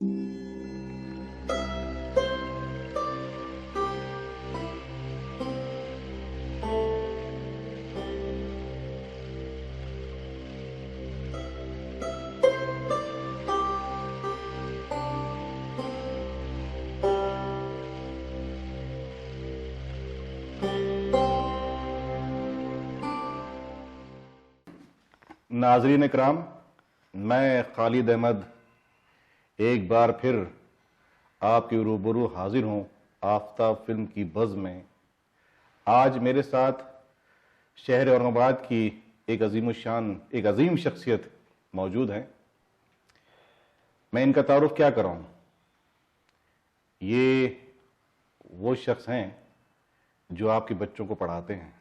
नाजरीन इकराम, मैं खालिद अहमद एक बार फिर आपके रूबरू हाजिर हूँ आफ्ताब फिल्म की बज़ में। आज मेरे साथ शहर औरंगाबाद की एक अजीम शख्सियत मौजूद हैं। मैं इनका तारुफ क्या कराऊँ। ये वो शख्स हैं जो आपके बच्चों को पढ़ाते हैं।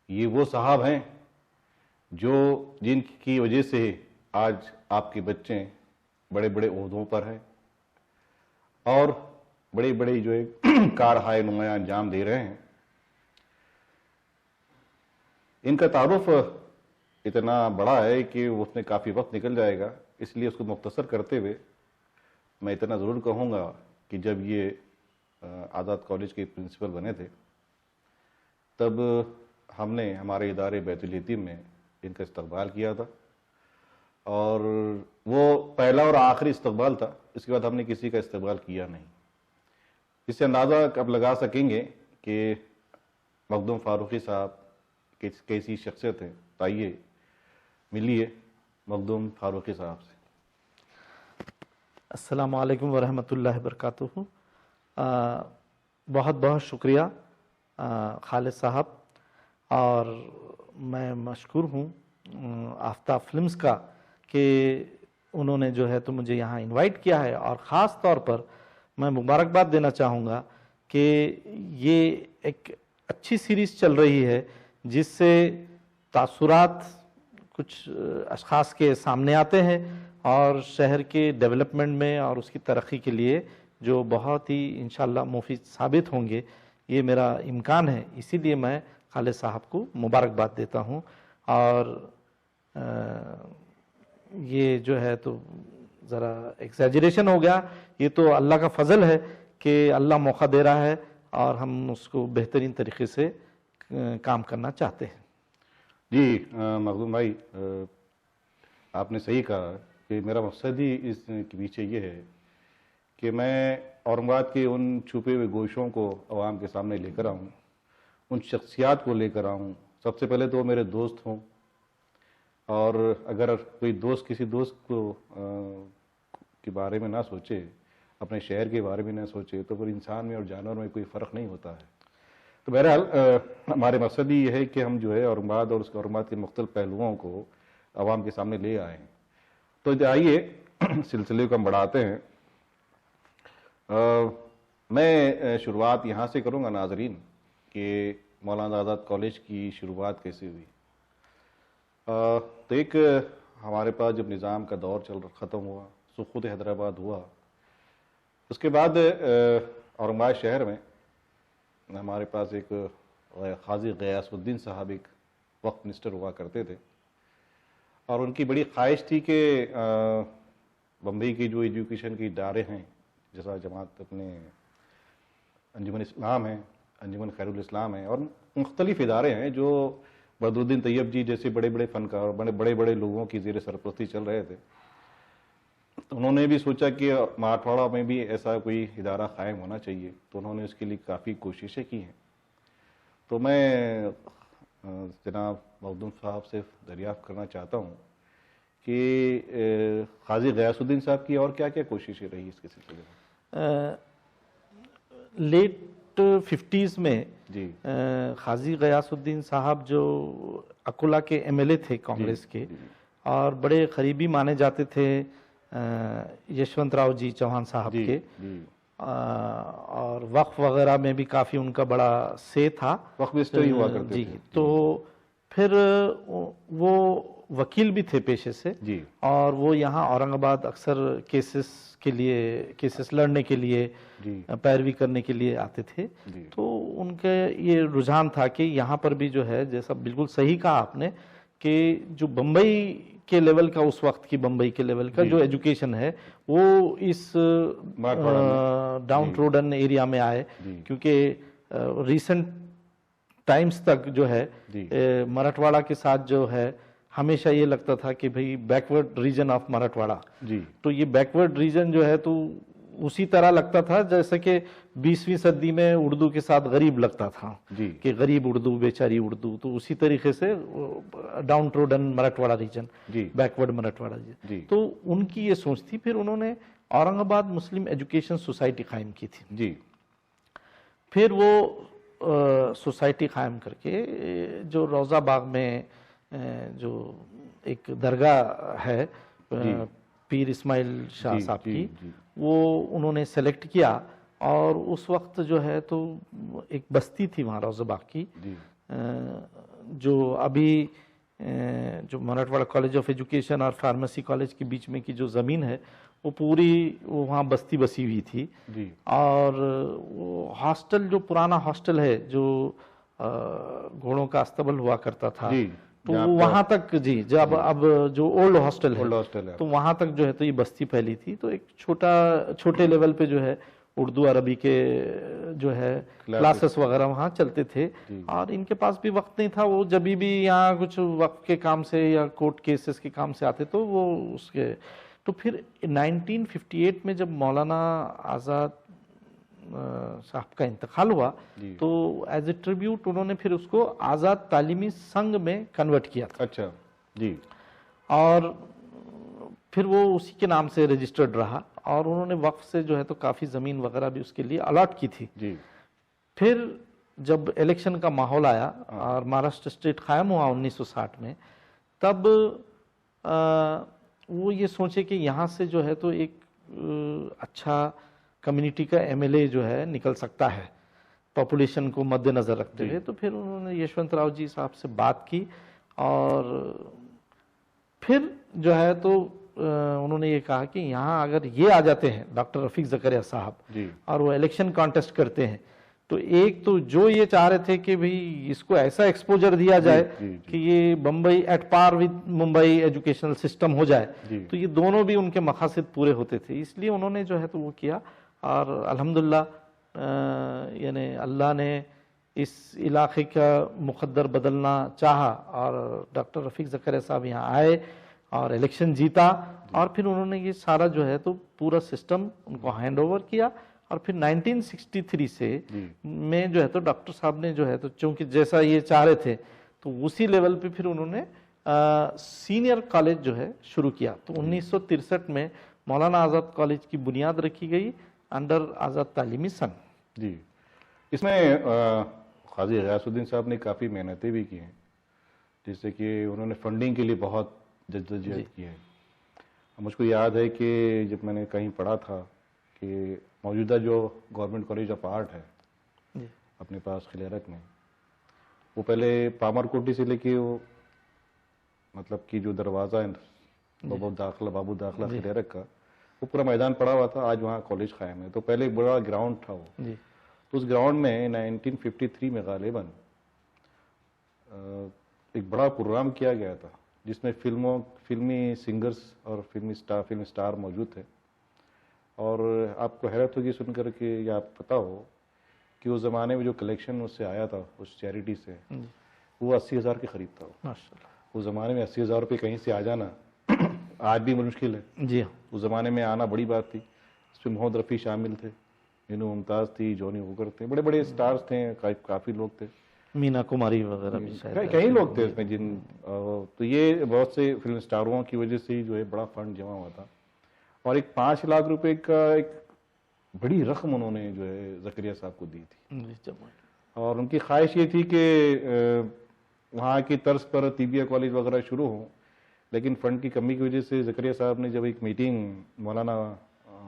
ये वो साहब हैं जिनकी वजह से आज आपके बच्चे बड़े बड़े ओहदों पर हैं और बड़े बड़े जो है कारहाय नुमाया अंजाम दे रहे हैं। इनका तारुफ इतना बड़ा है कि उसमें काफ़ी वक्त निकल जाएगा, इसलिए उसको मुख्तसर करते हुए मैं इतना ज़रूर कहूँगा कि जब ये आज़ाद कॉलेज के प्रिंसिपल बने थे तब हमने हमारे इदारे बैतुल यतीम में इनका इस्तकबाल किया था और वो पहला और आखिरी इस्तकबाल था। इसके बाद हमने किसी का इस्तकबाल किया नहीं। इससे अंदाज़ा अब लगा सकेंगे कि मखदूम फारूकी साहब कैसी शख्सियत है। आइए मिलिए मखदूम फारूकी साहब से। अस्सलामु अलैकुम वरहमतुल्लाहि वबरकातुहू। बहुत बहुत शुक्रिया खालिद साहब, और मैं मशकूर हूँ आफ्ताब फिल्म्स का कि उन्होंने जो है तो मुझे यहाँ इनवाइट किया है। और ख़ास तौर पर मैं मुबारकबाद देना चाहूँगा कि ये एक अच्छी सीरीज़ चल रही है जिससे तासुरात कुछ अशख़ास के सामने आते हैं और शहर के डेवलपमेंट में और उसकी तरक्की के लिए जो बहुत ही इंशाअल्लाह मुफीद साबित होंगे, ये मेरा इम्कान है। इसीलिए मैं खालिद साहब को मुबारकबाद देता हूँ। और ये जो है तो ज़रा एक्सैजरेशन हो गया, ये तो अल्लाह का फ़ज़ल है कि अल्लाह मौका दे रहा है और हम उसको बेहतरीन तरीके से काम करना चाहते हैं। जी मखदूम भाई, आपने सही कहा कि मेरा मकसद ही इसके पीछे ये है कि मैं औरंगाबाद के उन छुपे हुए गोशों को आवाम के सामने लेकर आऊँ, उन शख्सियात को लेकर आऊँ। सबसे पहले तो मेरे दोस्त हों, और अगर कोई दोस्त किसी दोस्त को के बारे में ना सोचे, अपने शहर के बारे में ना सोचे, तो फिर इंसान में और जानवर में कोई फ़र्क नहीं होता है। तो बहरहाल हमारे मकसद ही ये है कि हम जो है औरंगाबाद और उसके औरंगाबाद के मुख्तलिफ पहलुओं को आवाम के सामने ले आएँ। तो आइए सिलसिले को हम बढ़ाते हैं। मैं शुरुआत यहाँ से करूँगा नाजरीन कि मौलाना आज़ाद कॉलेज की शुरुआत कैसे हुई। तो एक हमारे पास जब निज़ाम का दौर ख़त्म हुआ, सुक़ूत हैदराबाद हुआ, उसके बाद औरंगाबाद शहर में हमारे पास एक क़ाज़ी ग़ियासुद्दीन साहब एक वक्त मिनिस्टर हुआ करते थे, और उनकी बड़ी ख्वाहिश थी कि बम्बई के जो एजुकेशन के इदारे हैं, जैसा जमात अपने अंजुमन इस्लाम है, अंजुमन खैरुल इस्लाम है, और मुख्तलिफ इदारे हैं जो बदरुद्दीन तैयब जी जैसे बड़े बड़े फ़नकार, बड़े बड़े लोगों की ज़ेर सरपरस्ती चल रहे थे। तो उन्होंने भी सोचा कि मराठवाड़ा में भी ऐसा कोई इदारा कायम होना चाहिए, तो उन्होंने उसके लिए काफ़ी कोशिशें की हैं। तो मैं जनाब मखदूम साहब से दरियाफ़्त करना चाहता हूँ कि क़ाज़ी ग़ियासुद्दीन साहब की और क्या क्या कोशिशें रही इसके सिलसिले में। लेट 50s में जी क़ाज़ी ग़ियासुद्दीन साहब जो अकोला के MLA थे कांग्रेस के, और बड़े करीबी माने जाते थे यशवंत राव जी चौहान साहब के, और वक्फ वगैरह में भी काफ़ी उनका बड़ा से था, वक्फ मिनिस्टर हुआ करते जी। थे। तो फिर वो वकील भी थे पेशे से जी, और वो यहाँ औरंगाबाद अक्सर केसेस लड़ने के लिए, पैरवी करने के लिए आते थे। तो उनके ये रुझान था कि यहाँ पर भी जो है, जैसा बिल्कुल सही कहा आपने, कि जो बम्बई के लेवल का, उस वक्त की बम्बई के लेवल का जो एजुकेशन है वो इस डाउन ट्रोडन एरिया में आए, क्योंकि रिसेंट टाइम्स तक जो है मराठवाड़ा के साथ जो है हमेशा ये लगता था कि भाई बैकवर्ड रीजन ऑफ मराठवाड़ा, तो ये बैकवर्ड रीजन जो है तो उसी तरह लगता था जैसे कि 20वीं सदी में उर्दू के साथ गरीब लगता था कि गरीब उर्दू, बेचारी उर्दू, तो उसी तरीके से downtrodden Marathwada region, backward Marathwada region, तो उनकी ये सोच थी। फिर उन्होंने औरंगाबाद मुस्लिम एजुकेशन सोसाइटी कायम की थी फिर वो सोसाइटी कायम करके जो रोजा बाग में जो एक दरगाह है पीर इस्माइल शाह साहब की, वो उन्होंने सेलेक्ट किया, और उस वक्त जो है तो एक बस्ती थी वहाँ रोज़ाबाग की, जो अभी जो मराठवाड़ा कॉलेज ऑफ एजुकेशन और फार्मेसी कॉलेज के बीच में की जो ज़मीन है वो पूरी वहाँ बस्ती बसी हुई थी। और वो हॉस्टल, जो पुराना हॉस्टल है जो घोड़ों का अस्तबल हुआ करता था, तो वहां तक जब अब जो ओल्ड हॉस्टल है तो वहां तक जो है तो ये बस्ती फैली थी। तो एक छोटे लेवल पे जो है उर्दू अरबी के जो है क्लासेस वगैरह वहाँ चलते थे, और इनके पास भी वक्त नहीं था। वो जब भी यहाँ कुछ वक्त के काम से या कोर्ट केसेस के काम से आते तो वो उसके, तो फिर 1958 में जब मौलाना आज़ाद साहब का इंतकाल हुआ तो एज ए ट्रिब्यूट उन्होंने फिर उसको आज़ाद तालीमी संघ में कन्वर्ट किया था। अच्छा जी। और फिर वो उसी के नाम से रजिस्टर्ड रहा, और उन्होंने वक्फ से जो है तो काफ़ी ज़मीन वगैरह भी उसके लिए अलॉट की थी जी। फिर जब इलेक्शन का माहौल आया और महाराष्ट्र स्टेट कायम हुआ 1960 में, तब वो ये सोचे कि यहाँ से जो है तो एक अच्छा कम्युनिटी का एमएलए जो है निकल सकता है पॉपुलेशन को मद्देनजर रखते हुए। तो फिर उन्होंने यशवंतराव जी साहब से बात की, और फिर जो है तो उन्होंने ये कहा कि यहाँ अगर ये आ जाते हैं डॉक्टर रफीक ज़करिया साहब और वो इलेक्शन कॉन्टेस्ट करते हैं, तो एक तो जो ये चाह रहे थे कि भाई इसको ऐसा एक्सपोजर दिया जाए कि ये Bombay at par with Mumbai educational system हो जाए, तो ये दोनों भी उनके मकासद पूरे होते थे। इसलिए उन्होंने जो है तो वो किया, और अल्हम्दुलिल्लाह यानी अल्लाह ने इस इलाके का मुक़द्दर बदलना चाहा, और डॉक्टर रफीक ज़करिया साहब यहाँ आए और इलेक्शन जीता, और फिर उन्होंने ये सारा जो है तो पूरा सिस्टम उनको हैंड ओवर किया। और फिर 1963 से में जो है तो डॉक्टर साहब ने जो है तो चूंकि जैसा ये चाह रहे थे तो उसी लेवल पे फिर उन्होंने सीनियर कॉलेज जो है शुरू किया। तो 1963 में मौलाना आज़ाद कॉलेज की बुनियाद रखी गई अंडर आज़ाद तालीमी संघ जी। इसमें क़ाज़ी ग़ियासुद्दीन साहब ने काफ़ी मेहनतें भी की हैं, जैसे कि उन्होंने फंडिंग के लिए बहुत जद्दोजहद की है। मुझको याद है कि जब मैंने कहीं पढ़ा था कि मौजूदा जो गवर्नमेंट कॉलेज ऑफ आर्ट है अपने पास खिलेरक में, वो पहले पामरकोटी से लेके वो मतलब कि जो दरवाज़ा है बाबू दाखला खिलेरक का, वो पूरा मैदान पड़ा हुआ था। आज वहाँ कॉलेज कायम है। तो पहले एक बड़ा ग्राउंड था वो, तो उस ग्राउंड में 1953 में गालिबन एक बड़ा प्रोग्राम किया गया था जिसमें फिल्मी सिंगर्स और फिल्म स्टार मौजूद थे। और आपको हैरत होगी सुनकर के, या आप पता हो कि उस ज़माने में जो कलेक्शन उससे आया था उस चैरिटी से, वो 80,000 के करीब था। उस ज़माने में 80,000 रुपये कहीं से आ जाना आज भी मुश्किल है जी। उस ज़माने में आना बड़ी बात थी। इसमें मोहम्मद रफ़ी शामिल थे, मीनू मुमताज़ थी, जॉनी वोकर थे, बड़े बड़े स्टार्स थे, काफ़ी लोग थे, मीना कुमारी वगैरह भी शायद कई लोग थे इसमें जिन तो ये बहुत से फिल्म स्टारों की वजह से ही जो है बड़ा फंड जमा हुआ था। और एक 5 लाख रुपए का एक बड़ी रकम उन्होंने जो है ज़करिया साहब को दी थी। और उनकी ख्वाहिश ये थी कि वहाँ की तर्ज पर तिबिया कॉलेज वगैरह शुरू हो, लेकिन फंड की कमी की वजह से ज़करिया साहब ने जब एक मीटिंग मौलाना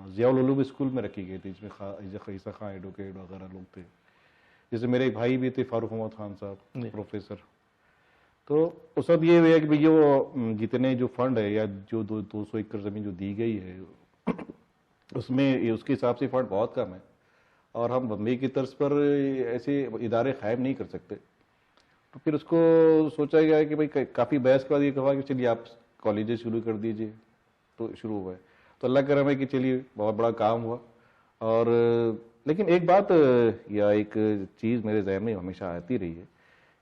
ज़ियाउल उलूम स्कूल में रखी गई थी, जिसमें ईसा खां एडवोकेट वगैरह लोग थे, जैसे मेरे एक भाई भी थे फारूक मोहम्मद खान साहब प्रोफेसर। तो वो सब ये है कि भैया वो जितने जो फंड है या जो 200 एकड़ ज़मीन जो दी गई है उसमें उसके हिसाब से फंड बहुत कम है, और हम बम्बई की तर्ज पर ऐसे इदारे कायम नहीं कर सकते। तो फिर उसको सोचा गया कि भाई काफ़ी बहस के बाद ये कहा कि चलिए आप कॉलेजेस शुरू कर दीजिए, तो शुरू हुआ है। तो अल्लाह करम है कि चलिए बहुत बड़ा काम हुआ। और लेकिन एक बात या एक चीज़ मेरे जहन में हमेशा आती रही है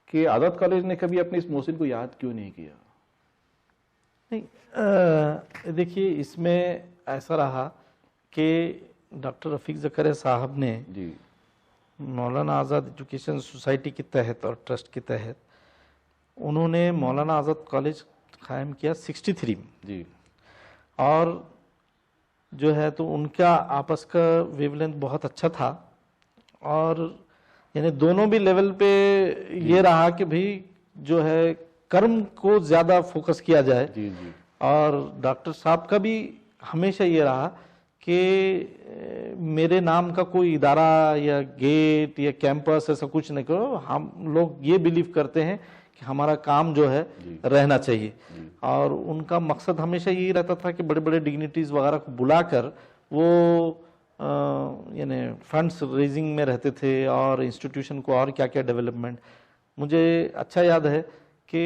कि आज़ाद कॉलेज ने कभी अपने इस मोहसिन को याद क्यों नहीं किया? नहीं, देखिए इसमें ऐसा रहा कि डॉक्टर रफ़ीक ज़करिया साहब ने जी मौलाना आज़ाद एजुकेशन सोसाइटी के तहत और ट्रस्ट के तहत उन्होंने मौलाना आज़ाद कॉलेज कायम किया 63 में। जी और जो है तो उनका आपस का वेवलेंथ बहुत अच्छा था, और यानी दोनों भी लेवल पे ये रहा कि भाई जो है कर्म को ज़्यादा फोकस किया जाए। जी जी और डॉक्टर साहब का भी हमेशा ये रहा कि मेरे नाम का कोई इदारा या गेट या कैंपस ऐसा कुछ नहीं करो, हम लोग ये बिलीव करते हैं कि हमारा काम जो है रहना चाहिए। और उनका मकसद हमेशा यही रहता था कि बड़े बड़े डिग्निटीज़ वगैरह को बुलाकर वो यानी फंड्स रेजिंग में रहते थे और इंस्टीट्यूशन को और क्या क्या डेवलपमेंट। मुझे अच्छा याद है कि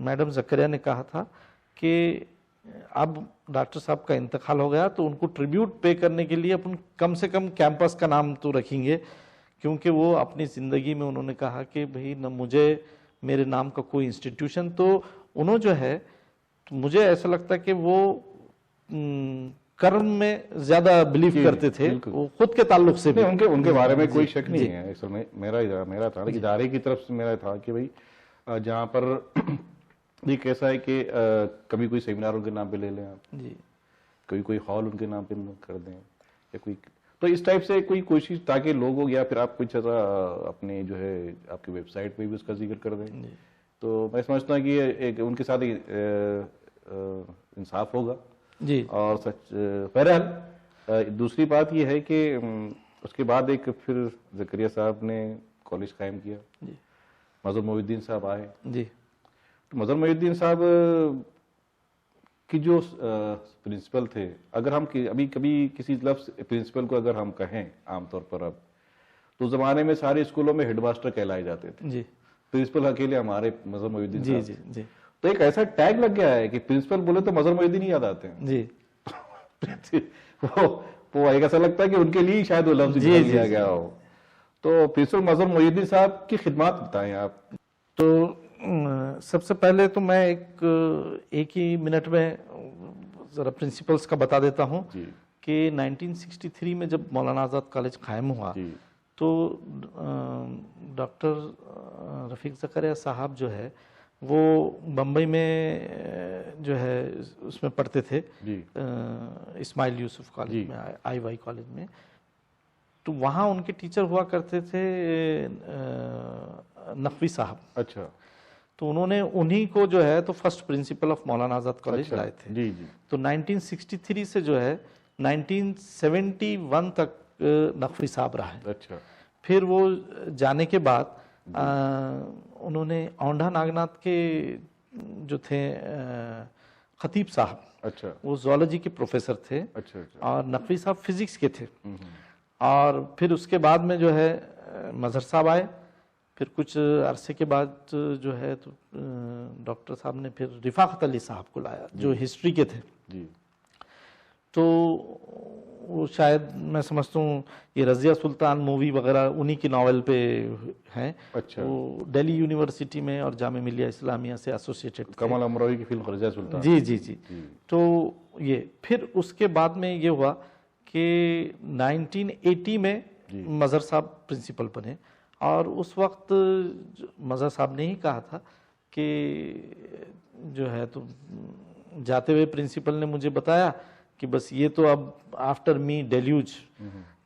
मैडम ज़करिया ने कहा था कि अब डॉक्टर साहब का इंतकाल हो गया तो उनको ट्रिब्यूट पे करने के लिए अपन कम से कम कैंपस का नाम तो रखेंगे, क्योंकि वो अपनी ज़िंदगी में उन्होंने कहा कि भाई न मुझे मेरे नाम का कोई इंस्टीट्यूशन, तो उन्होंने जो है तो मुझे ऐसा लगता है कि वो कर्म में ज़्यादा बिलीव करते थे, वो खुद के ताल्लुक से भी। उनके बारे में कोई शक नहीं है। असल में मेरा था इदारे की तरफ से मेरा था कि भाई जहाँ पर एक ऐसा है कि कभी कोई सेमिनार उनके नाम पे ले लें आप जी, कोई हॉल उनके नाम पे कर दें या कोई, तो इस टाइप से कोई कोशिश ताकि लोगों, या फिर आप कुछ ऐसा अपने जो है आपकी वेबसाइट पे भी उसका जिक्र कर दें। तो मैं समझता हूँ कि एक उनके साथ इंसाफ होगा जी। और सच। बहरहाल दूसरी बात यह है कि उसके बाद एक फिर ज़करिया साहब ने कॉलेज कायम किया जी। मज़हर मोहिउद्दीन साहब आए जी। तो मज़हर मोहिउद्दीन साहब कि जो प्रिंसिपल थे, अगर हम अभी कभी किसी लफ्ज़ प्रिंसिपल को अगर हम कहें आमतौर पर, अब तो ज़माने में सारे स्कूलों में हेडमास्टर कहलाए जाते थे। जी। प्रिंसिपल अकेले हमारे मज़हर मोहिउद्दीन जी साहब। जी जी। तो एक ऐसा टैग लग गया है कि प्रिंसिपल बोले तो मज़हर मोहिउद्दीन ही याद आते हैं। जी। वो एक ऐसा लगता है कि उनके लिए शायद वो लफ्ज़ निकाल लिया गया हो। तो प्रिंसिपल मज़हर मोहिउद्दीन साहब की खिदमत बताएं आप। तो सबसे पहले तो मैं एक ही मिनट में ज़रा प्रिंसिपल्स का बता देता हूँ कि 1963 में जब मौलाना आज़ाद कॉलेज कायम हुआ तो डॉक्टर रफ़ीक ज़करिया साहब जो है वो बम्बई में जो है उसमें पढ़ते थे, इस्माइल यूसुफ कॉलेज में, IY कॉलेज में। तो वहाँ उनके टीचर हुआ करते थे नकवी साहब। अच्छा। तो उन्होंने उन्हीं को जो है तो first principle of Maulana Azad college लाए थे। जी जी। तो 1963 से जो है 1971 तक नकवी साहब रहा है। अच्छा। फिर वो जाने के बाद उन्होंने औंढा नागनाथ के जो थे खतीब साहब, अच्छा, वो ज़ूलॉजी के प्रोफेसर थे। अच्छा, अच्छा। और नकवी साहब फिजिक्स के थे। और फिर उसके बाद में जो है मजहर साहब आए। फिर कुछ अरसे के बाद जो है तो डॉक्टर साहब ने फिर रिफाकत अली साहब को लाया जो हिस्ट्री के थे। जी। तो वो शायद मैं समझता हूँ ये रज़िया सुल्तान मूवी वगैरह उन्हीं की नावल पे हैं। अच्छा। वो दिल्ली यूनिवर्सिटी में और जामिया मिलिया इस्लामिया से एसोसिएटेड थे। कमल अमरोही की फिल्म रज़िया सुल्तान। जी जी जी। तो ये फिर उसके बाद में ये हुआ कि 1980 में मजहर साहब प्रिंसिपल बने। और उस वक्त मजहर साहब ने ही कहा था कि जो है तो जाते हुए प्रिंसिपल ने मुझे बताया कि बस ये तो अब आफ्टर मी डेल्यूज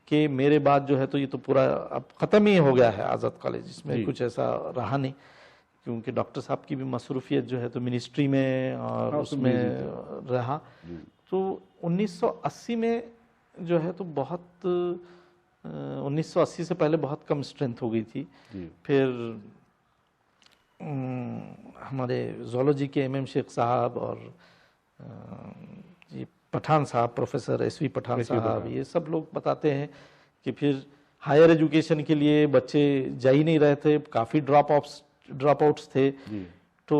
के मेरे बाद जो है तो ये तो पूरा अब ख़त्म ही हो गया है आज़ाद कॉलेज, इसमें कुछ ऐसा रहा नहीं, क्योंकि डॉक्टर साहब की भी मसरूफियत जो है तो मिनिस्ट्री में और उसमें रहा। तो 1980 में जो है तो बहुत 1980 से पहले बहुत कम स्ट्रेंथ हो गई थी। फिर हमारे ज़ूलॉजी के MM शेख साहब और ये पठान साहब, प्रोफेसर SV पठान साहब, ये सब लोग बताते हैं कि फिर हायर एजुकेशन के लिए बच्चे जा ही नहीं रहे थे, काफ़ी ड्रॉप आउट्स थे। तो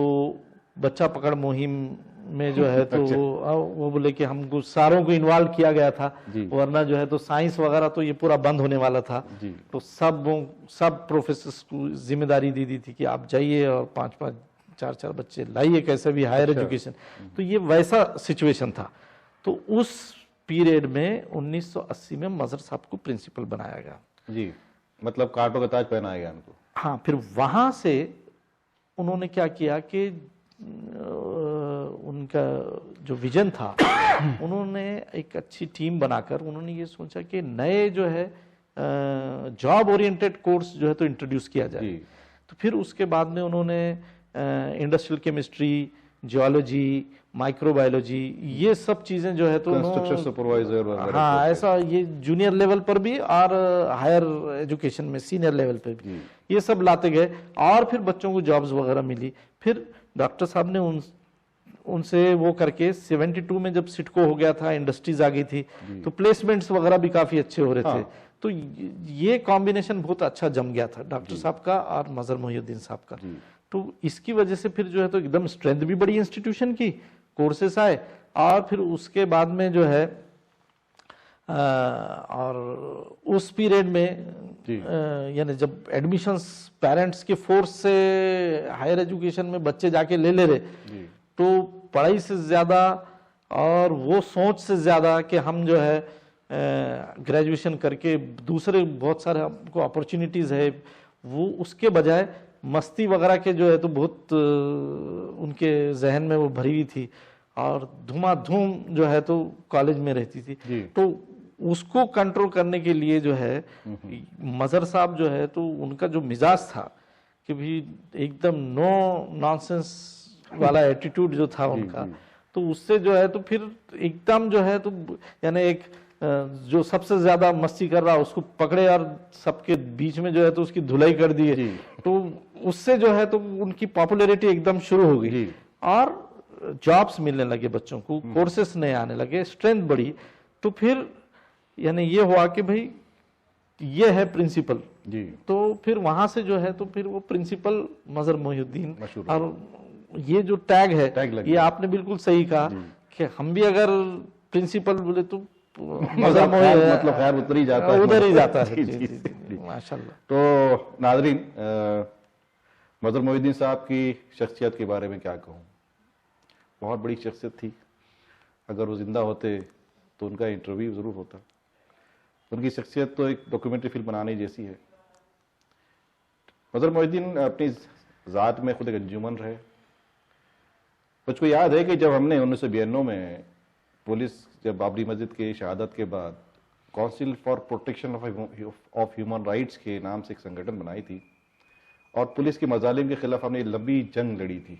बच्चा पकड़ मुहिम में जो है तो वो बोले कि हमको सारों को इन्वॉल्व किया गया था, वरना जो है तो साइंस वगैरह तो ये पूरा बंद होने वाला था। तो सब प्रोफेसर्स को जिम्मेदारी दी थी कि आप जाइए और 5-5 4-4 बच्चे लाइए कैसे भी हायर एजुकेशन। तो ये वैसा सिचुएशन था। तो उस पीरियड में 1980 में मजहर साहब को प्रिंसिपल बनाया गया जी, मतलब कांटों का ताज पहनाया गया उनको। हाँ, फिर वहां से उन्होंने क्या किया कि उनका जो विजन था उन्होंने एक अच्छी टीम बनाकर उन्होंने ये सोचा कि नए जो है जॉब ओरिएंटेड कोर्स जो है तो इंट्रोड्यूस किया जाए। तो फिर उसके बाद में उन्होंने इंडस्ट्रियल केमिस्ट्री, जियोलॉजी, माइक्रोबायोलॉजी, ये सब चीजें जो है तो कंस्ट्रक्शन सुपरवाइजर वगैरह, हाँ ऐसा ये जूनियर लेवल पर भी और हायर एजुकेशन में सीनियर लेवल पर भी ये सब लाते गए और फिर बच्चों को जॉब्स वगैरह मिली। फिर डॉक्टर साहब ने उनसे वो करके 72 में जब सिडको हो गया था, इंडस्ट्रीज आ गई थी, तो प्लेसमेंट्स वगैरह भी काफी अच्छे हो रहे थे। तो ये कॉम्बिनेशन बहुत अच्छा जम गया था डॉक्टर साहब का और मजहर मोहिउद्दीन साहब का। तो इसकी वजह से फिर जो है तो एकदम स्ट्रेंथ भी बड़ी इंस्टीट्यूशन की, कोर्सेस आए और फिर उसके बाद में जो है और उस पीरियड में यानी जब एडमिशंस पेरेंट्स के फोर्स से हायर एजुकेशन में बच्चे जाके ले रहे, तो पढ़ाई से ज़्यादा और वो सोच से ज़्यादा कि हम जो है ग्रेजुएशन करके दूसरे बहुत सारे हमको अपॉर्चुनिटीज़ है, वो उसके बजाय मस्ती वगैरह के जो है तो बहुत उनके जहन में वो भरी हुई थी और धूमाधूम जो है तो कॉलेज में रहती थी। तो उसको कंट्रोल करने के लिए जो है मजहर साहब जो है तो उनका जो मिजाज था कि भी एकदम नो नॉनसेंस वाला एटीट्यूड जो था उनका, तो उससे जो है तो फिर एकदम जो है तो यानी एक जो सबसे ज्यादा मस्ती कर रहा उसको पकड़े और सबके बीच में जो है तो उसकी धुलाई कर दी है। तो उससे जो है तो उनकी पॉपुलैरिटी एकदम शुरू हो गई और जॉब्स मिलने लगे बच्चों को, कोर्सेस नए आने लगे, स्ट्रेंथ बढ़ी। तो फिर यानी ये हुआ कि भाई ये है प्रिंसिपल जी। तो फिर वहां से जो है तो फिर वो प्रिंसिपल मजहर मोहिउद्दीन, और ये जो टैग है ये आपने बिल्कुल सही कहा कि हम भी अगर प्रिंसिपल बोले तो मजहर मोहिउद्दीन मतलब खैर उधर ही जाता है, उधर ही जाता है। माशाल्लाह। तो नाज़रीन, मजहर मोहिउद्दीन साहब की शख्सियत के बारे में क्या कहूँ, बहुत बड़ी शख्सियत थी। अगर वो जिंदा होते तो उनका इंटरव्यू ज़रूर होता। उनकी शख्सियत तो एक डॉक्यूमेंट्री फिल्म बनाने जैसी है। मजहर मोहिउद्दीन अपनी ज़ात में खुद एक अंजुमन रहे। मुझको याद है कि जब हमने 1992 में पुलिस जब बाबरी मस्जिद की शहादत के बाद council for protection of human rights के नाम से एक संगठन बनाई थी और पुलिस के मजालिम के खिलाफ हमने लंबी जंग लड़ी थी।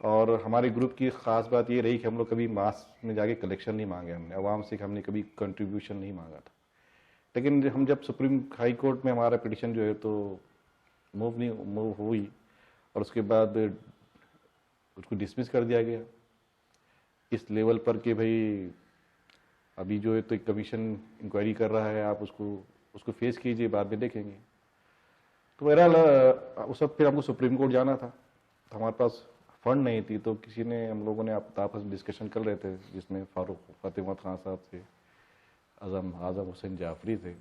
और हमारे ग्रुप की ख़ास बात ये रही कि हम लोग कभी मास में जाके कलेक्शन नहीं मांगे, हमने आवाम से हमने कभी कंट्रीब्यूशन नहीं मांगा था। लेकिन हम जब सुप्रीम हाई कोर्ट में हमारा पिटिशन जो है तो मूव हुई और उसके बाद उसको डिसमिस कर दिया गया इस लेवल पर कि भाई अभी जो है तो एक कमीशन इंक्वायरी कर रहा है, आप उसको फेस कीजिए, बाद में देखेंगे। तो बहरहाल उस वक्त फिर हमको सुप्रीम कोर्ट जाना था, तो हमारे पास फंड नहीं थी। तो किसी ने, हम लोगों ने आपस में डिस्कशन कर रहे थे, जिसमें फारूक फतेह खान साहब थे, आज़म हुसैन जाफरी थे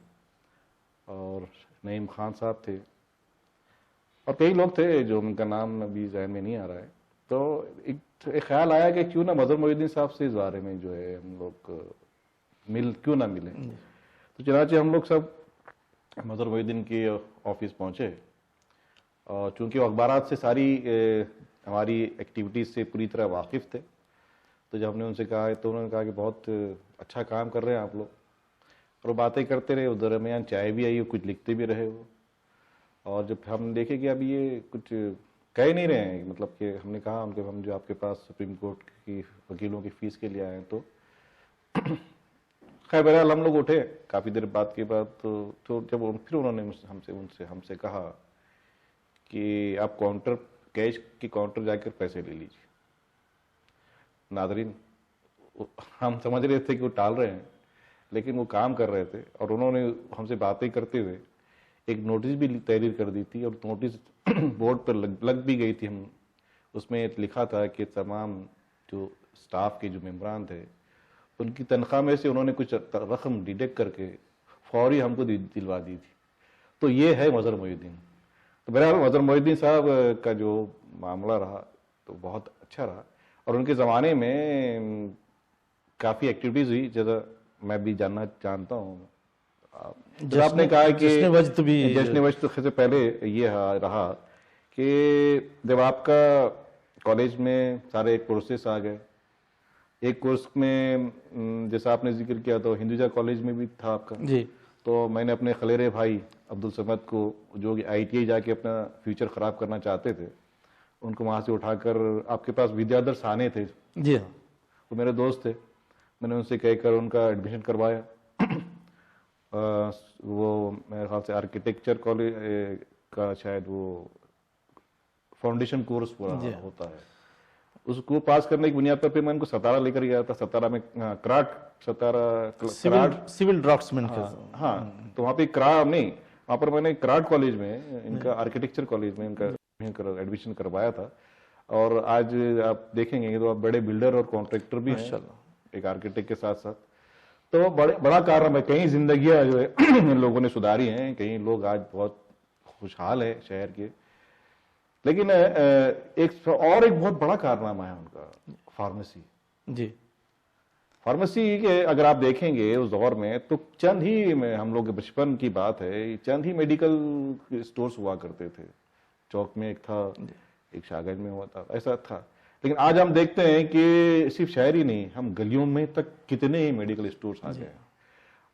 और नईम खान साहब थे और कई लोग थे जो उनका नाम अभी ज़हन में नहीं आ रहा है। तो एक ख्याल आया कि क्यों ना मजहर मोहिउद्दीन साहब से इस बारे में जो है हम लोग क्यों ना मिले। तो चनाचे हम लोग सब मजहर मोहिउद्दीन के ऑफिस पहुंचे और चूंकि वो अखबारात से सारी हमारी एक्टिविटीज़ से पूरी तरह वाकिफ़ थे, तो जब हमने उनसे कहा तो उन्होंने कहा कि बहुत अच्छा काम कर रहे हैं आप लोग, और वो बातें करते रहे, उधर दरमियान चाय भी आई, कुछ लिखते भी रहे वो। और जब हम देखे कि अभी ये कुछ कह नहीं रहे हैं, मतलब कि हमने कहा उनके, हम जो आपके पास सुप्रीम कोर्ट की वकीलों की फ़ीस के लिए आए हैं, तो खैर बहरहाल हम लोग उठे काफ़ी देर बात के बाद। तो जब फिर उन्होंने हमसे कहा कि आप काउंटर, कैश की काउंटर जाकर पैसे ले लीजिए। नाज़रीन, हम समझ रहे थे कि वो टाल रहे हैं, लेकिन वो काम कर रहे थे और उन्होंने हमसे बातें करते हुए एक नोटिस भी तहरीर कर दी थी और नोटिस बोर्ड पर लग भी गई थी। हम उसमें लिखा था कि तमाम जो स्टाफ के जो मेम्बरान थे उनकी तनख्वाह में से उन्होंने कुछ रकम डिडक्ट करके फौरी हमको दिलवा दी थी। तो ये है मज़हर मोइनुद्दीन। तो बहरहाल मज़हर मोइनुद्दीन साहब का जो मामला रहा तो बहुत अच्छा रहा, और उनके ज़माने में काफ़ी एक्टिविटीज़ हुई, जैसा मैं भी जानता हूँ। जब आपने कहा कि जश्न वजद से पहले ये रहा कि जब आपका कॉलेज में सारे कोर्सेस आ गए, एक कोर्स में जैसा आपने जिक्र किया तो हिंदुजा कॉलेज में भी था आपका जी, तो मैंने अपने खलेरे भाई अब्दुल समद को, जो कि ITI जाके अपना फ्यूचर ख़राब करना चाहते थे, उनको वहाँ से उठाकर, आपके पास विद्याधर आने थे जी हाँ, वो मेरे दोस्त थे, मैंने उनसे कहकर उनका एडमिशन करवाया। वो मेरे ख्याल से आर्किटेक्चर कॉलेज का शायद वो फाउंडेशन कोर्स पूरा होता है, उसको पास करने की बुनियाद पर मैं उनको सतारा लेकर गया था। सतारा में सिविल ड्राफ्ट्समैन। हाँ, तो वहाँ पे नहीं, वहाँ पर मैंने कराट कॉलेज में, इनका आर्किटेक्चर कॉलेज में इनका एडमिशन करवाया था। और आज आप देखेंगे तो आप बड़े बिल्डर और कॉन्ट्रैक्टर भी हैं एक आर्किटेक्ट के साथ साथ। तो बड़ा कारण है, कई जिंदगियां जो है इन लोगों ने सुधारी हैं, कई लोग आज बहुत खुशहाल है शहर के। लेकिन एक बहुत बड़ा कारनामा है उनका फार्मेसी। जी, फार्मेसी के अगर आप देखेंगे उस दौर में तो चंद ही में, हम लोग के बचपन की बात है, चंद ही मेडिकल स्टोर्स हुआ करते थे। चौक में एक था, एक शाहगंज में हुआ था, ऐसा था। लेकिन आज हम देखते हैं कि सिर्फ शहर ही नहीं, हम गलियों में तक कितने ही मेडिकल स्टोर्स आ गए,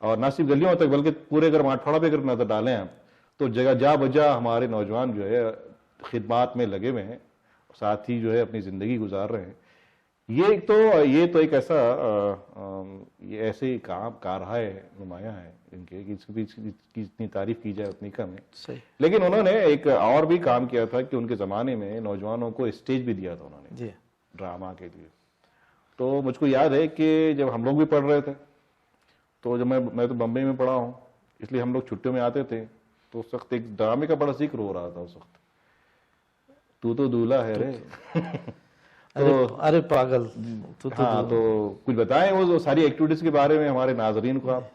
और ना सिर्फ गलियों तक बल्कि पूरे अगर माठवाड़ा पे अगर नजर डालें हम तो जगह जा बजा हमारे नौजवान जो है खिदमात में लगे हुए हैं, साथ ही जो है अपनी जिंदगी गुजार रहे हैं। ये तो एक ऐसा ये ऐसे कारहाय नुमाया है इनके कि इसके बीच की इतनी तारीफ की जाए उतनी कम है। लेकिन उन्होंने एक और भी काम किया था कि उनके जमाने में नौजवानों को स्टेज भी दिया था उन्होंने ड्रामा के लिए। तो मुझको याद है कि जब हम लोग भी पढ़ रहे थे, तो जब मैं तो बम्बई में पढ़ा हूँ, इसलिए हम लोग छुट्टियों में आते थे, तो उस वक्त एक ड्रामे का बड़ा जिक्र हो रहा था उस वक्त, तू तो दूल्हा है रे। तो अरे पागल हाँ, तो कुछ बताएं वो सारी एक्टिविटीज के बारे में हमारे नाजरीन को आप।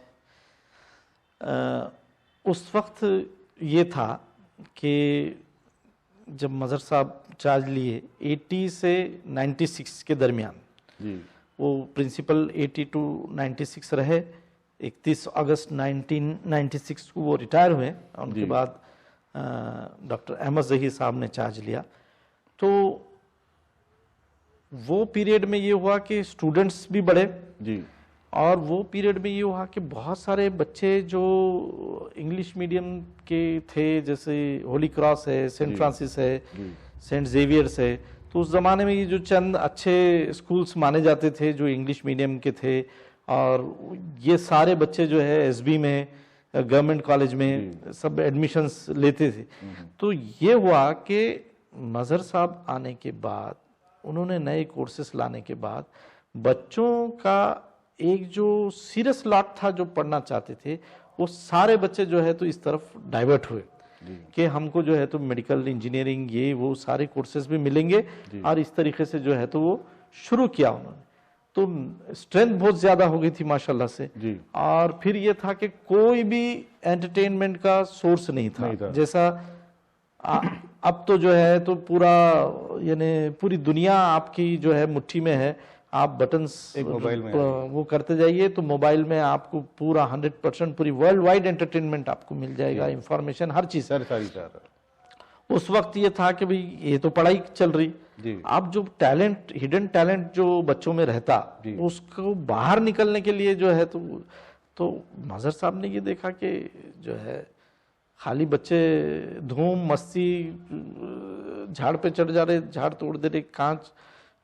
उस वक्त ये था कि जब मजहर साहब चार्ज लिए 80 से 96 के दरमियान जी, वो प्रिंसिपल 80 to 96 रहे। 31 अगस्त 1996 को वो रिटायर हुए, और उनके बाद डॉक्टर अहमद ज़हीर साहब ने चार्ज लिया। तो वो पीरियड में ये हुआ कि स्टूडेंट्स भी बढ़े जी, और वो पीरियड में ये हुआ कि बहुत सारे बच्चे जो इंग्लिश मीडियम के थे, जैसे होली क्रॉस है, सेंट फ्रांसिस है, सेंट जेवियर्स है, तो उस ज़माने में ये जो चंद अच्छे स्कूल्स माने जाते थे जो इंग्लिश मीडियम के थे, और ये सारे बच्चे जो है SB में, गवर्नमेंट कॉलेज में सब एडमिशन्स लेते थे। तो ये हुआ कि मजहर साहब आने के बाद, उन्होंने नए कोर्सेस लाने के बाद बच्चों का एक जो सीरियस लॉट था जो पढ़ना चाहते थे, वो सारे बच्चे जो है तो इस तरफ डाइवर्ट हुए कि हमको जो है तो मेडिकल इंजीनियरिंग ये वो सारे कोर्सेज भी मिलेंगे, और इस तरीके से जो है तो वो शुरू किया उन्होंने। तो स्ट्रेंथ बहुत ज्यादा हो गई थी माशाल्लाह से जी। और फिर ये था कि कोई भी एंटरटेनमेंट का सोर्स नहीं था। जैसा अब तो जो है तो पूरा यानी पूरी दुनिया आपकी जो है मुट्ठी में है, आप बटन्स मोबाइल में वो करते जाइए तो मोबाइल में आपको पूरा 100% पूरी वर्ल्ड वाइड एंटरटेनमेंट आपको मिल जाएगा, इंफॉर्मेशन हर चीज। उस वक्त ये था कि भाई ये तो पढ़ाई चल रही, अब जो टैलेंट, हिडन टैलेंट जो बच्चों में रहता, उसको बाहर निकलने के लिए जो है तो मजहर साहब ने ये देखा कि जो है खाली बच्चे धूम मस्ती, झाड़ पे चढ़ जा रहे, झाड़ तोड़ दे रहे, कांच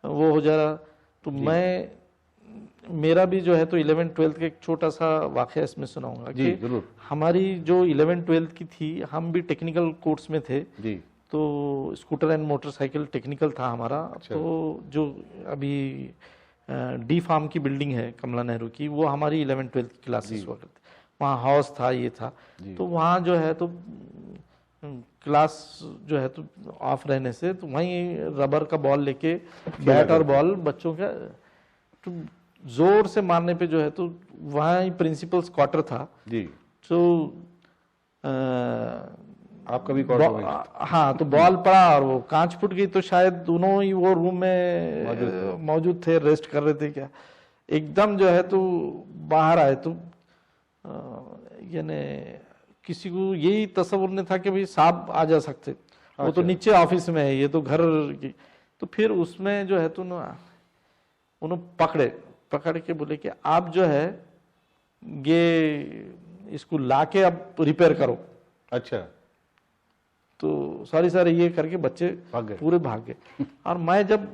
वो हो जा रहा। तो मेरा भी जो है तो 11th-12th का एक छोटा सा वाकया इसमें सुनाऊंगा कि हमारी जो 11th-12th की थी, हम भी टेक्निकल कोर्स में थे जी। तो स्कूटर एंड मोटरसाइकिल टेक्निकल था हमारा। अच्छा। तो जो अभी डी फार्म की बिल्डिंग है कमला नेहरू की, वो हमारी 11th-12th की क्लासेस हुआ करती, वहाँ हाउस था, ये था। तो वहाँ जो है तो क्लास जो है तो ऑफ रहने से, तो वहीं रबर का बॉल लेके, बैट और बॉल बच्चों का तो जोर से मारने पे जो है तो वहाँ ही प्रिंसिपल क्वार्टर था जी। तो आपका भी क्वार्टर वहीं? हाँ, तो बॉल पड़ा और वो कांच फूट गई, तो शायद दोनों ही वो रूम में मौजूद थे, रेस्ट कर रहे थे क्या, एकदम जो है तो बाहर आए तो यानी किसी को यही तस्वुर नहीं था कि भाई सांप आ जा सकते। वो तो नीचे ऑफिस में है, ये तो घर की। तो फिर उसमें जो है तो उन्होंने पकड़ के बोले कि आप जो है ये इसको लाके अब रिपेयर करो। अच्छा। तो सॉरी ये करके बच्चे पूरे भाग गए। और मैं जब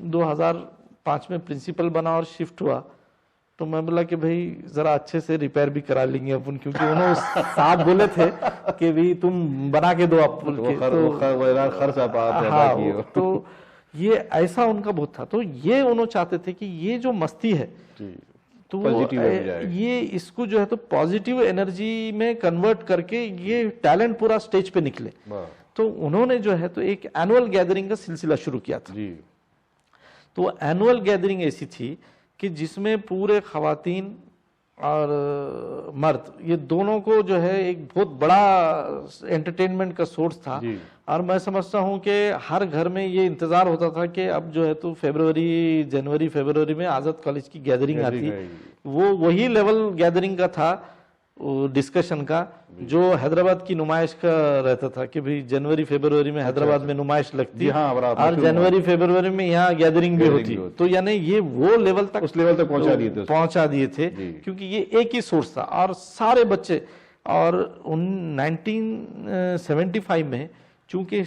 2005 में प्रिंसिपल बना और शिफ्ट हुआ तो मैं बोला कि भाई जरा अच्छे से रिपेयर भी करा लेंगे अपन, क्योंकि उन्होंने साहब बोले थे कि भाई तुम बना के दो आप बोल के। खर्च आप पैदा किए हो। तो ये ऐसा उनका बहुत था। तो ये उन्होंने चाहते थे कि ये जो मस्ती है तो ये इसको जो है तो पॉजिटिव एनर्जी में कन्वर्ट करके ये टैलेंट पूरा स्टेज पे निकले। तो उन्होंने जो है तो एक एनुअल गैदरिंग का सिलसिला शुरू किया था जी। तो एनुअल गैदरिंग ऐसी थी कि जिसमें पूरे खवातीन और मर्द ये दोनों को जो है एक बहुत बड़ा एंटरटेनमेंट का सोर्स था। और मैं समझता हूं कि हर घर में ये इंतजार होता था कि अब जो है तो जनवरी फरवरी में आजाद कॉलेज की गैदरिंग आती, वो वही लेवल गैदरिंग का था, डिस्कशन का, जो हैदराबाद की नुमाइश का रहता था कि भाई जनवरी फरवरी में हैदराबाद में नुमाइश लगती है और जनवरी फरवरी में यहाँ गैदरिंग भी होती। तो यानी ये वो लेवल तक, उस लेवल तक पहुंचा दिए थे क्योंकि ये एक ही सोर्स था और सारे बच्चे। और 1975 में चूंकि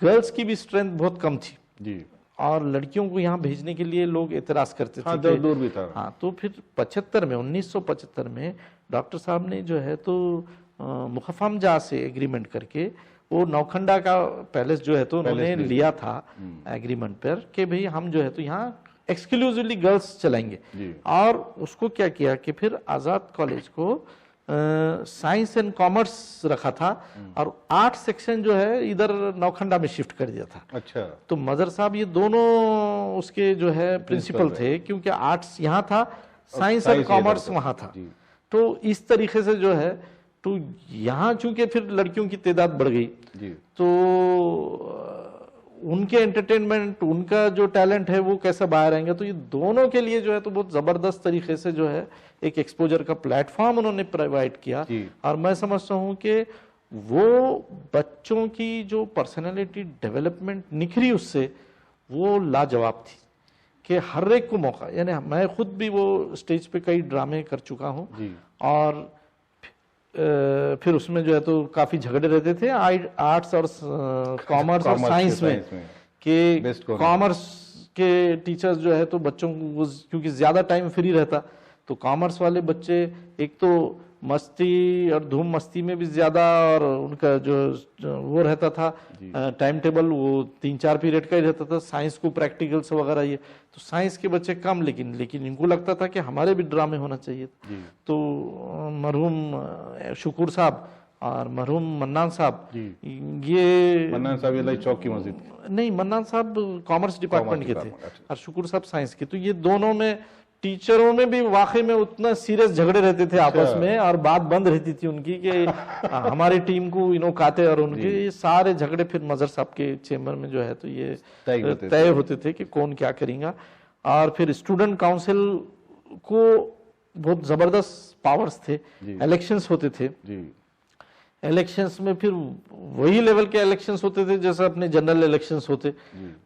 गर्ल्स की भी स्ट्रेंथ बहुत कम थी जी, और लड़कियों को यहाँ भेजने के लिए लोग एतराज करते थे। हाँ, दूर भी था। हाँ, तो फिर 1975 में डॉक्टर साहब ने जो है तो मुखफम जहा से एग्रीमेंट करके वो नौखंडा का पैलेस जो है तो उन्होंने लिया था एग्रीमेंट पर कि भाई हम जो है तो यहाँ एक्सक्लूसिवली गर्ल्स चलाएंगे। और उसको क्या किया कि फिर आजाद कॉलेज को साइंस एंड कॉमर्स रखा था और 8 सेक्शन जो है इधर नौखंडा में शिफ्ट कर दिया था। अच्छा। तो मजर साहब ये दोनों उसके जो है प्रिंसिपल थे, क्योंकि आर्ट्स यहाँ था, साइंस और कॉमर्स वहाँ था। तो इस तरीके से जो है तो यहाँ चूंकि फिर लड़कियों की तादाद बढ़ गई तो उनके एंटरटेनमेंट, उनका जो टैलेंट है वो कैसे बाहर आएंगे। तो ये दोनों के लिए जो है तो बहुत जबरदस्त तरीके से जो है एक एक्सपोजर का प्लेटफॉर्म उन्होंने प्रोवाइड किया। और मैं समझता हूँ कि वो बच्चों की जो पर्सनालिटी डेवलपमेंट निखरी उससे वो लाजवाब थी कि हर एक को मौका, यानी मैं खुद भी वो स्टेज पे कई ड्रामे कर चुका हूँ और फिर उसमें जो है तो काफी झगड़े रहते थे आर्ट्स और कॉमर्स और साइंस में कि कॉमर्स के टीचर्स जो है तो बच्चों को क्योंकि ज्यादा टाइम फ्री रहता तो कॉमर्स वाले बच्चे एक तो मस्ती और धूम मस्ती में भी ज्यादा, और उनका जो वो रहता था टाइम टेबल वो 3-4 पीरियड का ही रहता था, साइंस को प्रैक्टिकल्स वगैरह ये, तो साइंस के बच्चे कम, लेकिन इनको लगता था कि हमारे भी ड्रामे होना चाहिए। तो मरहूम शुक्र साहब और मरहूम मन्नान साहब, ये मन्नान साहब ये चौक की मस्जिद नहीं, मन्नान साहब कॉमर्स डिपार्टमेंट के थे और शुक्र साहब साइंस के। तो ये दोनों में टीचरों में भी वाकई में उतना सीरियस झगड़े रहते थे आपस में, और बात बंद रहती थी उनकी कि हमारी टीम को इनो खाते, और उनके ये सारे झगड़े फिर मजर साहब के चेम्बर में जो है तो ये तय होते थे कि कौन क्या करेगा। और फिर स्टूडेंट काउंसिल को बहुत जबरदस्त पावर्स थे, इलेक्शंस होते थे। इलेक्शंस में फिर वही लेवल के इलेक्शंस होते थे जैसे अपने जनरल इलेक्शंस होते,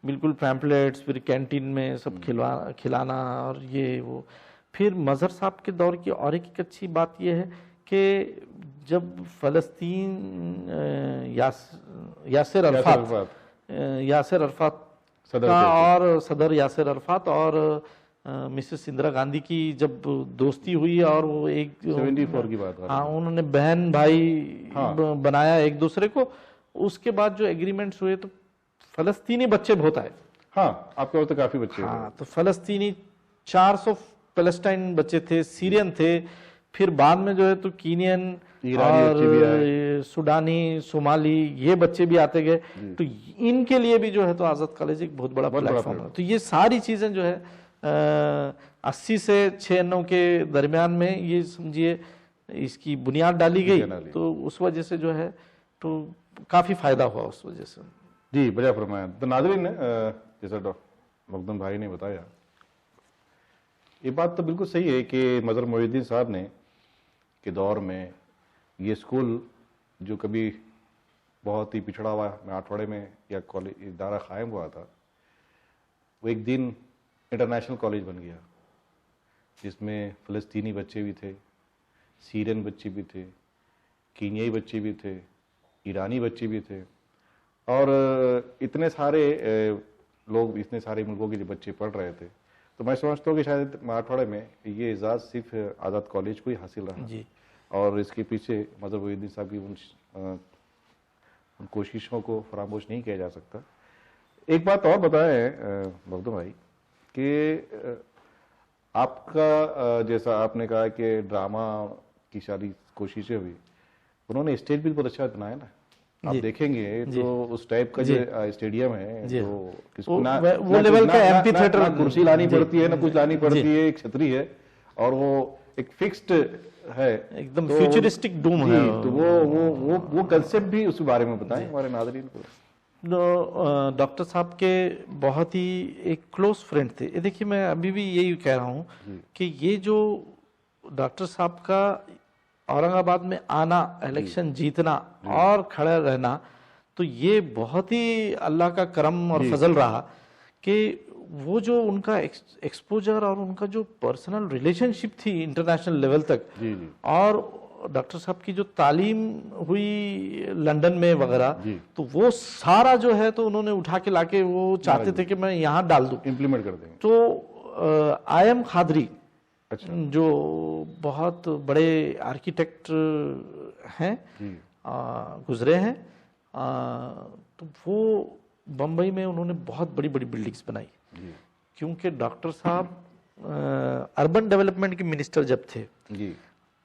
बिल्कुल पैम्पलेट्स, फिर कैंटीन में सब खिलाना और ये वो। फिर मजहर साहब के दौर की और एक अच्छी बात यह है कि जब फलस्तीन यासिर अरफात का और सदर यासिर अरफात और मिसेस इंदिरा गांधी की जब दोस्ती हुई और वो एक 74 की बात, हाँ, उन्होंने बहन भाई बनाया एक दूसरे को, उसके बाद जो एग्रीमेंट्स हुए तो फलस्तीनी बच्चे बहुत आए। हाँ, आपके वक्त तो काफी बच्चे। हाँ, तो फलस्तीनी 400 पैलेस्टाइन बच्चे थे, सीरियन थे, फिर बाद में जो है तो कीनियन ईरानी बच्चे भी आए। और सुडानी, सोमाली, ये बच्चे भी आते गए। तो इनके लिए भी जो है तो आज़ाद कॉलेज एक बहुत बड़ा प्लेटफॉर्म है। तो ये सारी चीज़ें जो है 80 से 96 के दरमियान में ये समझिए इसकी बुनियाद डाली गई। तो उस वजह से जो है तो काफ़ी फ़ायदा हुआ उस वजह से। जी, बढ़िया फरमाया। तो नाज़रीन, जैसा डॉक्टर मखदूम भाई ने बताया, ये बात तो बिल्कुल सही है कि मज़हर मोइनुद्दीन साहब ने के दौर में ये स्कूल जो कभी बहुत ही पिछड़ा हुआ मराठवाड़े में या कॉलेज इदारा कायम हुआ था, वो एक दिन इंटरनेशनल कॉलेज बन गया, जिसमें फ़लस्तीनी बच्चे भी थे, सीरियन बच्चे भी थे, कीनियाई बच्चे भी थे, ईरानी बच्चे भी थे, और इतने सारे लोग, इतने सारे मुल्कों के बच्चे पढ़ रहे थे। तो मैं समझता हूँ कि शायद मराठवाड़े में ये एजाज़ सिर्फ आज़ाद कॉलेज को ही हासिल रहा जी। और इसके पीछे मज़हर मोइनुद्दीन साहब की उन कोशिशों को फरामोश नहीं किया जा सकता। एक बात और बताएं मखदूम भाई कि आपका जैसा आपने कहा कि ड्रामा की सारी कोशिशें हुई, उन्होंने स्टेज भी बहुत अच्छा बनाया ना, आप देखेंगे तो उस टाइप का जो स्टेडियम है, जो वो लेवल का एम्फी थिएटर, ना कुर्सी लानी पड़ती है, ना कुछ लानी पड़ती है, एक छतरी है और वो एक फिक्स्ड है, एकदम फ्यूचरिस्टिक डूम है। तो वो कंसेप्ट भी उस बारे में बताएं हमारे नाज़रीन को। डॉक्टर साहब के बहुत ही एक क्लोज फ्रेंड थे। ये देखिए, मैं अभी भी यही कह रहा हूँ कि ये जो डॉक्टर साहब का औरंगाबाद में आना, इलेक्शन जीतना और खड़ा रहना, तो ये बहुत ही अल्लाह का करम और फजल रहा कि वो जो उनका एक्सपोजर और उनका जो पर्सनल रिलेशनशिप थी इंटरनेशनल लेवल तक, और डॉक्टर साहब की जो तालीम हुई लंदन में वगैरह, तो वो सारा जो है तो उन्होंने उठा के लाके वो चाहते थे कि मैं यहाँ डाल दूं, इम्प्लीमेंट कर देंगे। तो आयम खादरी, जो बहुत बड़े आर्किटेक्ट हैं, गुजरे हैं, तो वो बम्बई में उन्होंने बहुत बड़ी बड़ी बिल्डिंग्स बनाई, क्योंकि डॉक्टर साहब अर्बन डेवलपमेंट के मिनिस्टर जब थे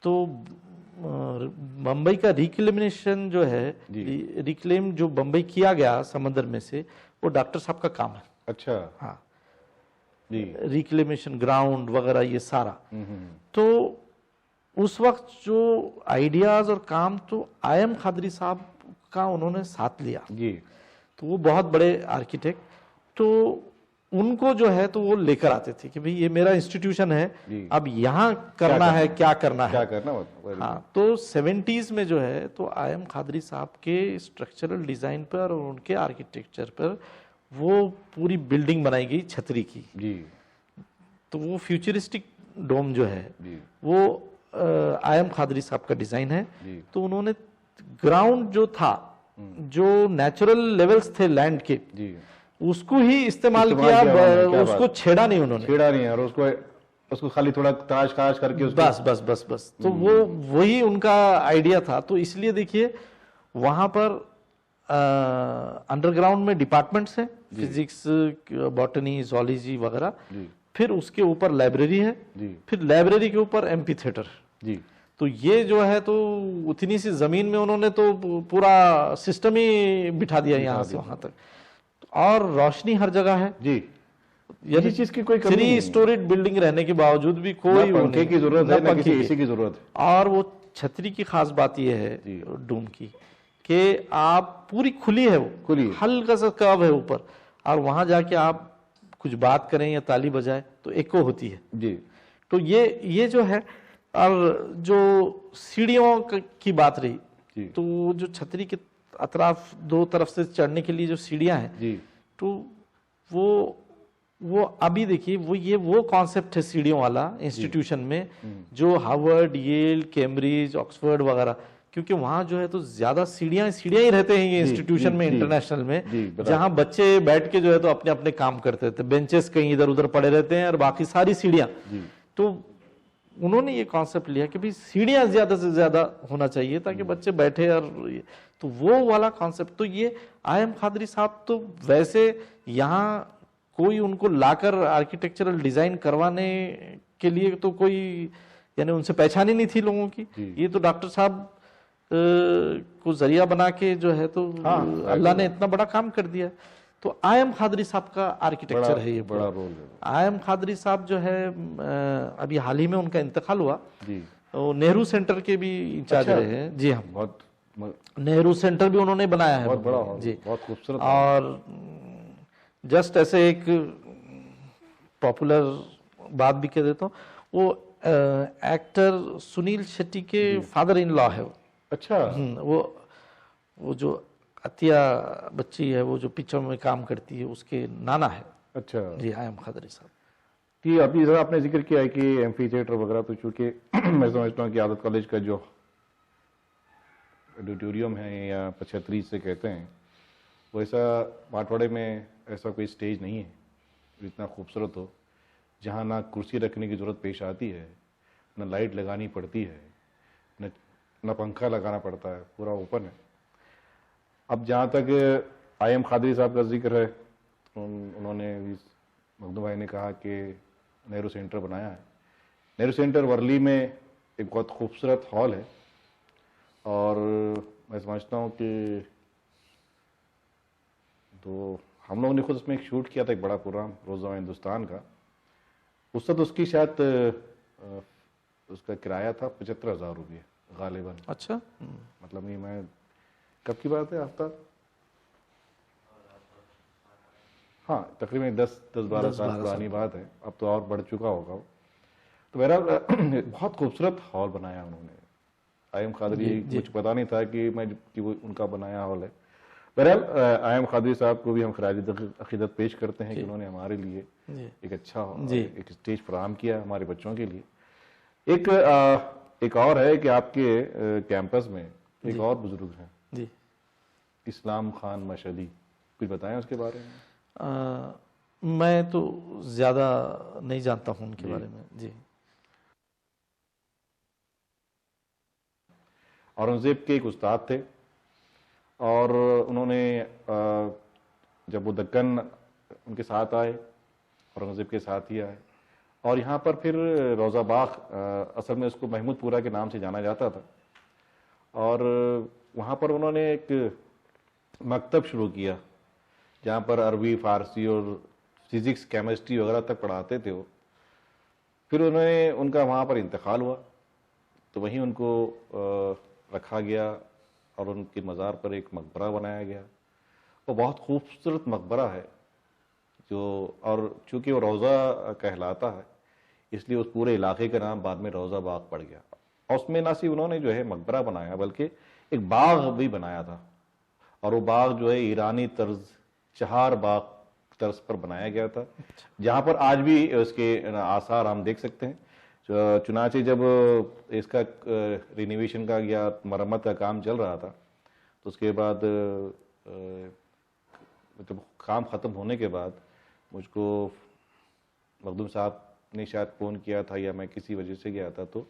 तो बम्बई का रिक्लेमेशन जो है, रिक्लेम जो बम्बई किया गया समंदर में से, वो डॉक्टर साहब का काम है। अच्छा। हाँ, रिक्लेमेशन, ग्राउंड वगैरह ये सारा। तो उस वक्त जो आइडियाज और काम तो आयम खादरी साहब का उन्होंने साथ लिया जी। तो वो बहुत बड़े आर्किटेक्ट, तो उनको जो है तो वो लेकर आते थे कि भाई ये मेरा इंस्टीट्यूशन है, अब यहाँ करना है, क्या करना है। हाँ, तो 70s में जो है तो आयम खादरी साहब के स्ट्रक्चरल डिजाइन पर और उनके आर्किटेक्चर पर वो पूरी बिल्डिंग बनाई गई छतरी की जी। तो वो फ्यूचरिस्टिक डोम जो है वो आयम खादरी साहब का डिजाइन है। तो उन्होंने ग्राउंड जो था, जो नेचुरल लेवल्स थे लैंड के, उसको ही इस्तेमाल किया, उसको छेड़ा नहीं उन्होंने, छेड़ा नहीं और उसको खाली थोड़ा तराश खराश करके बस बस बस बस। तो वो वही उनका आइडिया था। तो इसलिए देखिए वहां पर अंडरग्राउंड में डिपार्टमेंट्स हैं, फिजिक्स, बॉटनी, जूलॉजी वगैरह, फिर उसके ऊपर लाइब्रेरी है, फिर लाइब्रेरी के ऊपर एम्फी थिएटर जी। तो ये जो है तो उतनी सी जमीन में उन्होंने तो पूरा सिस्टम ही बिठा दिया यहाँ से वहां तक, और रोशनी हर जगह है जी। ये चीज की कोई कमी 3 स्टोरीड बिल्डिंग रहने के बावजूद भी कोई पंखे की जरूरत है, ना किसी एसी की जरूरत है। और वो छतरी की खास बात ये है डूम की कि आप पूरी खुली है, वो हल्का सा कर्व है ऊपर, और वहां जाके आप कुछ बात करें या ताली बजाए तो एको होती है जी। तो ये जो है, और जो सीढ़ियों की बात रही, तो जो छतरी के अतराफ दो तरफ से चढ़ने के लिए जो सीढ़ियां हैं जी, तो वो अभी देखिए वो कॉन्सेप्ट है सीढ़ियों वाला इंस्टीट्यूशन में, जो हार्वर्ड, येल, कैम्ब्रिज, ऑक्सफोर्ड वगैरह, क्योंकि वहां जो है तो ज्यादा सीढ़ियां ही रहते हैं ये इंस्टीट्यूशन में, इंटरनेशनल में, जहां बच्चे बैठ के जो है तो अपने अपने काम करते थे, बेंचेस कहीं इधर उधर पड़े रहते हैं और बाकी सारी सीढ़ियां। तो उन्होंने ये कॉन्सेप्ट लिया कि भाई सीढ़ियां ज्यादा से ज्यादा होना चाहिए ताकि बच्चे बैठे, और तो वो वाला कॉन्सेप्ट। तो ये आयम खादरी साहब तो वैसे यहाँ कोई उनको लाकर आर्किटेक्चरल डिजाइन करवाने के लिए तो कोई यानी उनसे पहचान ही नहीं थी लोगों की। जी। ये तो डॉक्टर साहब को जरिया बना के जो है तो अल्लाह ने इतना बड़ा काम कर दिया। तो आयम खादरी साहब का आर्किटेक्चर है ये बड़ा रोल है। आयम खादरी साहब जो है अभी हाल ही में उनका इंतकाल हुआ। जी। वो नेहरू सेंटर के भी इंचार्ज अच्छा। रहे हैं। जी हाँ, बहुत नेहरू सेंटर भी उन्होंने बनाया है बहुत बड़ा हॉल, जी। बहुत खूबसूरत। और जस्ट ऐसे एक पॉपुलर बात भी कह देता हूँ, वो एक्टर सुनील शेट्टी के फादर इन लॉ है वो। अच्छा। वो जो अतिया बच्ची है, वो जो पिक्चर में काम करती है, उसके नाना है। अच्छा जी, आयम खादरी साहब। कि अभी जरा आपने जिक्र किया है कि एम्फी थिएटर वगैरह, तो चूंकि मैं समझता हूँ कि आदत कॉलेज का जो ऑडिटोरियम है या 75 से कहते हैं, वैसा माठवाड़े में ऐसा कोई स्टेज नहीं है जो इतना खूबसूरत हो, जहाँ ना कुर्सी रखने की ज़रूरत पेश आती है, न लाइट लगानी पड़ती है, न पंखा लगाना पड़ता है, पूरा ओपन है। अब जहाँ तक आयम खादरी साहब का जिक्र है, उन्होंने मखदूम भाई ने कहा कि नेहरू सेंटर बनाया है। नेहरू सेंटर वर्ली में एक बहुत खूबसूरत हॉल है, और मैं समझता हूँ कि तो हम लोगों ने खुद उसमें एक शूट किया था, एक बड़ा प्रोग्राम रोज़ा हिंदुस्तान का। उस वक्त उसकी शायद उसका किराया था 75,000 रुपये गालिबन। अच्छा। मतलब ये मैं कब की बात है, आफ्ताब? हाँ, तकरीबन 10-12 साल पुरानी बात है, अब तो और बढ़ चुका होगा वो। तो मेरा बहुत खूबसूरत हॉल बनाया उन्होंने। आयम खादरी, मुझे पता नहीं था कि वो उनका बनाया हॉल है। बहरहाल आयम खादरी साहब को भी हम खराज अकीदत पेश करते हैं कि उन्होंने हमारे लिए एक अच्छा एक स्टेज फराहम किया हमारे बच्चों के लिए। एक और है कि आपके कैंपस में एक और बुजुर्ग हैं जी, इस्लाम खान मशहदी, कुछ बताएं उसके बारे में। मैं तो ज्यादा नहीं जानता हूं उनके बारे में। जी। औरंगजेब के एक उस्ताद थे, और उन्होंने जब वो दक्कन उनके साथ आए, औरंगजेब के साथ ही आए, और यहाँ पर फिर रोज़ा बाग, असल में उसको महमूदपुरा के नाम से जाना जाता था, और वहाँ पर उन्होंने एक मकतब शुरू किया जहाँ पर अरबी, फारसी और फिज़िक्स, केमिस्ट्री वगैरह तक पढ़ाते थे वो। फिर उनका वहाँ पर इंतकाल हुआ, तो वहीं उनको रखा गया, और उनके मज़ार पर एक मकबरा बनाया गया। वो बहुत खूबसूरत मकबरा है और चूँकि वो रोज़ा कहलाता है, इसलिए उस पूरे इलाके का नाम बाद में रोज़ा बाग पड़ गया। और उसमें ना सिर्फ उन्होंने जो है मकबरा बनाया, बल्कि एक बाग भी बनाया था, और वो बाग जो है ईरानी तर्ज, चहार बाग तर्ज पर बनाया गया था, जहाँ पर आज भी उसके आसार हम देख सकते हैं। चुनाचे जब इसका रिनोवेशन का या मरम्मत का काम चल रहा था, तो उसके बाद मतलब काम ख़त्म होने के बाद मुझको मखदूम साहब ने शायद फ़ोन किया था, या मैं किसी वजह से गया था, तो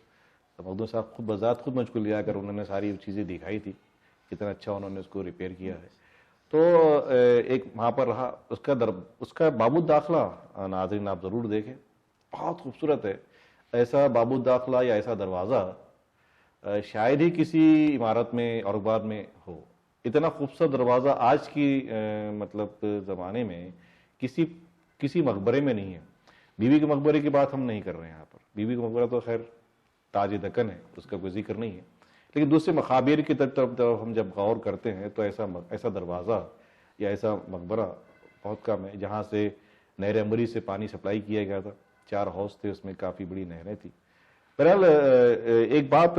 मखदूम साहब खुद बज़ात खुद मुझको लिया कर उन्होंने सारी चीज़ें दिखाई थी, कितना अच्छा उन्होंने उसको रिपेयर किया है। तो एक वहाँ पर रहा, उसका बाबूद दाखला नाज़रीन आप ज़रूर देखें, बहुत खूबसूरत है। ऐसा बाबूद दाखला या ऐसा दरवाज़ा शायद ही किसी इमारत में औरंगाबाद में हो। इतना खूबसूरत दरवाज़ा आज की मतलब ज़माने में किसी मकबरे में नहीं है। बीबी के मकबरे की बात हम नहीं कर रहे हैं यहाँ पर, बीबी का मकबरा तो खैर ताज दक्कन है, उसका कोई जिक्र नहीं है, लेकिन दूसरे मकाबिर की तरफ हम जब गौर करते हैं तो ऐसा दरवाज़ा या ऐसा मकबरा बहुत कम है जहाँ से नहर अमरी से पानी सप्लाई किया गया था। 4 हाउस थे, उसमें काफ़ी बड़ी नहरें थी। बहरहाल एक बात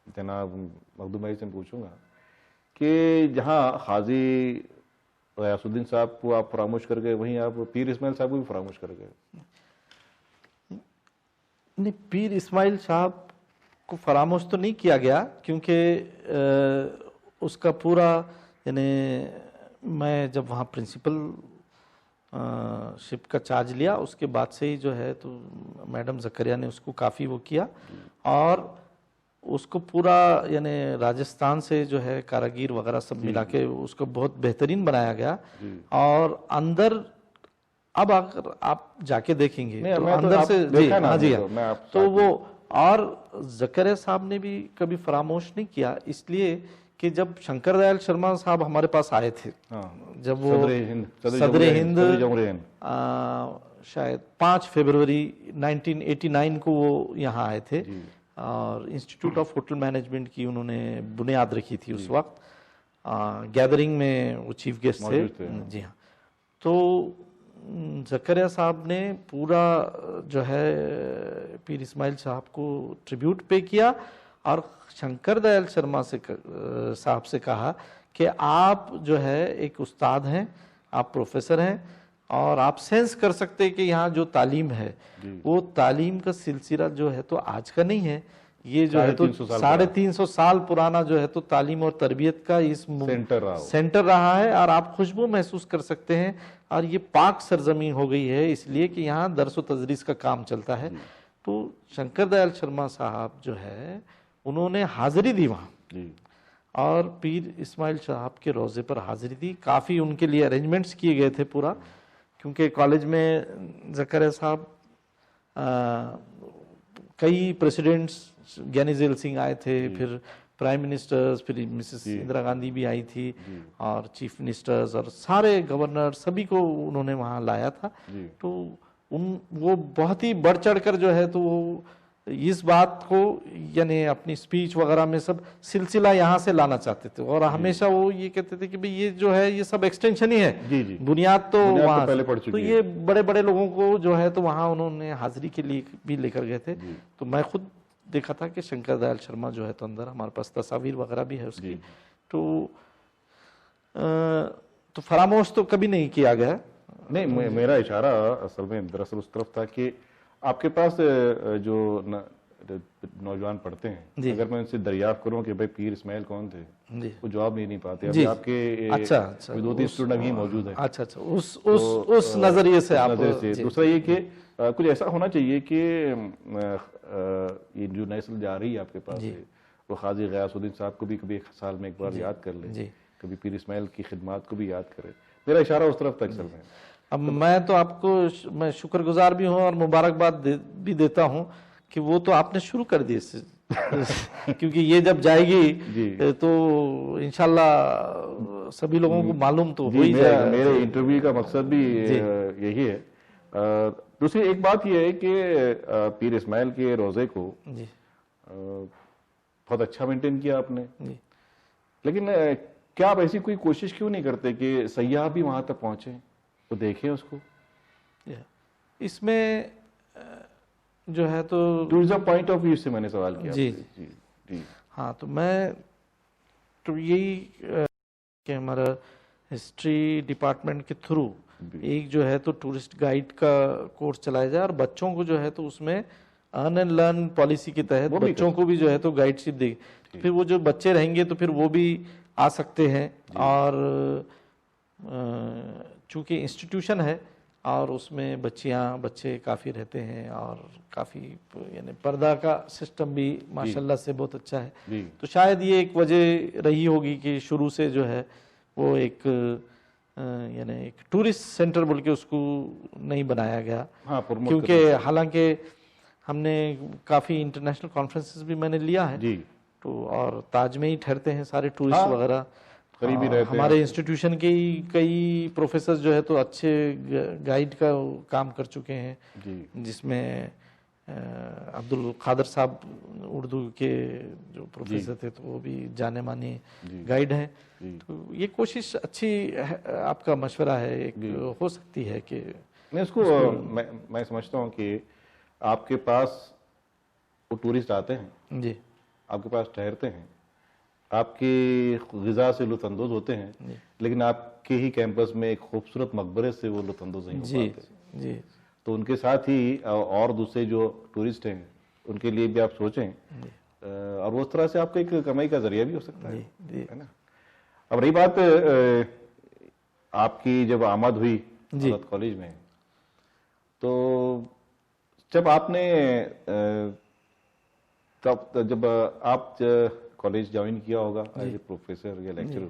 जनाब मखदूम भाई से पूछूंगा कि जहाँ खाजी गयासुद्दीन साहब को आप फरामोश कर गए, वहीं आप पीर इस्माइल साहब को भी फरामोश कर गए। नहीं, पीर इस्माइल साहब को फरामोश तो नहीं किया गया, क्योंकि उसका पूरा यानी मैं जब वहाँ प्रिंसिपल शिप का चार्ज लिया, उसके बाद से ही जो है तो मैडम जकरिया ने उसको काफ़ी वो किया, और उसको पूरा यानी राजस्थान से जो है कारागीर वगैरह सब मिला के उसको बहुत बेहतरीन बनाया गया। और अंदर अब अगर आप जाके देखेंगे नहीं, तो मैं तो अंदर आप से जी देखा ना हाँ जी आपने हाँ, तो, मैं आप तो साथ में। वो और जकरिया साहब ने भी कभी फरामोश नहीं किया, इसलिए कि जब शंकर दयाल शर्मा साहब हमारे पास आए थे, हाँ, जब वो सदर सदर हिंद जमहूरिया हिंद। शायद 5 फरवरी 1989 को वो यहाँ आए थे जी और इंस्टीट्यूट ऑफ होटल मैनेजमेंट की उन्होंने बुनियाद रखी थी उस वक्त। गैदरिंग में वो चीफ गेस्ट थे। मौजूद थे। जी हाँ। तो जकरिया साहब ने पूरा जो है पीर इस्माइल साहब को ट्रिब्यूट पे किया और शंकर दयाल शर्मा से साहब से कहा कि आप जो है एक उस्ताद हैं, आप प्रोफेसर हैं और आप सेंस कर सकते हैं कि यहाँ जो तालीम है वो तालीम का सिलसिला जो है तो आज का नहीं है, ये जो है तो 350 साल पुराना जो है तो तालीम और तरबियत का इस सेंटर रहा है और आप खुशबू महसूस कर सकते हैं। और ये पाक सरजमीन हो गई है इसलिए कि यहाँ दरस व तदरीस का काम चलता है। तो शंकर दयाल शर्मा साहब जो है उन्होंने हाजिरी दी वहाँ और पीर इस्माइल साहब के रोज़े पर हाजिरी दी। काफ़ी उनके लिए अरेंजमेंट्स किए गए थे पूरा, क्योंकि कॉलेज में जकरिया साहब कई प्रेसिडेंट्स, ज्ञानी ज़ैल सिंह आए थे, फिर प्राइम मिनिस्टर्स, फिर मिसेस इंदिरा गांधी भी आई थी और चीफ मिनिस्टर्स और सारे गवर्नर सभी को उन्होंने वहाँ लाया था। तो वो बहुत ही बढ़ चढ़ कर जो है तो वो इस बात को यानी अपनी स्पीच वगैरह में सब सिलसिला यहाँ से लाना चाहते थे और हमेशा वो ये कहते थे कि भाई ये जो है ये सब एक्सटेंशन ही है, बुनियाद तो वहाँ पहले पड़ चुकी तो ये बड़े बड़े लोगों को जो है तो वहाँ उन्होंने हाजिरी के लिए भी लेकर गए थे। तो मैं खुद देखा था कि शंकर दयाल शर्मा जो है तो अंदर हमारे पास तस्वीर वगैरह भी है उसकी। तो फरामोश तो कभी नहीं किया गया। नहीं, मेरा इशारा असल में दरअसल उस तरफ था कि आपके पास जो नौजवान पढ़ते हैं, अगर मैं उनसे दरियाफ्त करूं कि भाई पीर इस्माइल कौन थे, वो जवाब नहीं पाते। अभी आपके अच्छा, 2-3 स्टूडेंट अभी मौजूद है। अच्छा, उस नजरिए से आप दूसरा ये कि कुछ ऐसा होना चाहिए कि ये जो नस्ल जा रही है आपके पास है, वो खाजी गयासुद्दीन साहब को भी कभी एक साल में एक बार याद कर ले, कभी पीर इस्माइल की खिदमत को भी याद करे। मेरा इशारा उस तरफ तक चल रहा है। अब मैं तो आपको मैं शुक्रगुजार भी हूँ और मुबारकबाद भी देता हूँ कि वो तो आपने शुरू कर दी क्योंकि ये जब जाएगी तो इंशाल्लाह सभी लोगों को मालूम तो हो ही जाएगा। मेरे इंटरव्यू का मकसद भी यही है। दूसरी एक बात यह है कि पीर इस्माइल के रोजे को बहुत अच्छा मेंटेन किया आपने, लेकिन क्या आप ऐसी कोई कोशिश क्यों नहीं करते कि सयाह भी वहां तक पहुंचे, वो देखें उसको? इसमें जो है तो टूरिज्म पॉइंट ऑफ व्यू से मैंने सवाल किया। जी। हाँ, तो मैं तो यही कि हमारा हिस्ट्री डिपार्टमेंट के थ्रू एक जो है तो टूरिस्ट गाइड का कोर्स चलाया जाए और बच्चों को जो है तो उसमें अर्न एंड लर्न पॉलिसी के तहत बच्चों को भी जो है तो गाइडशिप देगी। फिर वो जो बच्चे रहेंगे तो फिर वो भी आ सकते हैं और चूंकि इंस्टीट्यूशन है और उसमें बच्चे काफ़ी रहते हैं और काफ़ी यानी पर्दा का सिस्टम भी माशाल्लाह से बहुत अच्छा है। तो शायद ये एक वजह रही होगी कि शुरू से जो है वो एक यानी एक टूरिस्ट सेंटर बोल के उसको नहीं बनाया गया। क्योंकि हालांकि हमने काफ़ी इंटरनेशनल कॉन्फ्रेंसेस भी मैंने लिया है तो और ताज में ही ठहरते हैं सारे टूरिस्ट वगैरह। हमारे इंस्टीट्यूशन के ही कई प्रोफेसर जो है तो अच्छे गाइड का काम कर चुके हैं, जिसमें अब्दुल कादर साहब उर्दू के जो प्रोफेसर थे तो वो भी जाने माने गाइड हैं। तो ये कोशिश अच्छी है, आपका मशवरा है, एक हो सकती है कि मैं इसको मैं समझता हूँ कि आपके पास वो टूरिस्ट आते हैं जी, आपके पास ठहरते हैं, आपकी ग़िज़ा से लुत्फ़अंदोज़ होते हैं, लेकिन आपके ही कैंपस में एक खूबसूरत मकबरे से वो लुत्फ़अंदोज़ नहीं हो पाते। तो उनके साथ ही और दूसरे जो टूरिस्ट हैं उनके लिए भी आप सोचें और उस तरह से आपको एक कमाई का जरिया भी हो सकता है ना। अब रही बात आपकी जब आमद हुई कॉलेज में, तो जब आपने जब आप कॉलेज ज्वाइन किया होगा एज ए प्रोफेसर या लेक्चरर,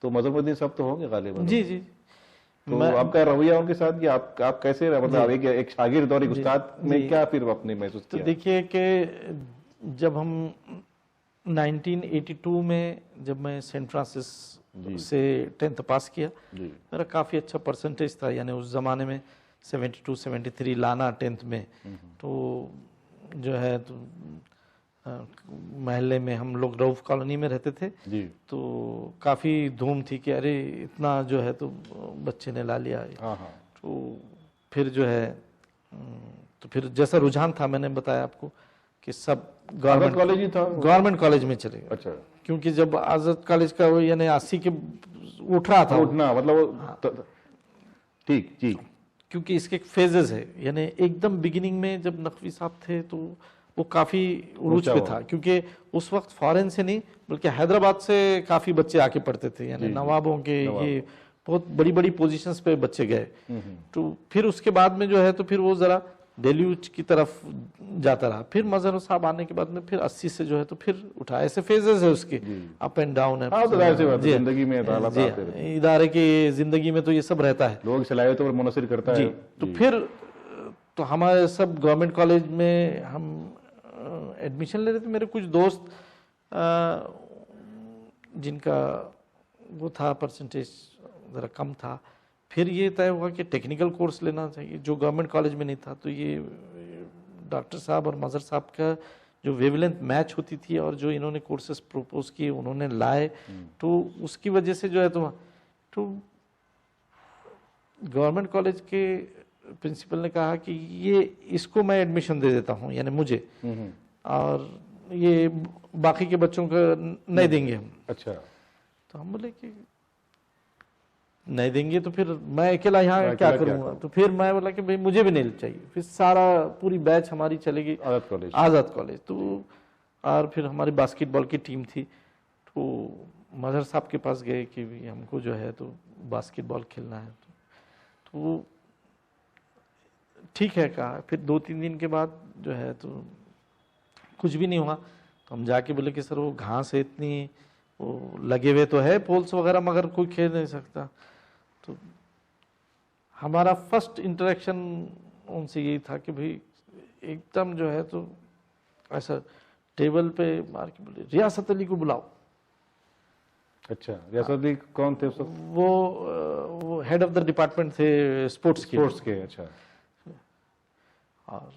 तो मज़हरुद्दीन साहब तो होंगे गालिबन? जी। तो आपका रवैया उनके साथ, कि आप कैसे रहे, मतलब एक शागिर्द और एक उस्ताद में क्या फिर आपने महसूस किया? तो देखिए कि जब हम 1982 में जब मैं सेंट फ्रांसिस से 10th पास किया, मेरा काफ़ी अच्छा परसेंटेज था, यानी उस ज़माने में 72-73 लाना 10th में। तो जो है तो महल्ले में हम लोग रऊफ कॉलोनी में रहते थे जी। तो काफ़ी धूम थी कि अरे इतना जो है तो बच्चे ने ला लिया। तो फिर जो है तो फिर जैसा रुझान था, मैंने बताया आपको कि सब गवर्नमेंट कॉलेज ही था, गवर्नमेंट कॉलेज में चले गए। अच्छा। क्योंकि जब आजाद कॉलेज का वो यानी 80 के उठ रहा था, उठना मतलब ठीक जी, क्योंकि इसके फेजेस है, यानी एकदम बिगिनिंग में जब नकवी साहब थे तो वो काफ़ी उरूज पे था, क्योंकि उस वक्त फॉरेन से नहीं बल्कि हैदराबाद से काफ़ी बच्चे आके पढ़ते थे, यानी नवाबों के ये बहुत बड़ी बड़ी पोजीशंस पे बच्चे गए। तो फिर उसके बाद में जो है तो फिर वो ज़रा डेल्यूज की तरफ जाता रहा। फिर मजहर साहब आने के बाद में फिर 80 से जो है तो फिर उठा, ऐसे फेजेस है उसके, अप एंड डाउन है। जिंदगी में इदारे की जिंदगी में तो ये सब रहता है, लोग चलाए तो मुनसिर करता है। तो फिर तो हमारे सब गवर्नमेंट कॉलेज में हम एडमिशन ले रहे थे। मेरे कुछ दोस्त जिनका वो था परसेंटेज ज़रा कम था, फिर ये तय हुआ कि टेक्निकल कोर्स लेना चाहिए जो गवर्नमेंट कॉलेज में नहीं था। तो ये डॉक्टर साहब और मजहर साहब का जो वेवलेंथ मैच होती थी और जो इन्होंने कोर्सेज प्रपोज किए उन्होंने लाए, तो उसकी वजह से जो है तो गवर्नमेंट कॉलेज के प्रिंसिपल ने कहा कि ये इसको मैं एडमिशन दे देता हूँ, यानी मुझे, और ये बाकी के बच्चों को नहीं देंगे हम। अच्छा। तो हम बोले कि नहीं देंगे तो फिर मैं अकेला यहाँ क्या करूँगा। तो फिर मैं बोला कि भाई मुझे भी नहीं चाहिए। फिर सारा पूरी बैच हमारी चलेगी आज़ाद कॉलेज। तो और फिर हमारी बास्केटबॉल की टीम थी, तो मजहर साहब के पास गए कि भाई हमको जो है तो बास्केटबॉल खेलना है। तो ठीक है कहा। फिर 2-3 दिन के बाद जो है तो कुछ भी नहीं हुआ। तो हम जाके बोले कि सर वो घास है इतनी, वो लगे हुए तो है पोल्स वगैरह, मगर कोई खेल नहीं सकता। तो हमारा फर्स्ट इंटरेक्शन उनसे यही था कि भाई एकदम जो है तो ऐसा टेबल पे मार के बोले रियासत अली को बुलाओ। अच्छा, रियासत अली कौन थे उस वक्त? वो हेड ऑफ द डिपार्टमेंट थे स्पोर्ट्स के। अच्छा। और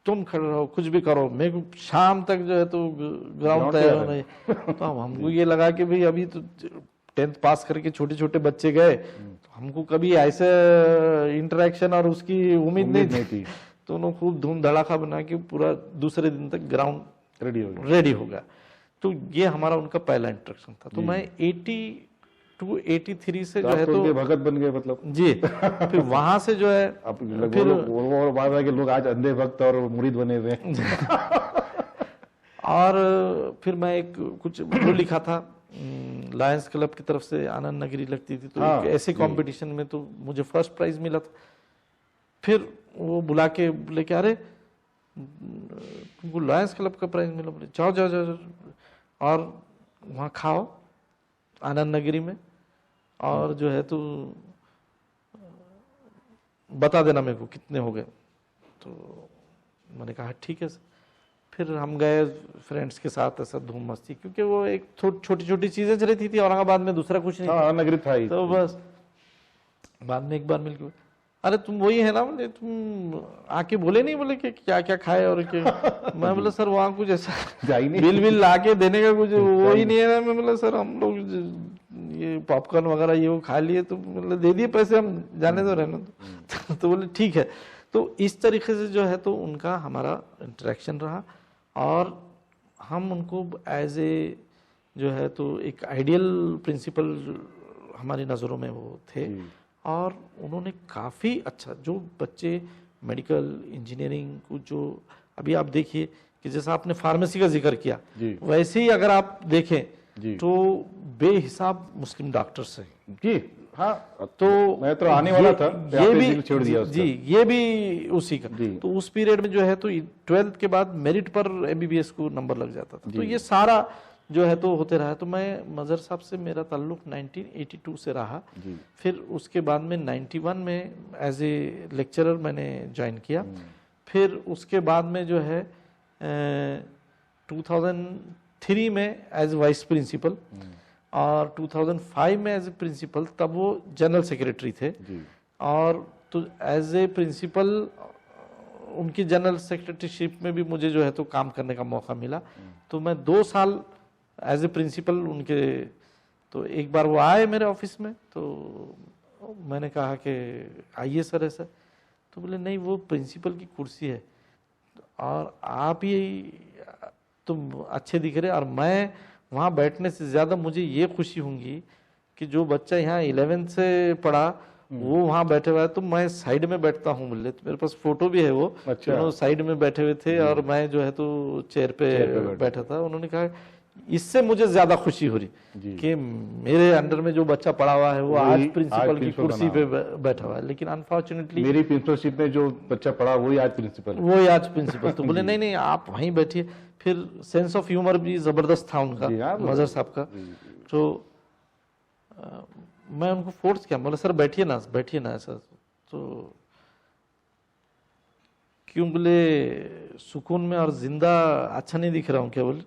तुम खड़े रहो, कुछ भी करो, मेरे को शाम तक जो है तो ग्राउंड तैयार होना है। तो हमको ये लगा कि भाई अभी तो 10th पास करके छोटे छोटे बच्चे गए, तो हमको कभी ऐसे इंटरेक्शन और उसकी उम्मीद नहीं थी। तो उन्होंने खूब धूम धड़ाका बना के पूरा दूसरे दिन तक ग्राउंड रेडी हो गया। तो ये हमारा उनका पहला इंटरेक्शन था। तो मैं 82-83 से जो है तो भगत बन गए मतलब जी। फिर वहां से जो है फिर वो बात है कि लोग आज अंधे भक्त और मुरीद बने हुए हैं। और फिर मैं एक कुछ वो लिखा था लायंस क्लब की तरफ से, आनंद नगरी लगती थी, तो ऐसे कंपटीशन में तो मुझे फर्स्ट प्राइज मिला था। फिर वो बुला के बोले कि अरे तुमको लायंस क्लब का प्राइज मिला। बोले जाओ जाओ जाओ और वहाँ खाओ आनंद नगरी में, और जो है तो बता देना मेरे को कितने हो गए। तो मैंने कहा ठीक है सर। फिर हम गए फ्रेंड्स के साथ, ऐसा धूम मस्ती, क्योंकि वो एक छोटी छोटी चीजें चल रही थी औरंगाबाद में, दूसरा कुछ नहीं, नगरी था ही। तो बस बाद में एक बार मिलकर अरे तुम वही है ना, बोले तुम आके बोले नहीं, बोले कि क्या क्या खाए और क्या। मैं बोला सर वहाँ कुछ ऐसा बिल ला के देने का कुछ वो ही नहीं है ना। मैं बोला सर हम लोग ये पॉपकॉर्न वगैरह ये वो खा लिए, तो मतलब दे दिए पैसे, हम जाने दो रहने दो। तो बोले ठीक है। तो इस तरीके से जो है तो उनका हमारा इंटरेक्शन रहा, और हम उनको एज ए जो है तो एक आइडियल प्रिंसिपल हमारी नज़रों में वो थे। और उन्होंने काफ़ी अच्छा, जो बच्चे मेडिकल इंजीनियरिंग को, जो अभी आप देखिए कि जैसा आपने फार्मेसी का जिक्र किया, वैसे ही अगर आप देखें तो बेहिसाब मुस्लिम डॉक्टर्स हैं जी। हाँ, तो मैं तो आने वाला था, ये भी छोड़ दिया जी, ये भी उसी का। तो उस पीरियड में जो है तो 12th के बाद मेरिट पर MBBS को नंबर लग जाता था। तो ये सारा जो है तो होते रहा। तो मैं मजहर साहब से मेरा ताल्लुक 1982 से रहा। जी। फिर उसके बाद में 91 में एज ए लेक्चरर मैंने ज्वाइन किया। फिर उसके बाद में जो है 2003 में एज वाइस प्रिंसिपल और 2005 में एज ए प्रिंसिपल, तब वो जनरल सेक्रेटरी थे। जी। और तो एज ए प्रिंसिपल उनकी जनरल सेक्रेटरीशिप में भी मुझे जो है तो काम करने का मौका मिला। तो मैं 2 साल एज ए प्रिंसिपल उनके, तो एक बार वो आए मेरे ऑफिस में, तो मैंने कहा कि आइए सर ऐसा, तो बोले नहीं वो प्रिंसिपल की कुर्सी है और आप ही तुम अच्छे दिख रहे, और मैं वहाँ बैठने से ज़्यादा मुझे ये खुशी होंगी कि जो बच्चा यहाँ 11th से पढ़ा वो वहाँ बैठे हुआ है, तो मैं साइड में बैठता हूँ बोले। तो मेरे पास फोटो भी है वो, अच्छा। साइड में बैठे हुए थे और मैं जो है तो चेयर पे बैठा था। उन्होंने कहा इससे मुझे ज्यादा खुशी हो रही कि मेरे अंडर में जो बच्चा पढ़ा हुआ है वो आज प्रिंसिपल की कुर्सी पे बैठा हुआ है। लेकिन अनफॉर्चुनेटली मेरी प्रिंसिपलशिप में जो बच्चा पढ़ा वही आज प्रिंसिपल, वही आज प्रिंसिपल। तो बोले नहीं नहीं आप वहीं बैठिए। फिर सेंस ऑफ ह्यूमर भी जबरदस्त था उनका, मजहर साहब का। तो मैं उनको फोर्स किया, बोला सर बैठिए ना ऐसा। तो क्यों बोले सुकून में और जिंदा अच्छा नहीं दिख रहा हूँ क्या बोले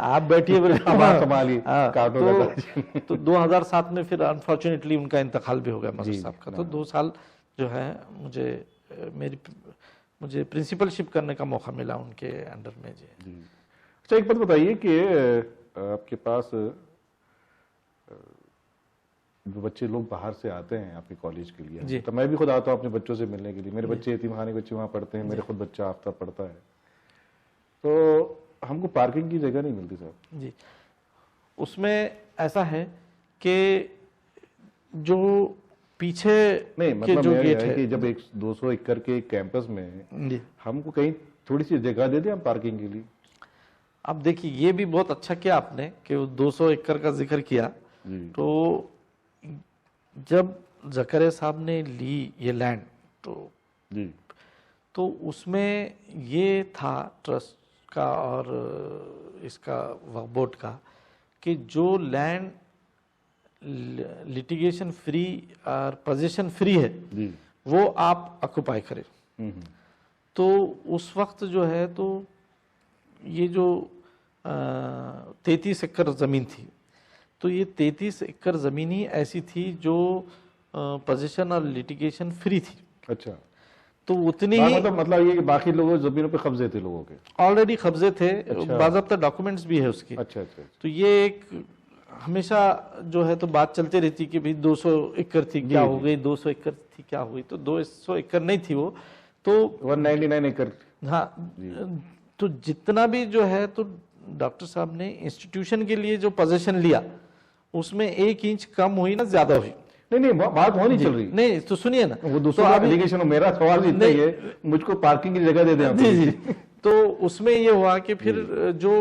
आप बैठिए बोले। तो 2007 में फिर अनफॉर्चुनेटली उनका इंतकाल भी हो गया मजहर साहब का। तो 2 साल जो है मुझे प्रिंसिपलशिप करने का मौका मिला उनके अंडर में। जी। अच्छा एक बात बताइए कि आपके पास जो बच्चे लोग बाहर से आते हैं आपके कॉलेज के लिए, तो मैं भी खुद आता हूँ अपने बच्चों से मिलने के लिए। मेरे बच्चे यतीमखाने के बच्चे वहाँ पढ़ते हैं, मेरे खुद बच्चा आफ्ताब पढ़ता है, तो हमको पार्किंग की जगह नहीं मिलती साहब। जी, उसमें ऐसा है कि जो पीछे नहीं मतलब जो गेट है कि जब 200 एकड़ के कैंपस में हमको कहीं थोड़ी सी जगह दे दे हम पार्किंग के लिए। अब देखिए ये भी बहुत अच्छा किया आपने कि 200 एकड़ का जिक्र किया। तो जब जकरिया साहब ने ली ये लैंड तो उसमें ये था ट्रस्ट का और इसका वक्फ बोर्ड का कि जो लैंड लिटिगेशन फ्री और पोजीशन फ्री है वो आप ऑक्युपाई करें। तो उस वक्त जो है तो ये जो 33 एकड़ ज़मीन थी, तो ये 33 एकड़ ज़मीन ही ऐसी थी जो पोजीशन और लिटिगेशन फ्री थी। अच्छा, तो उतनी ही मतलब ये कि बाकी लोगों ज़मीनों पे कब्जे थे लोगों के, ऑलरेडी कब्जे थे। अच्छा। बाज़ाब्ता डॉक्यूमेंट्स भी है उसकी। अच्छा। तो ये एक हमेशा जो है तो बात चलती रहती कि भाई 200 एकड़ थी क्या हो गई, 200 एकड़ थी क्या हुई। तो 200 एकड़ नहीं थी वो, तो 199 एकड़। हाँ, तो जितना भी जो है तो डॉक्टर साहब ने इंस्टीट्यूशन के लिए जो पोजीशन लिया उसमें 1 इंच कम हुई ना ज्यादा हुई। नहीं बात वहाँ नहीं चल रही। नहीं तो सुनिए ना, वो दूसरा एप्लीकेशन, मेरा सवाल इतना ही है मुझको पार्किंग की जगह दे दें। जी। तो उसमें ये हुआ कि फिर जो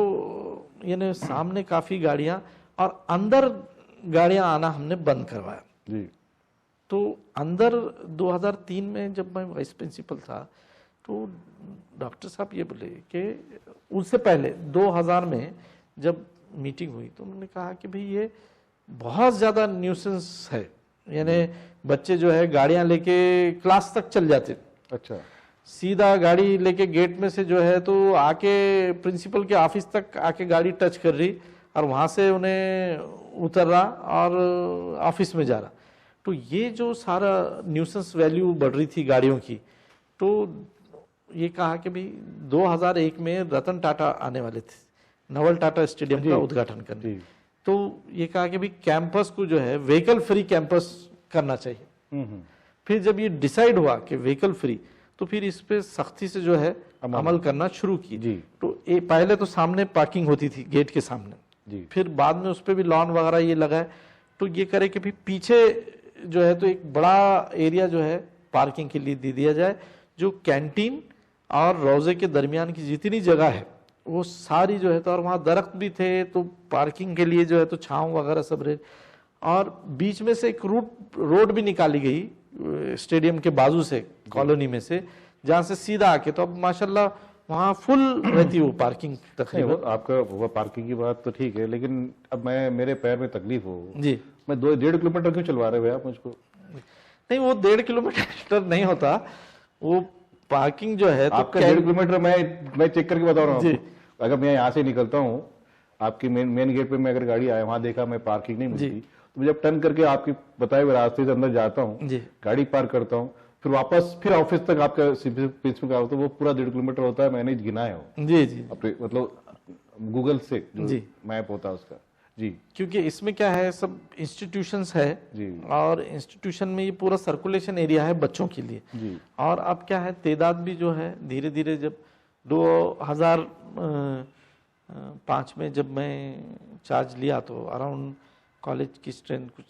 यानी सामने काफी गाड़ियां और अंदर गाड़ियां आना हमने बंद करवाया। जी। तो अंदर 2003 में जब मैं वाइस प्रिंसिपल था तो डॉक्टर साहब ये बोले कि उससे पहले 2000 में जब मीटिंग हुई तो उन्होंने कहा कि भाई ये बहुत ज़्यादा न्यूसेंस है, यानी बच्चे जो है गाड़ियां लेके क्लास तक चल जाते। अच्छा। सीधा गाड़ी लेके गेट में से जो है तो आके प्रिंसिपल के ऑफिस तक आके गाड़ी टच कर रही और वहाँ से उन्हें उतर रहा और ऑफिस में जा रहा। तो ये जो सारा न्यूसेंस वैल्यू बढ़ रही थी गाड़ियों की, तो ये कहा कि भाई 2001 में रतन टाटा आने वाले थे नवल टाटा स्टेडियम का उद्घाटन करने। तो ये कहा कि भाई कैंपस को जो है व्हीकल फ्री कैंपस करना चाहिए। फिर जब ये डिसाइड हुआ कि व्हीकल फ्री, तो फिर इस पे सख्ती से जो है अमल करना शुरू की। तो पहले तो सामने पार्किंग होती थी गेट के सामने, फिर बाद में उस पर भी लॉन वगैरह ये लगाए। तो ये करे कि भाई पीछे जो है तो एक बड़ा एरिया जो है पार्किंग के लिए दे दिया जाए, जो कैंटीन और रोजे के दरमियान की जितनी जगह है वो सारी जो है तो, और वहाँ दरख्त भी थे तो पार्किंग के लिए जो है तो छांव वगैरह सब रहे। और बीच में से एक रोड भी निकाली गई स्टेडियम के बाजू से, कॉलोनी में से, जहाँ से सीधा आके, तो अब माशाल्लाह वहाँ फुल रहती है वो पार्किंग नहीं, तकरीबन। वो आपका वो पार्किंग की बात तो ठीक है, लेकिन अब मैं मेरे पैर में तकलीफ हो, जी मैं 2-1.5 किलोमीटर क्यों चलवा रहे हो आप मुझको? नहीं, वो 1.5 किलोमीटर नहीं होता, वो पार्किंग जो है तो आपका 1.5 किलोमीटर मैं चेक करके बता रहा हूँ जी। आपको। अगर मैं यहाँ से निकलता हूँ, आपकी मेन गेट पे मैं अगर गाड़ी आया, वहां देखा मैं पार्किंग नहीं मिलती, तो मैं जब टर्न करके आपके बताए हुए रास्ते से अंदर जाता हूँ, जी गाड़ी पार्क करता हूँ, फिर वापस फिर ऑफिस तक आपका पिच में का होता है, वो पूरा 1.5 किलोमीटर होता है। मैंने गिना है वो जी जी अपने मतलब गूगल से जो जी। मैप होता है उसका। जी क्योंकि इसमें क्या है, सब इंस्टीट्यूशंस है जी और इंस्टीट्यूशन में ये पूरा सर्कुलेशन एरिया है बच्चों के लिए। जी और अब क्या है, तादाद भी जो है धीरे धीरे, जब 2005 में जब मैं चार्ज लिया तो अराउंड कॉलेज की स्ट्रेंथ कुछ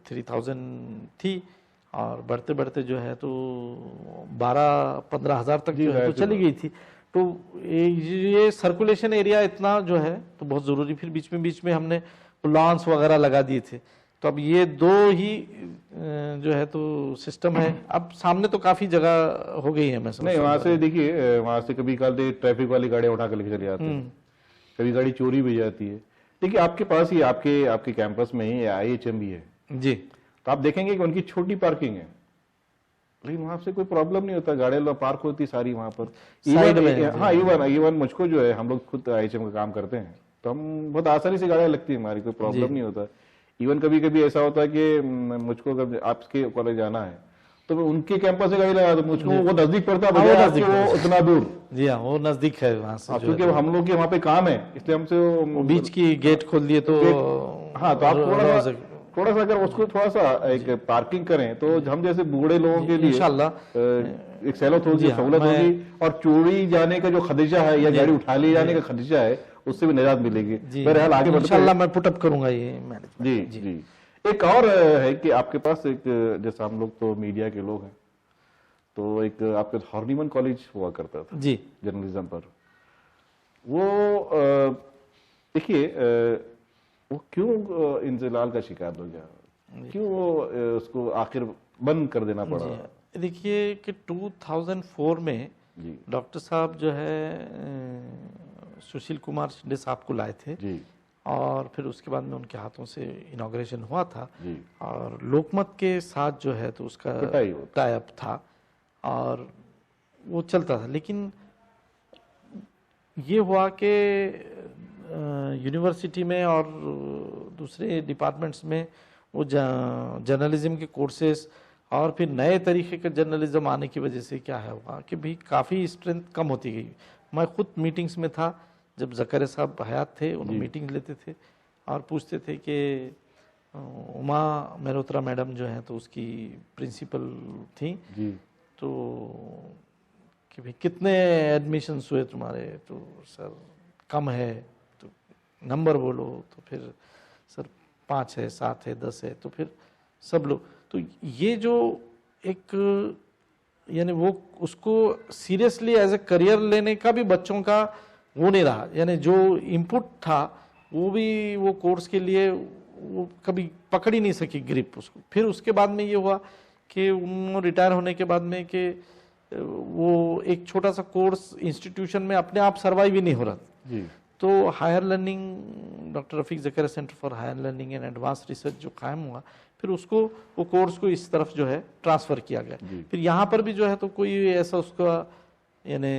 3000 थी, और बढ़ते बढ़ते जो है तो 12-15 हज़ार तक जी, जो है तो जाहिर सी चली गई थी। तो ये सर्कुलेशन एरिया इतना जो है तो बहुत ज़रूरी, फिर बीच में हमने लॉन्स वगैरह लगा दिए थे। तो अब ये दो ही जो है तो सिस्टम है। अब सामने तो काफ़ी जगह हो गई है, मैं नहीं, समझता वहां हूँ। से देखिए, वहां से कभी काल ट्रैफिक वाली गाड़ियां उठा कर लेके चले जाते हैं, कभी गाड़ी चोरी भी हो जाती है। देखिए आपके पास ही आपके आपके कैंपस में ही IHM भी है, जी तो आप देखेंगे कि उनकी छोटी पार्किंग है, लेकिन वहां से कोई प्रॉब्लम नहीं होता, गाड़ियां पार्क होती सारी वहां पर। साइड में हाँ, इवन मुझको जो है, हम लोग खुद IHM का काम करते हैं, तो हम बहुत आसानी से गाड़ियां लगती है हमारी, कोई प्रॉब्लम नहीं होता। इवन कभी कभी ऐसा होता है कि मुझको अगर आपके कॉलेज जाना है तो मैं उनके कैंपस से गाड़ी लगा, तो मुझको वो नजदीक पड़ता है, हाँ, वो बजाय नजदीक आपके वो उतना दूर। जी हाँ, वो नज़दीक है वहाँ से। क्योंकि हम लोग के वहाँ पे काम है, इसलिए हमसे वो बीच की गेट खोल दिए तो हाँ, तो आप थोड़ा सा अगर उसको थोड़ा सा एक पार्किंग करें तो हम जैसे बूढ़े लोगों के लिए इंशाल्लाह एक सहूलत होगी, सहूलत होगी, और चोरी जाने का जो खदशा है या गाड़ी उठा ले जाने का खदशा है, उससे भी निजात मिलेगी। बहरहाल आगे बढ़ते हैं। इंशाल्लाह मैं पुटअप करूंगा ये मैनेजमेंट। जी जी। एक और है कि आपके पास एक, जैसा हम लोग तो मीडिया के लोग हैं, तो एक आपके हॉर्निमन कॉलेज हुआ करता था जी जर्नलिज्म पर, वो देखिए वो क्यों इंजलाल का शिकार हो गया, क्यों वो उसको आखिर बंद कर देना पड़ा? देखिए कि 2004 में जी डॉक्टर साहब जो है सुशील कुमार शिंदे साहब को लाए थे जी और फिर उसके बाद में उनके हाथों से इनॉग्रेशन हुआ था जी। और लोकमत के साथ जो है तो उसका टाई अप था और वो चलता था। लेकिन ये हुआ कि यूनिवर्सिटी में और दूसरे डिपार्टमेंट्स में वो जर्नलिज्म के कोर्सेज और फिर नए तरीके का जर्नलिज्म आने की वजह से क्या है हुआ कि भाई काफ़ी स्ट्रेंथ कम होती गई। मैं खुद मीटिंग्स में था जब ज़करिया साहब हयात थे, उन्होंने मीटिंग लेते थे और पूछते थे कि उमा मेहरोत्रा मैडम जो हैं तो उसकी प्रिंसिपल थी, तो कि भाई कितने एडमिशन्स हुए तुम्हारे, तो सर कम है, तो नंबर बोलो, तो फिर सर 5 है, 7 है, 10 है, तो फिर सब लोग, तो ये जो एक यानी वो उसको सीरियसली एज ए करियर लेने का भी बच्चों का वो नहीं रहा, यानी जो इनपुट था वो भी वो कोर्स के लिए वो कभी पकड़ ही नहीं सकी ग्रिप उसको। फिर उसके बाद में ये हुआ कि उन्होंने रिटायर होने के बाद में कि वो एक छोटा सा कोर्स इंस्टीट्यूशन में अपने आप सर्वाइव ही नहीं हो रहा जी। तो higher learning doctor Rafiq Zakaria centre for higher learning and advance research जो कायम हुआ, फिर उसको वो कोर्स को इस तरफ जो है ट्रांसफ़र किया गया। फिर यहाँ पर भी जो है तो कोई ऐसा उसका यानी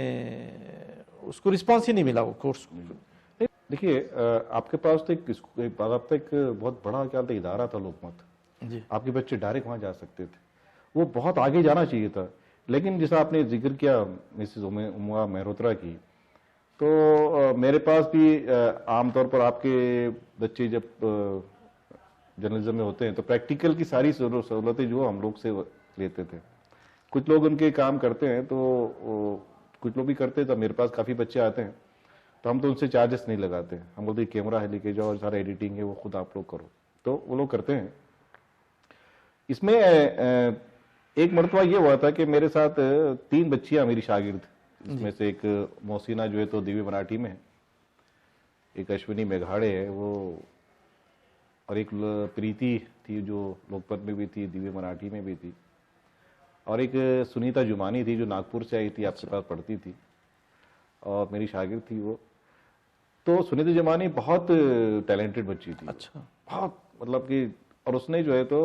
उसको रिस्पॉन्स ही नहीं मिला वो कोर्स को। देखिए आपके पास तो एक बहुत बड़ा क्या था, इदारा था लोकमत जी। आपके बच्चे डायरेक्ट वहाँ जा सकते थे, वो बहुत आगे जाना चाहिए था। लेकिन जैसा आपने जिक्र किया मिसेस उमा मेहरोत्रा की, तो मेरे पास भी आमतौर पर आपके बच्चे जब जर्नलिज्म में होते हैं तो प्रैक्टिकल की सारी सहूलतें जो हम लोग से लेते थे। कुछ लोग उनके काम करते हैं तो कुछ लोग भी करते हैं, तो मेरे पास काफ़ी बच्चे आते हैं तो हम तो उनसे चार्जेस नहीं लगाते, हम बोलते कैमरा है लेके जाओ और सारा एडिटिंग है वो खुद आप लोग करो, तो वो लोग करते हैं। इसमें एक मरतबा ये हुआ था कि मेरे साथ 3 बच्चियां मेरी शागिर्द, इसमें से एक मोहसिना जो है तो दिव्य मराठी में है, एक अश्विनी मेघाड़े है वो, और एक प्रीति थी जो लोकपत में भी थी, दिव्य मराठी में भी थी, और एक सुनीता जुमानी थी जो नागपुर से आई थी, आपके पास पढ़ती थी। और मेरी शागिर्द थी वो। तो सुनीता जमानी बहुत टैलेंटेड बच्ची थी। अच्छा। बहुत मतलब कि, और उसने जो है तो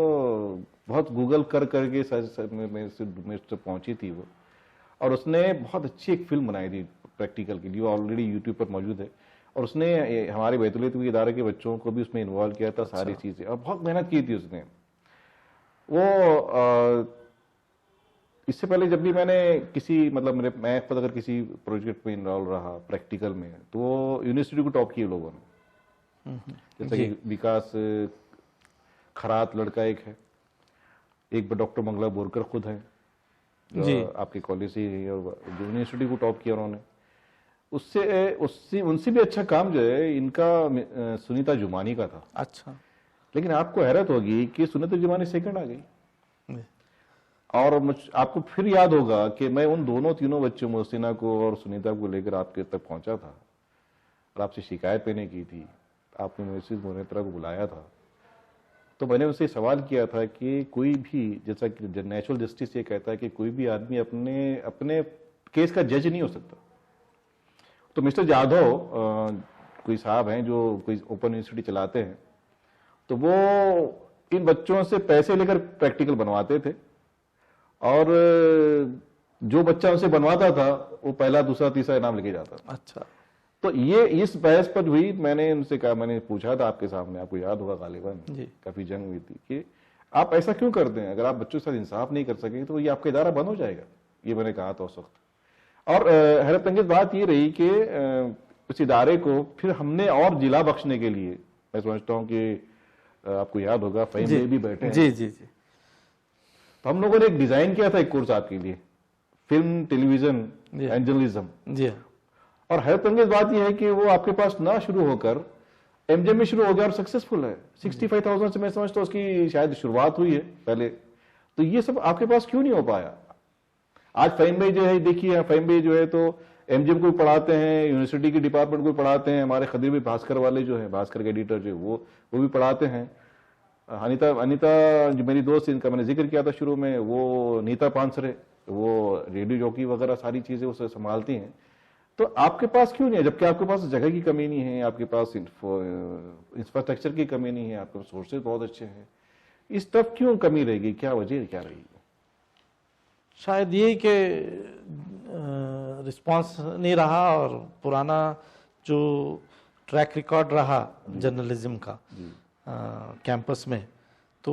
बहुत गूगल कर करके मेरे से पहुंची थी वो, और उसने बहुत अच्छी एक फिल्म बनाई थी प्रैक्टिकल की, जो ऑलरेडी यूट्यूब पर मौजूद है। और उसने हमारे बैतूल के इदारे के बच्चों को भी उसमें इन्वॉल्व किया था, सारी चीजें, और बहुत मेहनत की थी उसने। वो इससे पहले जब भी मैंने किसी मतलब मैं खुद अगर किसी प्रोजेक्ट में इन्वॉल्व रहा प्रैक्टिकल में, तो वो यूनिवर्सिटी को टॉप किए लोगों ने। जैसे कि विकास खरात लड़का एक है, एक डॉक्टर मंगला बोरकर खुद है, जो आपके कॉलेज से ही है, और जो यूनिवर्सिटी को टॉप किया उन्होंने। उससे उनसे भी अच्छा काम जो है इनका सुनीता जुमानी का था। अच्छा। लेकिन आपको हैरत होगी कि सुनीता जुमानी सेकंड आ गई। और आपको फिर याद होगा कि मैं उन तीनों बच्चों मोहसिना को और सुनीता को लेकर आपके तक पहुंचा था और आपसे शिकायत लेने की थी। आपने मिसेस मोनेत्रा को बुलाया था, तो मैंने उनसे सवाल किया था कि कोई भी, जैसा कि नेचुरल जस्टिस ये कहता है कि कोई भी आदमी अपने अपने केस का जज नहीं हो सकता। तो मिस्टर जाधव कोई साहब हैं जो कोई ओपन यूनिवर्सिटी चलाते हैं, तो वो इन बच्चों से पैसे लेकर प्रैक्टिकल बनवाते थे, और जो बच्चा उनसे बनवाता था वो पहला दूसरा तीसरा इनाम लेके जाता था। अच्छा। तो ये इस बहस पर हुई, मैंने उनसे कहा, मैंने पूछा था आपके सामने, आपको याद होगा गालिबन काफी जंग हुई थी कि आप ऐसा क्यों करते हैं, अगर आप बच्चों के साथ इंसाफ नहीं कर सकेंगे तो ये आपका इदारा बंद हो जाएगा, ये मैंने कहा था उस वक्त। और हैरत अंगेज बात ये रही कि उस इदारे को फिर हमने और जिला बख्शने के लिए, मैं समझता हूँ कि आपको याद होगा फहीम भाई भी बैठे हैं। जी जी जी। तो हम लोगों ने एक डिजाइन किया था एक कोर्स आपके लिए, फिल्म टेलीविजन एंड जर्नलिज्म जी। और हैरत अंगेज बात यह है कि वो आपके पास ना शुरू होकर एमजीएम में शुरू हो गया और सक्सेसफुल है। 65,000 से मैं समझता हूँ उसकी शायद शुरुआत हुई है पहले। तो ये सब आपके पास क्यों नहीं हो पाया? आज फहीम भाई जो है, देखिए फहीम भाई जो है तो एमजीएम को भी पढ़ाते हैं, यूनिवर्सिटी के डिपार्टमेंट को भी पढ़ाते हैं, हमारे खदीर भाई भास्कर वाले जो है, भास्कर के एडिटर जो वो भी पढ़ाते हैं। अनिता जो मेरी दोस्त, इनका मैंने जिक्र किया था शुरू में, वो नीता पानसरे, वो रेडियो जॉकी वगैरह सारी चीजें उसे संभालती हैं। तो आपके पास क्यों नहीं है? जबकि आपके पास जगह की कमी नहीं है, आपके पास इंफ्रास्ट्रक्चर की कमी नहीं है, आपके पास सोर्सेज बहुत अच्छे हैं, इस तरफ क्यों कमी रहेगी? क्या वजह क्या रहेगी? शायद ये कि रिस्पांस नहीं रहा, और पुराना जो ट्रैक रिकॉर्ड रहा जर्नलिज्म का कैंपस में, तो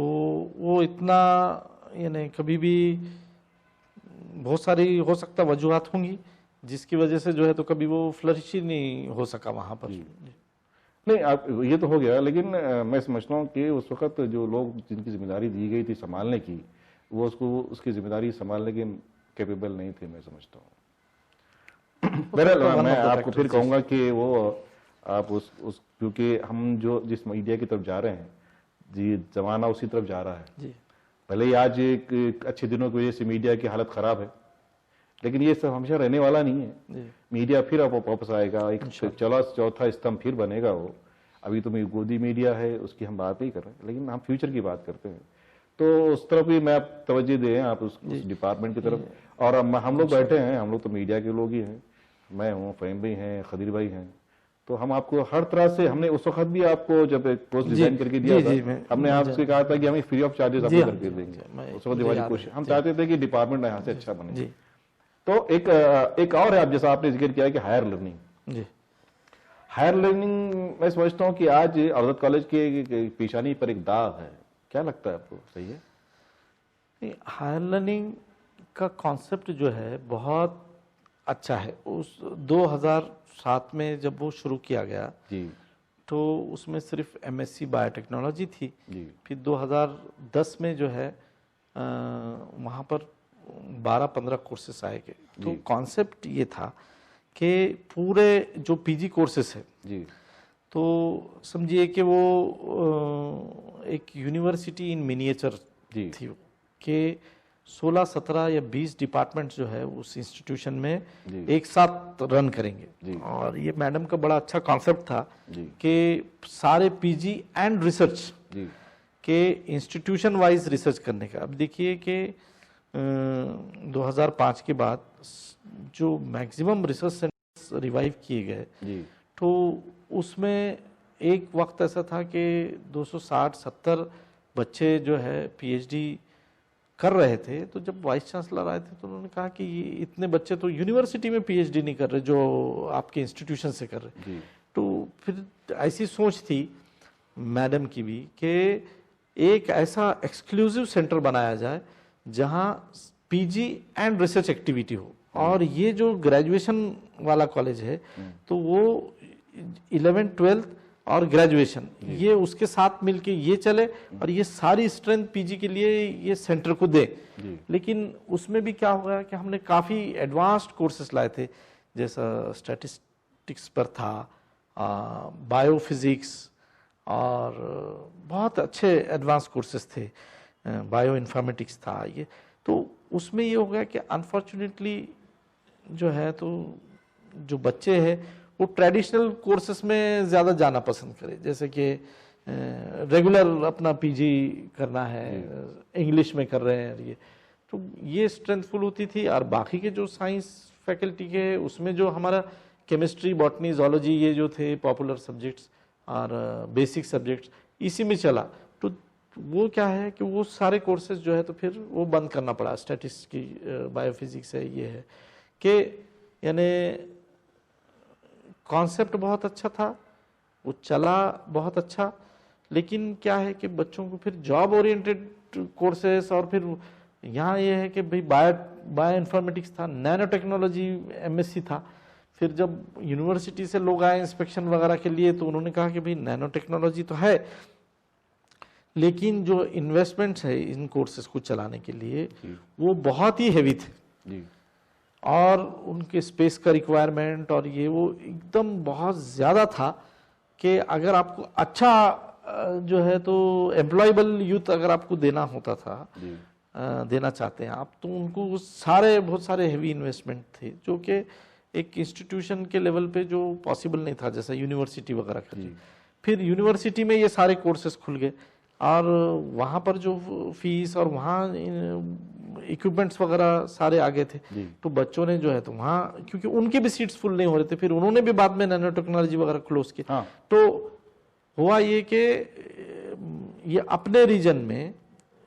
वो इतना यानी कभी भी बहुत सारी हो सकता वजूहात होंगी जिसकी वजह से जो है तो कभी वो फ्लरिश ही नहीं हो सका वहां पर। नहीं, आप ये तो हो गया, लेकिन मैं समझता हूँ कि उस वक्त जो लोग जिनकी जिम्मेदारी दी गई थी संभालने की, वो उसकी जिम्मेदारी संभालने के कैपेबल नहीं थे, मैं समझता हूँ। बहरहाल मैं आपको फिर कहूंगा कि वो आप क्योंकि हम जिस मीडिया की तरफ जा रहे हैं जी, जमाना उसी तरफ जा रहा है जी। भले ही आज एक अच्छे दिनों की वजह से मीडिया की हालत खराब है, लेकिन ये सब हमेशा रहने वाला नहीं है। मीडिया फिर अब वापस आएगा, एक चौथा स्तंभ फिर बनेगा वो। अभी तो गोदी मीडिया है, उसकी हम बात नहीं कर रहे हैं, लेकिन हम फ्यूचर की बात करते हैं। तो उस तरफ भी मैं आप तवज्जो दें, आप उस डिपार्टमेंट की तरफ। और हम लोग बैठे हैं, हम लोग तो मीडिया के लोग ही हैं, मैं हूँ, फहीम भाई हैं, खदीर भाई हैं, तो हम आपको हर तरह से, हमने उस वक्त भी आपको जब एक कोर्स डिजाइन करके दिया था, हमने आपसे कहा था कि हमें फ्री ऑफ चार्जेस आपको करके देंगे। उस वक्त हमारी कोशिश, हम चाहते थे कि डिपार्टमेंट यहाँ से अच्छा बने। तो एक और है, आप जैसा आपने जिक्र किया कि हायर लर्निंग। हायर लर्निंग मैं समझता हूँ कि आज अवधत कॉलेज के पेशानी पर एक दाग है, क्या लगता है आपको, सही है? हायर लर्निंग का कॉन्सेप्ट जो है बहुत अच्छा है। उस 2007 में जब वो शुरू किया गया जी, तो उसमें सिर्फ एमएससी बायोटेक्नोलॉजी थी जी। फिर 2010 में जो है वहाँ पर 12-15 कोर्सेस आए गए। तो कॉन्सेप्ट ये था कि पूरे जो पीजी कोर्सेस है जी, तो समझिए कि वो एक यूनिवर्सिटी इन मिनिएचर थी कि 16, 17 या 20 डिपार्टमेंट जो है उस इंस्टीट्यूशन में एक साथ रन करेंगे। और ये मैडम का बड़ा अच्छा कॉन्सेप्ट था कि सारे पीजी एंड रिसर्च के इंस्टीट्यूशन वाइज रिसर्च करने का। अब देखिए कि 2005 के बाद जो मैक्सिमम रिसर्च सेंटर्स रिवाइव किए गए जी तो उसमें एक वक्त ऐसा था कि 260-70 बच्चे जो है पीएचडी कर रहे थे। तो जब वाइस चांसलर आए थे तो उन्होंने कहा कि ये इतने बच्चे तो यूनिवर्सिटी में पीएचडी नहीं कर रहे जो आपके इंस्टीट्यूशन से कर रहे। जी तो फिर ऐसी सोच थी मैडम की भी कि एक ऐसा एक्सक्लूसिव सेंटर बनाया जाए जहां पीजी एंड रिसर्च एक्टिविटी हो। और ये जो ग्रेजुएशन वाला कॉलेज है तो वो 11th 12th और ग्रेजुएशन ये उसके साथ मिलके ये चले और ये सारी स्ट्रेंथ पीजी के लिए ये सेंटर को दे। लेकिन उसमें भी क्या हो गया कि हमने काफ़ी एडवांस्ड कोर्सेस लाए थे, जैसा स्टैटिस्टिक्स पर था, बायोफिजिक्स और बहुत अच्छे एडवांस कोर्सेस थे, बायो इन्फॉर्मेटिक्स था ये। तो उसमें ये हो गया कि अनफॉर्चुनेटली जो है तो जो बच्चे हैं वो ट्रेडिशनल कोर्सेस में ज़्यादा जाना पसंद करें, जैसे कि रेगुलर अपना पीजी करना है, इंग्लिश में कर रहे हैं ये। तो ये स्ट्रेंथफुल होती थी। और बाकी के जो साइंस फैकल्टी के उसमें जो हमारा केमिस्ट्री, बॉटनी, जोलॉजी ये जो थे पॉपुलर सब्जेक्ट्स और बेसिक सब्जेक्ट्स इसी में चला। तो वो क्या है कि वो सारे कोर्सेज जो है तो फिर वो बंद करना पड़ा। स्टैटिस्टिक्स की, बायोफिजिक्स है, ये है कि यानी कॉन्सेप्ट बहुत अच्छा था, वो चला बहुत अच्छा, लेकिन क्या है कि बच्चों को फिर जॉब ओरिएंटेड कोर्सेस और फिर यहाँ ये है कि भाई बायो इन्फॉर्मेटिक्स था, नैनो टेक्नोलॉजी एमएससी था। फिर जब यूनिवर्सिटी से लोग आए इंस्पेक्शन वगैरह के लिए तो उन्होंने कहा कि भाई नैनो टेक्नोलॉजी तो है लेकिन जो इन्वेस्टमेंट्स है इन कोर्सेज को चलाने के लिए वो बहुत ही हैवी थे और उनके स्पेस का रिक्वायरमेंट और ये वो एकदम बहुत ज़्यादा था कि अगर आपको अच्छा जो है तो एम्प्लॉयबल यूथ अगर आपको देना होता था, देना चाहते हैं आप, तो उनको बहुत सारे हैवी इन्वेस्टमेंट थे जो कि एक इंस्टीट्यूशन के लेवल पे जो पॉसिबल नहीं था, जैसा यूनिवर्सिटी वगैरह कर। फिर यूनिवर्सिटी में ये सारे कोर्सेज खुल गए और वहाँ पर जो फीस और वहाँ इक्विपमेंट्स वगैरह सारे आ गए थे। तो बच्चों ने जो है तो वहाँ, क्योंकि उनके भी सीट्स फुल नहीं हो रहे थे, फिर उन्होंने भी बाद में नैनो टेक्नोलॉजी वगैरह क्लोज की। तो हुआ ये कि ये अपने रीजन में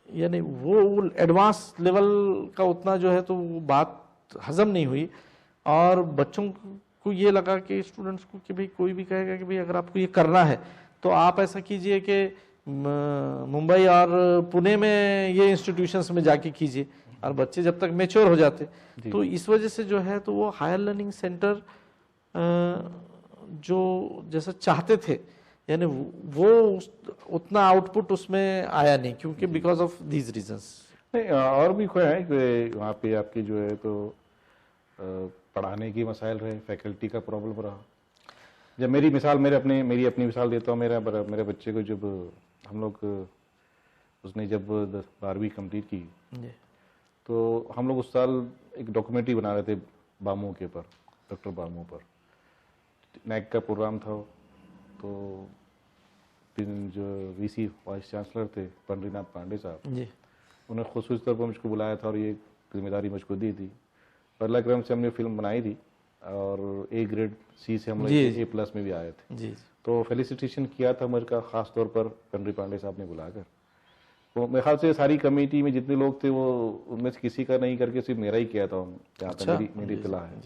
यानी वो एडवांस लेवल का उतना जो है तो वो बात हजम नहीं हुई और बच्चों को ये लगा कि स्टूडेंट्स को कि भाई कोई भी कहेगा कि भाई अगर आपको ये करना है तो आप ऐसा कीजिए कि मुंबई और पुणे में ये इंस्टीट्यूशंस में जाके कीजिए और बच्चे जब तक मैच्योर हो जाते। तो इस वजह से जो है तो वो हायर लर्निंग सेंटर जो जैसा चाहते थे यानी वो उतना आउटपुट उसमें आया नहीं, क्योंकि बिकॉज ऑफ दीज रीजंस। नहीं, और भी कोई है कि वहाँ पे आपकी जो है तो पढ़ाने की मसाइल रहे, फैकल्टी का प्रॉब्लम रहा। जब मेरी अपनी मिसाल देता हूँ, मेरे बच्चे को जब हम लोग उसने जब 12वीं कंप्लीट की तो हम लोग उस साल एक डॉक्यूमेंट्री बना रहे थे बामू के पर, डॉक्टर बामू पर। नैक का प्रोग्राम था। तो जो वीसी वाइस चांसलर थे पंडरीनाथ पांडे साहब, उन्हें खुसूसी तौर पर मुझको बुलाया था और ये जिम्मेदारी मुझको दी थी। पहला क्रम से हमने फिल्म बनाई थी और ए ग्रेड सी से हम लोग A+ में भी आए थे। तो फेलिसिटेशन किया था मुझका खास तौर पर पंडरी पांडे साहब ने बुलाकर। तो मेरे ख्याल से सारी कमेटी में जितने लोग थे वो उनमें से किसी का नहीं करके सिर्फ मेरा ही किया था, जहाँ तक मेरी इत्तला है।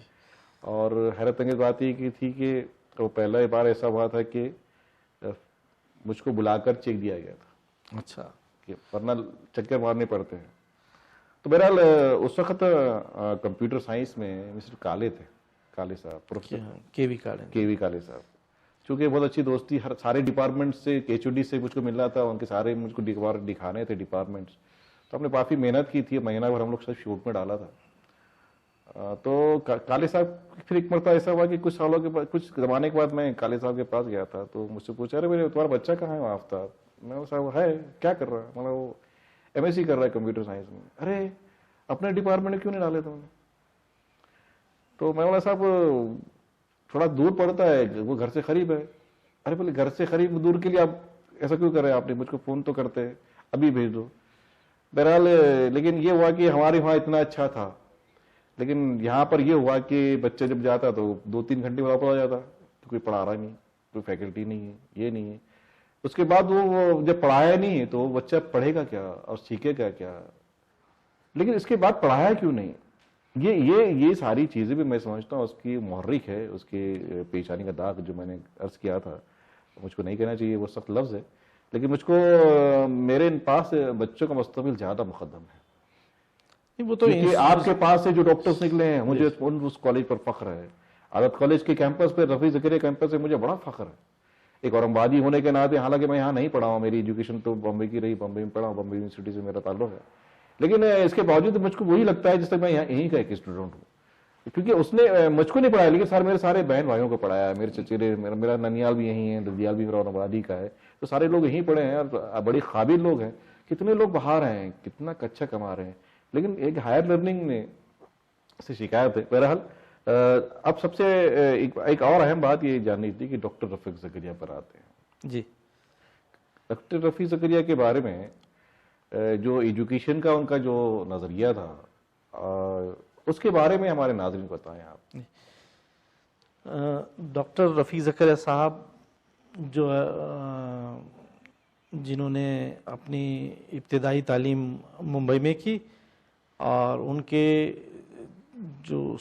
और हैरत अंगेज बात ये की थी कि तो पहला बार ऐसा हुआ था कि मुझको बुलाकर चेक दिया गया था। अच्छा, कि वरना चक्कर मारने पड़ते हैं। तो बहरहाल उस वक्त कंप्यूटर साइंस में मिस्टर काले साहब, प्रोफेसर केवी काले साहब, चूँकि बहुत अच्छी दोस्ती हर सारे डिपार्टमेंट से, HOD से मुझको मिल रहा था, उनके सारे मुझको दिखाने थे डिपार्टमेंट्स। तो हमने काफ़ी मेहनत की थी, महीना भर हम लोग सब शूट में डाला था। तो काले साहब फिर एक मरतबा ऐसा हुआ कि कुछ सालों के बाद, कुछ ज़माने के बाद मैं काले साहब के पास गया था। तो मुझसे पूछा, अरे मेरे तुम्हारा बच्चा कहाँ है आफ्ताब? मैं साहब है, क्या कर रहा है? मतलब वो MSc कर रहा है कंप्यूटर साइंस में। अरे अपने डिपार्टमेंट में क्यों नहीं डाले तुमने? तो मैं बोला साहब थोड़ा दूर पड़ता है, वो घर से करीब है। अरे बोले घर से करीब दूर के लिए आप ऐसा क्यों कर रहे हैं? आपने मुझको फ़ोन तो करते, अभी भेज दो। बहरहाल लेकिन ये हुआ कि हमारे वहाँ इतना अच्छा था, लेकिन यहाँ पर ये हुआ कि बच्चे जब जाता तो 2-3 घंटे में वापस आ जाता, तो कोई पढ़ा रहा नहीं, कोई फैकल्टी नहीं है, ये नहीं है। उसके बाद वो जब पढ़ाया नहीं है तो वो बच्चा पढ़ेगा क्या और सीखेगा क्या। लेकिन इसके बाद पढ़ाया क्यों नहीं, ये सारी चीजें भी मैं समझता हूँ उसकी मुहर्रिक है, उसके पेशानी का दाग जो मैंने अर्ज किया था। मुझको नहीं कहना चाहिए, वो सख्त लफ्ज है, लेकिन मुझको मेरे पास बच्चों का मुस्तकबिल ज्यादा मुकद्दम है। वो तो क्योंकि आपके पास से जो डॉक्टर्स निकले हैं, मुझे उस कॉलेज पर फख्र है। आदत कॉलेज के कैंपस पे, रफी ज़करिया कैंपस पे मुझे बड़ा फख्र है, एक औरंगाबादी होने के नाते। हालांकि मैं यहाँ नहीं पढ़ा हूँ, मेरी एजुकेशन तो बॉम्बे की रही, बॉम्बे में पढ़ा हूँ, बॉम्बे यूनिवर्सिटी से मेरा ताल्लुक है। लेकिन इसके बावजूद मुझको वही लगता है जिस तक मैं यहीं का एक स्टूडेंट हूँ, क्योंकि उसने मुझको नहीं पढ़ाया, लेकिन मेरे सारे बहन भाइयों को पढ़ाया है। मेरे चचेरे, मेरा ननियाल भी यहीं है, ददियाल भी मेरा औरंगाबादी का है, तो सारे लोग यहीं पढ़े हैं और बड़ी काबिल लोग हैं। कितने लोग बाहर हैं, कितना अच्छा कमा रहे हैं, लेकिन एक हायर लर्निंग में से शिकायत है। बहरहाल अब सबसे एक और अहम बात ये जाननी थी कि डॉक्टर रफीक ज़करिया पर आते हैं जी। डॉक्टर रफीक ज़करिया के बारे में जो एजुकेशन का उनका जो नज़रिया था, उसके बारे में हमारे नाज़रीन को बताएं आप। डॉक्टर रफीक ज़करिया साहब जो जिन्होंने अपनी इब्तिदाई तालीम मुंबई में की, और उनके जो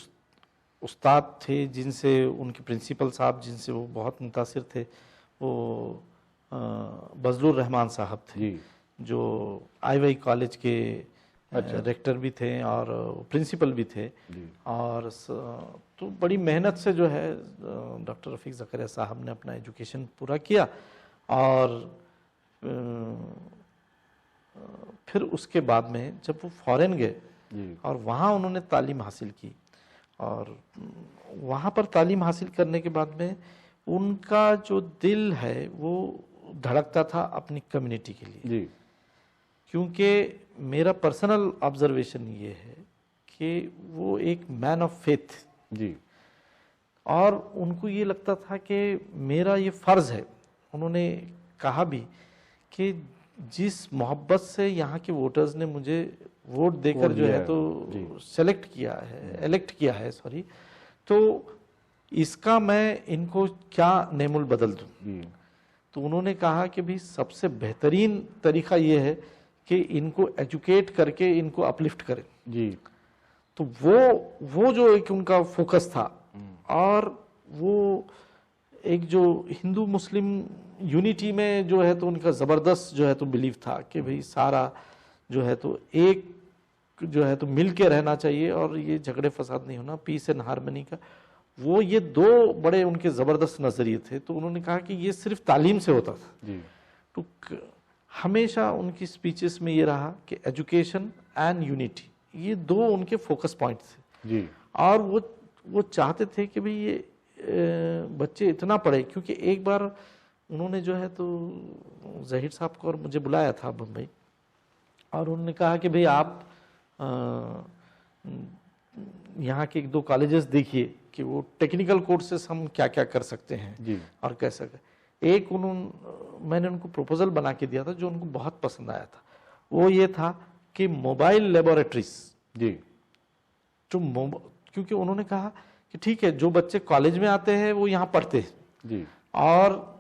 उस्ताद थे, जिनसे उनके प्रिंसिपल साहब जिनसे वो बहुत मुतासिर थे, वो बज़लुर रहमान साहब थे, जो IYI कॉलेज के रेक्टर भी थे और प्रिंसिपल भी थे। और तो बड़ी मेहनत से जो है डॉक्टर रफीक ज़करिया साहब ने अपना एजुकेशन पूरा किया, और फिर उसके बाद में जब वो फॉरेन गए और वहाँ उन्होंने तालीम हासिल की, और वहाँ पर तालीम हासिल करने के बाद में उनका जो दिल है वो धड़कता था अपनी कम्युनिटी के लिए। क्योंकि मेरा पर्सनल ऑब्जर्वेशन ये है कि वो एक मैन ऑफ फेथ जी, और उनको ये लगता था कि मेरा ये फ़र्ज़ है। उन्होंने कहा भी कि जिस मोहब्बत से यहाँ के वोटर्स ने मुझे वोट देकर जो है तो सेलेक्ट किया है, इलेक्ट किया है, सॉरी, तो इसका मैं इनको क्या नेमुल बदल दूं। तो उन्होंने कहा कि भी सबसे बेहतरीन तरीका ये है कि इनको एजुकेट करके इनको अपलिफ्ट करें जी। तो वो जो एक उनका फोकस था, और वो एक जो हिंदू मुस्लिम यूनिटी में जो है तो उनका ज़बरदस्त जो है तो बिलीव था कि भाई सारा जो है तो एक जो है तो मिल के रहना चाहिए, और ये झगड़े फसाद नहीं होना, पीस एंड हारमनी का। वो ये दो बड़े उनके ज़बरदस्त नज़रिए थे। तो उन्होंने कहा कि ये सिर्फ तालीम से होता था जी। तो हमेशा उनकी स्पीचेस में ये रहा कि एजुकेशन एंड यूनिटी, ये दो उनके फोकस पॉइंट थे जी। और वो चाहते थे कि भाई ये बच्चे इतना पढ़े, क्योंकि एक बार उन्होंने जो है तो ज़हीर साहब को और मुझे बुलाया था बम्बई, और उन्होंने कहा कि भाई आप यहाँ के 1-2 कॉलेजेस देखिए कि वो टेक्निकल कोर्सेस हम क्या क्या कर सकते हैं जी। और कैसा एक मैंने उनको प्रपोजल बना के दिया था जो उनको बहुत पसंद आया था। वो ये था कि मोबाइल लेबोरेटरीज जी, जो क्योंकि उन्होंने कहा कि ठीक है, जो बच्चे कॉलेज में आते हैं वो यहाँ पढ़ते हैं जी, और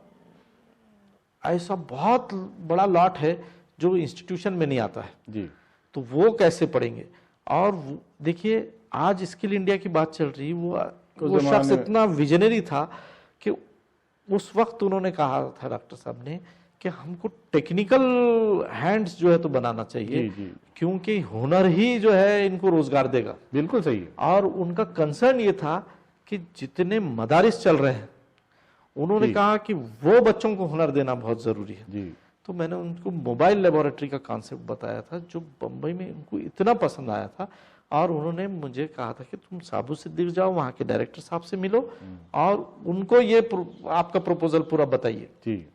ऐसा बहुत बड़ा लॉट है जो इंस्टीट्यूशन में नहीं आता है जी, तो वो कैसे पढ़ेंगे। और देखिए आज स्किल इंडिया की बात चल रही, वो शख्स इतना विजनरी था कि उस वक्त उन्होंने कहा था डॉक्टर साहब ने कि हमको टेक्निकल हैंड्स जो है तो बनाना चाहिए जी, जी। क्योंकि हुनर ही जो है इनको रोजगार देगा। बिल्कुल सही है। और उनका कंसर्न ये था कि जितने मदारिस चल रहे हैं, उन्होंने कहा कि वो बच्चों को हुनर देना बहुत जरूरी है जी। तो मैंने उनको मोबाइल लेबोरेटरी का कॉन्सेप्ट बताया था जो बम्बई में उनको इतना पसंद आया था, और उन्होंने मुझे कहा था कि तुम साबु सिद्दीक जाओ, वहाँ के डायरेक्टर साहब से मिलो और उनको ये आपका प्रपोजल पूरा बताइए जी।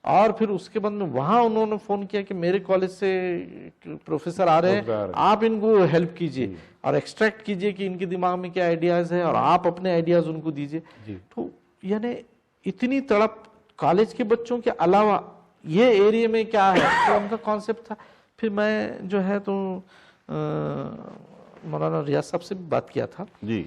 और फिर उसके बाद में वहाँ उन्होंने फ़ोन किया कि मेरे कॉलेज से प्रोफेसर आ रहे हैं, आप इनको हेल्प कीजिए और एक्सट्रैक्ट कीजिए कि इनके दिमाग में क्या आइडियाज़ है और आप अपने आइडियाज़ उनको दीजिए। तो यानी इतनी तड़प कॉलेज के बच्चों के अलावा ये एरिया में क्या है, तो उनका कॉन्सेप्ट था। फिर मैं जो है तो मौलाना रियाज साहब से भी बात किया था जी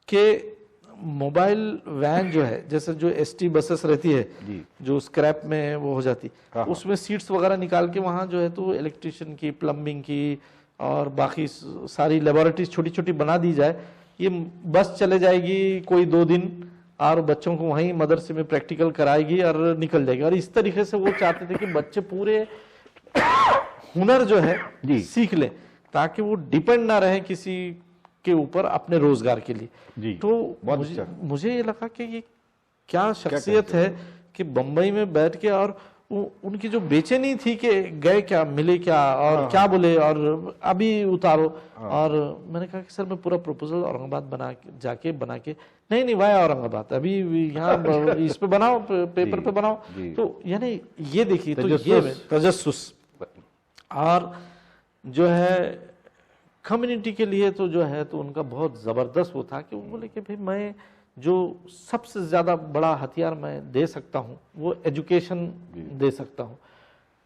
कि मोबाइल वैन जो है, जैसे जो एसटी बसेस रहती है जी जो स्क्रैप में वो हो जाती, हाँ। उसमें सीट्स वगैरह निकाल के वहाँ जो है तो इलेक्ट्रिशियन की, प्लम्बिंग की और बाकी सारी लेबोरेटरीज छोटी छोटी बना दी जाए। ये बस चले जाएगी कोई 2 दिन और बच्चों को वहीं मदरसे में प्रैक्टिकल कराएगी और निकल जाएगी। और इस तरीके से वो चाहते थे कि बच्चे पूरे हुनर जो है जी। सीख लें, ताकि वो डिपेंड ना रहे किसी के ऊपर अपने रोजगार के लिए। जी तो बहुत मुझे, अच्छा। मुझे ये लगा कि ये क्या शख्सियत है कि बंबई में बैठ के, और उनकी जो बेचैनी थी कि गए क्या, मिले क्या और क्या बोले और अभी उतारो। और मैंने कहा कि सर मैं पूरा प्रपोजल औरंगाबाद बना के नहीं वाया औरंगाबाद, अभी यहाँ इस पे बनाओ, पेपर पे बनाओ। तो यानी ये देखिए, तो ये तजस्सुस और जो है कम्युनिटी के लिए तो जो है तो उनका बहुत ज़बरदस्त वो था कि वो बोले कि भाई मैं जो सबसे ज़्यादा बड़ा हथियार मैं दे सकता हूँ वो एजुकेशन दे सकता हूँ।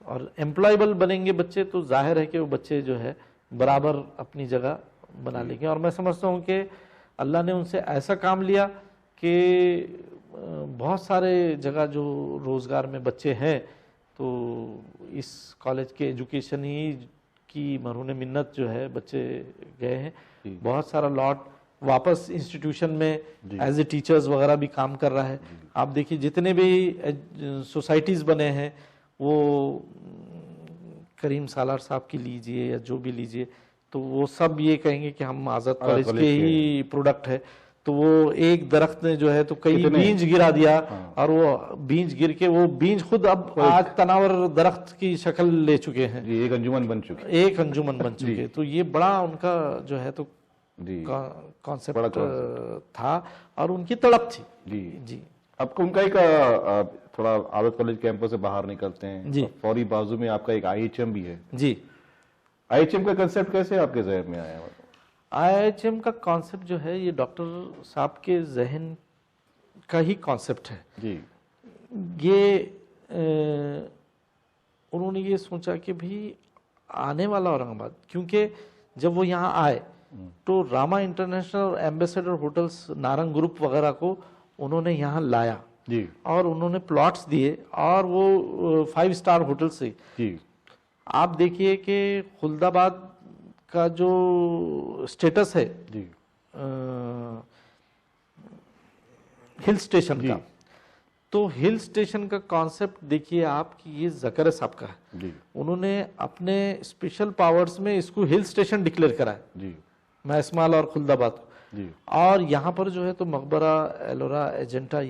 और एम्प्लॉयबल बनेंगे बच्चे तो जाहिर है कि वो बच्चे जो है बराबर अपनी जगह बना लेंगे। और मैं समझता हूँ कि अल्लाह ने उनसे ऐसा काम लिया कि बहुत सारे जगह जो रोज़गार में बच्चे हैं, तो इस कॉलेज के एजुकेशन ही की मरहून मिन्नत जो है बच्चे गए हैं। बहुत सारा लॉट वापस इंस्टीट्यूशन में एज ए टीचर्स वगैरह भी काम कर रहा है। आप देखिए जितने भी सोसाइटीज़ बने हैं, वो करीम सालार साहब की लीजिए या जो भी लीजिए, तो वो सब ये कहेंगे कि हम आज़ाद कॉलेज के ही प्रोडक्ट है। तो वो एक दरख्त ने जो है तो कई बीज गिरा दिया, और वो बीज गिर के वो बीज खुद अब आज तनावर दरख्त की शक्ल ले चुके हैं, एक अंजुमन बन चुके। तो ये बड़ा उनका जो है तो कॉन्सेप्ट था और उनकी तड़प थी। जी आपको उनका एक थोड़ा आज़ाद कॉलेज कैंपस से बाहर निकलते हैं जी, फौरी बाजू में आपका एक IHM भी है जी। IHM का कंसेप्ट कैसे आपके जहन में आया? IHM का कॉन्सेप्ट जो है ये डॉक्टर साहब के जहन का ही कॉन्सेप्ट है जी। ये उन्होंने ये सोचा कि भी आने वाला औरंगाबाद, क्योंकि जब वो यहाँ आए तो रामा इंटरनेशनल और एम्बेसडर होटल्स, नारंग ग्रुप वगैरह को उन्होंने यहाँ लाया जी, और उन्होंने प्लॉट्स दिए, और वो 5 स्टार होटल से जी। आप देखिए कि खुलदाबाद का जो स्टेटस है जी, हिल स्टेशन का, तो हिल स्टेशन का कॉन्सेप्ट देखिए आप कि ये ज़कर साहब का है जी। उन्होंने अपने स्पेशल पावर्स में इसको हिल स्टेशन डिक्लेयर करा है जी, मैस्माल और खुलदाबाद को जी। और यहाँ पर जो है तो मकबरा, एलोरा, एजेंटा,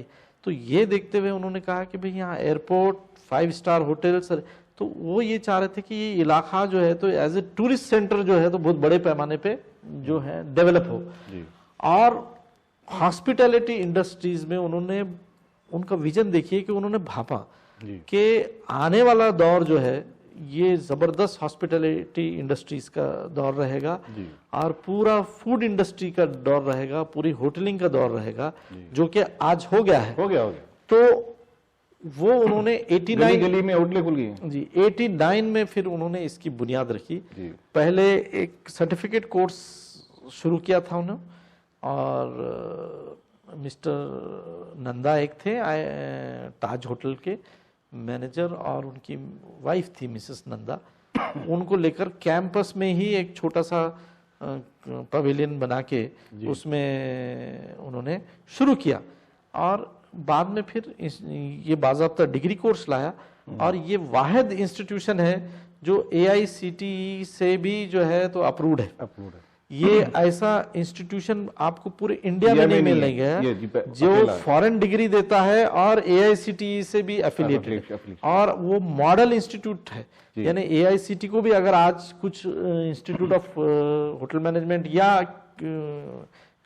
तो ये देखते हुए उन्होंने कहा कि भाई यहाँ एयरपोर्ट, 5 स्टार होटल्स, तो वो ये चाह रहे थे कि ये इलाका जो है तो एज ए टूरिस्ट सेंटर जो है तो बहुत बड़े पैमाने पे जो है डेवलप हो। और हॉस्पिटैलिटी इंडस्ट्रीज में उन्होंने उनका विजन देखिए कि उन्होंने भापा कि आने वाला दौर जो है ये जबरदस्त हॉस्पिटैलिटी इंडस्ट्रीज का दौर रहेगा और पूरा फूड इंडस्ट्री का दौर रहेगा, पूरी होटलिंग का दौर रहेगा, जो कि आज हो गया है। तो वो उन्होंने 89 गली में आउटलेट खुल गई जी, 89 में फिर उन्होंने इसकी बुनियाद रखी। पहले एक सर्टिफिकेट कोर्स शुरू किया था उन्होंने, और मिस्टर नंदा एक थे ताज होटल के मैनेजर, और उनकी वाइफ थी मिसेस नंदा, उनको लेकर कैंपस में ही एक छोटा सा पवेलियन बना के उसमें उन्होंने शुरू किया, और बाद में फिर ये बाज़ाब्ता डिग्री कोर्स लाया। और ये वाहिद इंस्टीट्यूशन है जो AICTE से भी जो है तो अप्रूव्ड है। ये ऐसा इंस्टीट्यूशन आपको पूरे इंडिया में नहीं मिलेगा जो फॉरेन डिग्री देता है और AICTE से भी एफिलिएटेड, और वो मॉडल इंस्टीट्यूट है। यानी AICTE को भी अगर आज कुछ इंस्टीट्यूट ऑफ होटल मैनेजमेंट या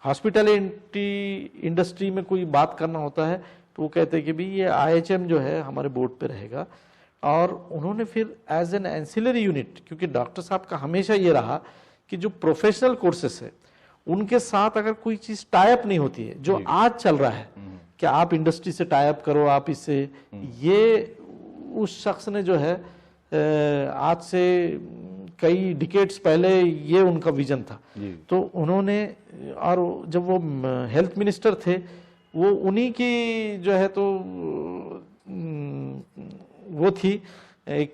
हॉस्पिटैलिटी इंडस्ट्री में कोई बात करना होता है तो वो कहते हैं कि भी ये IHM जो है हमारे बोर्ड पे रहेगा। और उन्होंने फिर एज एन एंसिलरी यूनिट, क्योंकि डॉक्टर साहब का हमेशा ये रहा कि जो प्रोफेशनल कोर्सेस है उनके साथ अगर कोई चीज टाइप नहीं होती है, जो आज चल रहा है कि आप इंडस्ट्री से टाइप करो, आप इससे, ये उस शख्स ने जो है आज से कई डिकेड्स पहले ये उनका विजन था। जी। तो उन्होंने, और जब वो हेल्थ मिनिस्टर थे, वो उन्हीं की जो है तो वो थी एक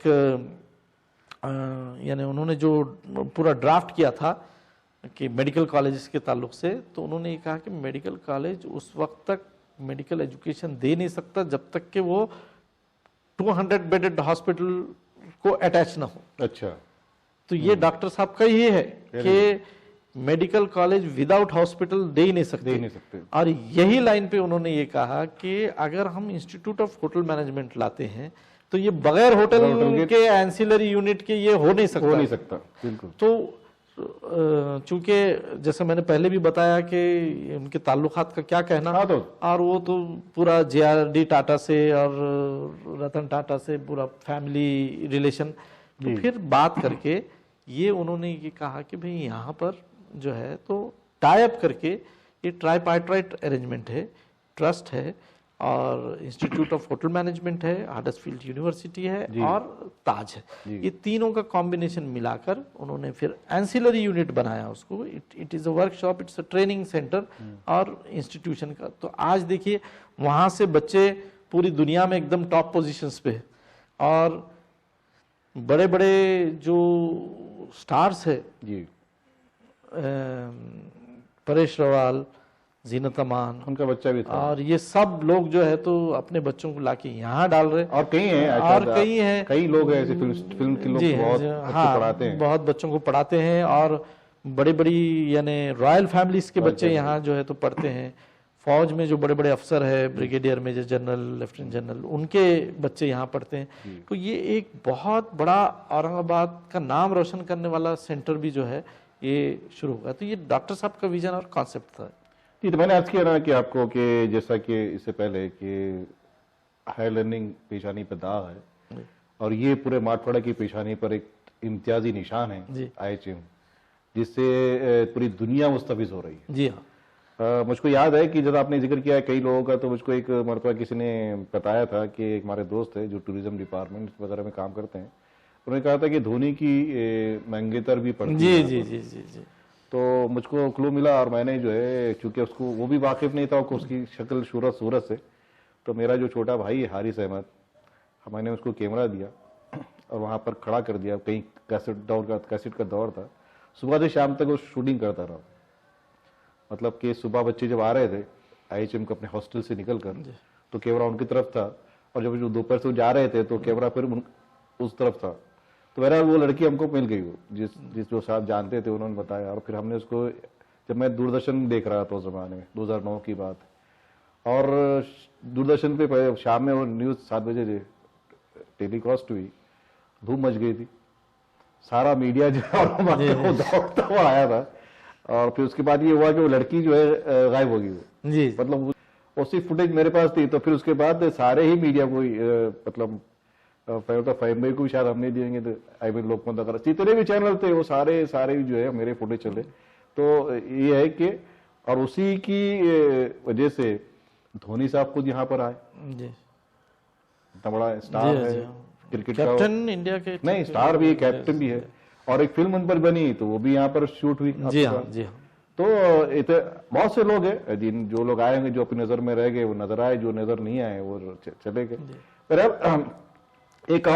यानी उन्होंने जो पूरा ड्राफ्ट किया था कि मेडिकल कॉलेजेस के ताल्लुक से, तो उन्होंने ये कहा कि मेडिकल कॉलेज उस वक्त तक मेडिकल एजुकेशन दे नहीं सकता जब तक कि वो 200 बेडेड हॉस्पिटल को अटैच ना हो। अच्छा। तो ये डॉक्टर साहब का ये है कि मेडिकल कॉलेज विदाउट हॉस्पिटल दे ही नहीं सकते। और यही लाइन पे उन्होंने ये कहा कि अगर हम इंस्टीट्यूट ऑफ होटल मैनेजमेंट लाते हैं तो ये बगैर होटल के एंसिलरी यूनिट के ये हो नहीं सकता। बिल्कुल। तो चूंकि जैसे मैंने पहले भी बताया कि उनके ताल्लुकात का क्या कहना, और वो तो पूरा JRD टाटा से और रतन टाटा से पूरा फैमिली रिलेशन, तो फिर बात करके ये उन्होंने ये कहा कि भाई यहाँ पर जो है तो टाई अप करके ये ट्राइपार्टाइट अरेंजमेंट है, ट्रस्ट है और इंस्टीट्यूट ऑफ होटल मैनेजमेंट है, हडर्सफील्ड यूनिवर्सिटी है और ताज है, ये तीनों का कॉम्बिनेशन मिलाकर उन्होंने फिर एंसिलरी यूनिट बनाया उसको। It is a workshop, it's a training centre और इंस्टीट्यूशन का। तो आज देखिए वहाँ से बच्चे पूरी दुनिया में एकदम टॉप पोजीशंस पे, और बड़े बड़े जो स्टार्स है जी, परेश रावल, जीनत अमान, उनका बच्चा भी था, और ये सब लोग जो है तो अपने बच्चों को लाके यहाँ डाल रहे। और कई हैं, कई लोग हैं ऐसे फिल्म के लोग बहुत बच्चों पढ़ाते हैं, बहुत बच्चों को पढ़ाते हैं, और बड़ी बड़ी यानी रॉयल फैमिलीज के बच्चे यहाँ जो है तो पढ़ते हैं। फौज में जो बड़े बड़े अफसर है, brigadier major general, lieutenant general, उनके बच्चे यहाँ पढ़ते हैं। तो ये एक बहुत बड़ा औरंगाबाद का नाम रोशन करने वाला सेंटर भी जो है ये शुरू होगा। तो ये डॉक्टर साहब का विजन और कॉन्सेप्ट था। तो मैंने आज किया ना कि आपको कि जैसा कि इससे पहले कि हायर लर्निंग पेशानी पर दाग है, और ये पूरे माठवाड़ा की पेशानी पर एक इम्तियाजी निशान है IHM, जिससे पूरी दुनिया मुस्तफिज हो रही है। जी हाँ। मुझको याद है कि जब आपने जिक्र किया है कई लोगों का, तो मुझको एक मरतबा किसी ने बताया था कि एक हमारे दोस्त है जो टूरिज्म डिपार्टमेंट वगैरह में काम करते हैं, उन्होंने कहा था कि धोनी की मंगेतर भी पड़ती है। जी जी जी जी। तो मुझको क्लू मिला, और मैंने जो है चूंकि उसको वो भी वाकिफ नहीं था उसकी शक्ल सूरत से, तो मेरा जो छोटा भाई है हारिस अहमद, मैंने उसको कैमरा दिया और वहाँ पर खड़ा कर दिया। कहीं कैसेट का दौर था, सुबह से शाम तक वो शूटिंग करता रहा। मतलब कि सुबह बच्चे जब आ रहे थे IHM को अपने हॉस्टल से निकल कर, तो कैमरा उनकी तरफ था, और जब जो दोपहर से जा रहे थे तो कैमरा फिर उस तरफ था। तो मेरा वो लड़की हमको मिल गई, वो जिस जो साहब जानते थे उन्होंने बताया, और फिर हमने उसको, जब मैं दूरदर्शन देख रहा था उस जमाने में, 2009 की बात, और दूरदर्शन पे शाम में वो न्यूज़ 7 बजे टेलीकास्ट हुई, धूम मच गई थी, सारा मीडिया जो दौड़ता हुआ आया था। और फिर उसके बाद ये हुआ कि वो लड़की जो है गायब हो गई वो जी, मतलब उसी फुटेज मेरे पास थी। तो फिर उसके बाद सारे ही मीडिया को मतलब फाइव को शायद हमने दिएंगे, तो आई मीन लोकमत वगैरह जितने भी चैनल थे वो सारे जो है मेरे फुटेज चले। तो ये है कि और उसी की वजह से धोनी साहब खुद यहाँ पर आए, इतना बड़ा स्टार है क्रिकेट का, कैप्टन इंडिया के, नहीं स्टार भी है, कैप्टन भी है, और एक फिल्म उन पर बनी तो वो भी यहाँ पर शूट हुई। जी हाँ, जी हाँ। तो बहुत से लोग हैं जो लोग आए होंगे, जो अपनी नजर में रह गए वो नजर आए, जो नजर नहीं आए वो चले गए। पर अब एक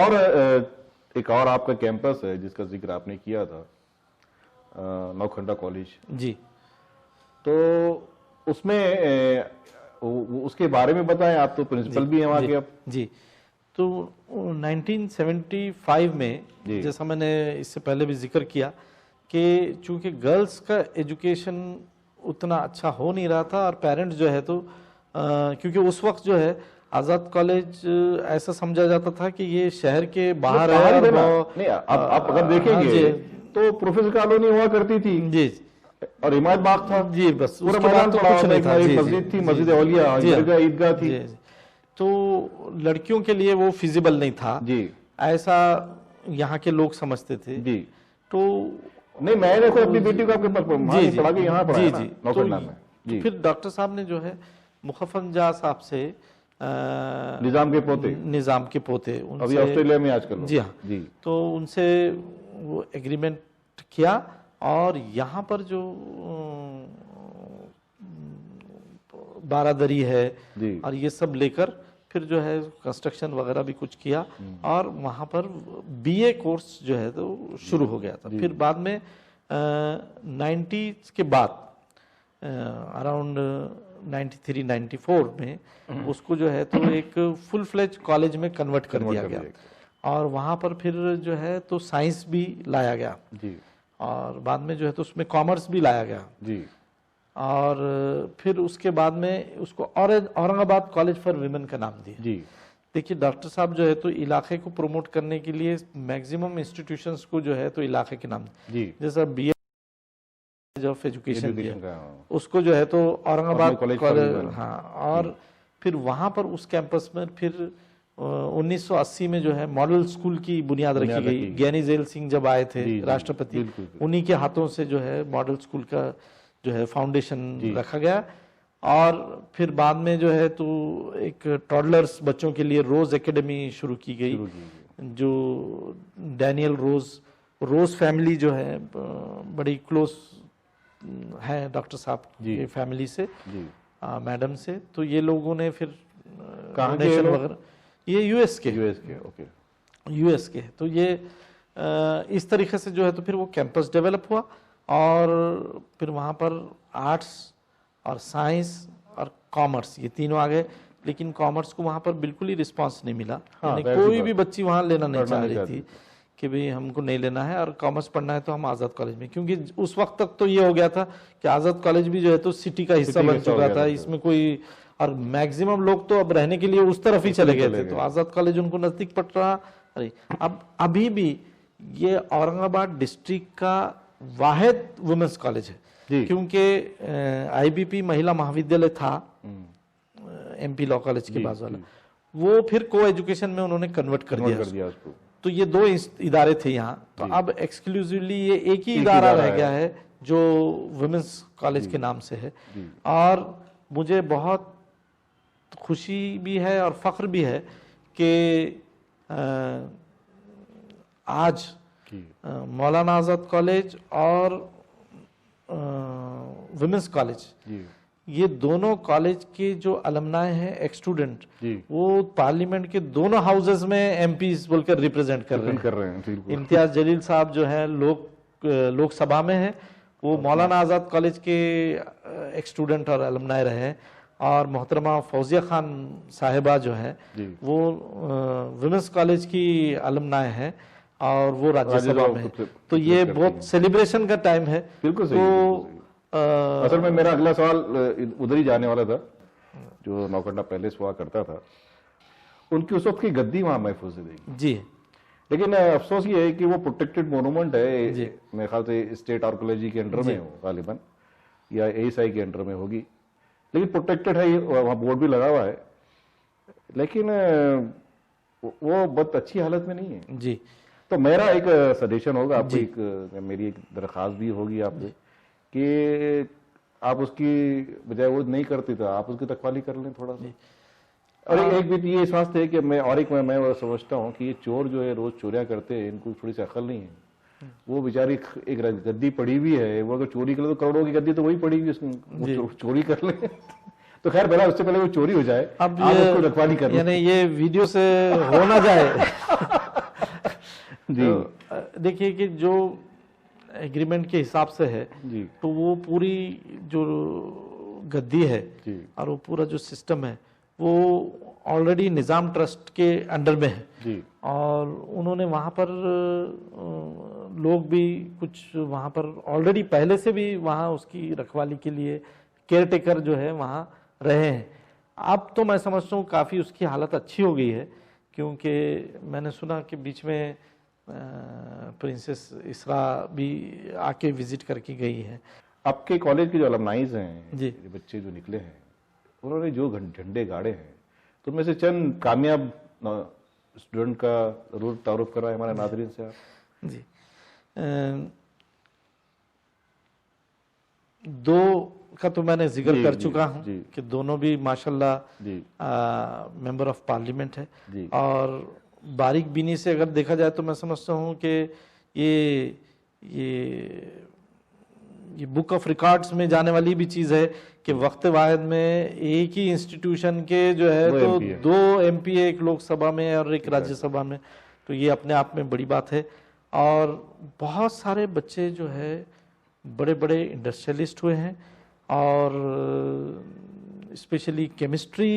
और आपका कैंपस है जिसका जिक्र आपने किया था, नौखंडा कॉलेज जी, तो उसमें उसके बारे में बताएं। आप तो प्रिंसिपल भी हैं वहाँ के अब। जी, तो 1975 में, जैसा मैंने इससे पहले भी जिक्र किया कि चूंकि गर्ल्स का एजुकेशन उतना अच्छा हो नहीं रहा था, और पेरेंट्स जो है तो क्योंकि उस वक्त जो है आज़ाद कॉलेज ऐसा समझा जाता था कि ये शहर के बाहर है। नहीं, आप अगर देखेंगे तो प्रोफेसर कॉलोनी हुआ करती थी जी, और हिमायत बाग था जी, बस पूरा मैदान तो कुछ नहीं था। मस्जिद थी, मस्जिद औलिया, ईदगाह थी। तो लड़कियों के लिए वो फिजिबल नहीं था जी, ऐसा यहाँ के लोग समझते थे जी। तो नहीं, मैंने तो अपनी बेटी को आपके पास पढ़ा के यहाँ पढ़ाया जी, नौखंडा में। तो फिर डॉक्टर साहब ने जो है मुखफन जा साहब से, निजाम के पोते, अभी ऑस्ट्रेलिया में आजकल, जी हाँ जी, तो उनसे वो एग्रीमेंट किया और यहाँ पर जो बारादरी है जी। और ये सब लेकर फिर जो है कंस्ट्रक्शन वगैरह भी कुछ किया और वहाँ पर बीए कोर्स जो है तो शुरू हो गया था। फिर बाद में 90s के बाद अराउंड 93-94 में उसको जो है तो एक फुल फ्लेज कॉलेज में कन्वर्ट कर दिया गया और वहाँ पर फिर जो है तो साइंस भी लाया गया जी। और बाद में जो है तो उसमें कॉमर्स भी लाया गया जी। और फिर उसके बाद में उसको औरंगाबाद कॉलेज फॉर विमेन का नाम दिया। जी। देखिए डॉक्टर साहब जो है तो इलाके को प्रमोट करने के लिए मैक्सिमम इंस्टीट्यूशंस को जो है तो इलाके के नाम जी। जैसा बी ऑफ एजुकेशन का उसको जो है तो औरंगाबाद कॉलेज हाँ और फिर वहां पर उस कैंपस में फिर 1980 में जो है मॉडल स्कूल की बुनियाद रखी गई। ज्ञानी जैल सिंह जब आए थे राष्ट्रपति, उन्हीं के हाथों से जो है मॉडल स्कूल का जो है फाउंडेशन रखा गया और फिर बाद में जो है तो एक टॉडलर्स बच्चों के लिए रोज एकेडमी शुरू की गई जो डैनियल रोज फैमिली जो है बड़ी क्लोज है डॉक्टर साहब की फैमिली से, मैडम से, तो ये लोगों ने फिर डोनेशन वगैरह, ये यूएस के ओके यूएस के, तो ये इस तरीके से जो है तो फिर वो कैंपस डेवलप हुआ और फिर वहाँ पर आर्ट्स और साइंस और कॉमर्स ये तीनों आ गए, लेकिन कॉमर्स को वहाँ पर बिल्कुल ही रिस्पांस नहीं मिला। यानी कोई भी बच्ची वहाँ लेना नहीं चाह रही थी कि भाई हमको नहीं लेना है और कॉमर्स पढ़ना है तो हम आज़ाद कॉलेज में, क्योंकि उस वक्त तक तो ये हो गया था कि आज़ाद कॉलेज भी जो है तो सिटी का हिस्सा बन चुका था, इसमें कोई, और मैक्सिमम लोग तो अब रहने के लिए उस तरफ ही चले गए थे, तो आज़ाद कॉलेज उनको नज़दीक पड़ रहा। अरे अब अभी भी ये औरंगाबाद डिस्ट्रिक्ट का वाहिद वुमेन्स कॉलेज है, क्योंकि आईबीपी महिला महाविद्यालय था एमपी लॉ कॉलेज के बाजू वाला, वो फिर को एजुकेशन में उन्होंने कन्वर्ट कर दिया उसको। तो ये दो इदारे थे यहाँ, तो अब एक्सक्लूसिवली ये एक ही इदारा रह गया है जो वुमेन्स कॉलेज के नाम से है। और मुझे बहुत खुशी भी है और फख्र भी है कि आज मौलाना आज़ाद कॉलेज और वुमेन्स कॉलेज, ये दोनों कॉलेज के जो अलमनाए हैं एक्स स्टूडेंट, वो पार्लियामेंट के दोनों हाउसेस में एमपीज बोलकर रिप्रेजेंट कर रहे हैं। इम्तियाज जलील साहब जो है लोकसभा में है, वो मौलाना आज़ाद कॉलेज के एक्स स्टूडेंट और अलमनाए रहे हैं, और मोहतरमा फौजिया खान साहिबा जो है वो वुमेन्स कॉलेज की अलमनाए हैं और वो राज्यसभा में है। तो ये बहुत सेलिब्रेशन का टाइम है। बिल्कुल सही। तो असल में मेरा अगला सवाल उधर ही जाने वाला था, जो नौकंडा पैलेस हुआ करता था, उनकी उस वक्त की गद्दी वहां महफूज रहेगी जी, लेकिन अफसोस ये है कि वो प्रोटेक्टेड मोनूमेंट है, मेरे ख्याल से स्टेट आर्कोलॉजी के अंडर में हो गालिबन, या एएसआई के अंडर में होगी, लेकिन प्रोटेक्टेड है, वहाँ बोर्ड भी लगा हुआ है, लेकिन वो बहुत अच्छी हालत में नहीं है जी। तो मेरा एक सजेशन होगा आपको, मेरी एक दरख्वास्त भी होगी आपसे कि आप उसकी बजाय वो नहीं करती तो आप उसकी रखवाली कर लें थोड़ा सा। और एक भी ये एहसास है कि मैं वो समझता हूँ कि ये चोर जो है रोज चोरियां करते हैं, इनको थोड़ी सी अकल नहीं है। वो बेचारी एक गद्दी पड़ी हुई है, वो अगर चोरी कर ले तो करोड़ों की गद्दी तो वही पड़ी हुई, उसमें चोरी कर ले तो खैर पहला उससे पहले वो चोरी हो जाए, अब आप उसको रखवाली कर, यानी ये वीडियो से हो ना जाए जी। तो देखिए कि जो एग्रीमेंट के हिसाब से है जी, तो वो पूरी जो गद्दी है और वो पूरा जो सिस्टम है वो ऑलरेडी निज़ाम ट्रस्ट के अंडर में है जी। और उन्होंने वहाँ पर लोग भी कुछ वहाँ पर ऑलरेडी पहले से भी वहाँ उसकी रखवाली के लिए केयर टेकर जो है वहाँ रहे हैं। अब तो मैं समझता हूँ काफ़ी उसकी हालत अच्छी हो गई है, क्योंकि मैंने सुना कि बीच में प्रिंसेस इसरा भी आके विजिट करके गई है। आपके कॉलेज के जो अलमनाइज हैं जी, बच्चे जो निकले हैं, उन्होंने जो झंडे गाड़े हैं, तो उनमें से चंद कामयाब स्टूडेंट का जरूर तारुफ करा है हमारे नाज़रीन से आप। जी, दो का तो मैंने जिक्र कर चुका हूँ कि दोनों भी माशाल्लाह मेंबर ऑफ पार्लियामेंट है, और बारीक बीनी से अगर देखा जाए तो मैं समझता हूँ कि ये बुक ऑफ रिकॉर्ड्स में जाने वाली भी चीज़ है कि वक्त वाहिद में एक ही इंस्टीट्यूशन के जो है तो 2 MP एक लोकसभा में और एक राज्यसभा में, तो ये अपने आप में बड़ी बात है। और बहुत सारे बच्चे जो है बड़े बड़े इंडस्ट्रियलिस्ट हुए हैं और स्पेशली केमिस्ट्री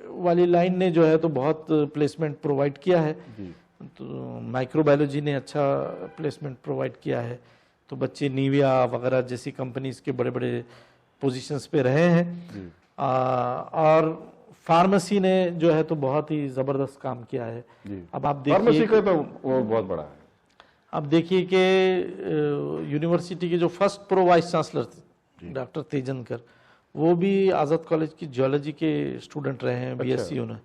वाली लाइन ने जो है तो बहुत प्लेसमेंट प्रोवाइड किया है, तो माइक्रोबायोलॉजी ने अच्छा प्लेसमेंट प्रोवाइड किया है, तो बच्चे नीविया वगैरह जैसी कंपनीज के बड़े बड़े पोजीशंस पे रहे हैं। और फार्मेसी ने जो है तो बहुत ही ज़बरदस्त काम किया है। अब आप देखिए फार्मेसी का तो वो बहुत बड़ा है। अब देखिए कि यूनिवर्सिटी के जो फर्स्ट प्रो वाइस चांसलर थे डॉक्टर तेजनकर, वो भी आज़ाद कॉलेज की जियोलॉजी के स्टूडेंट रहे हैं, BSc उन्हें।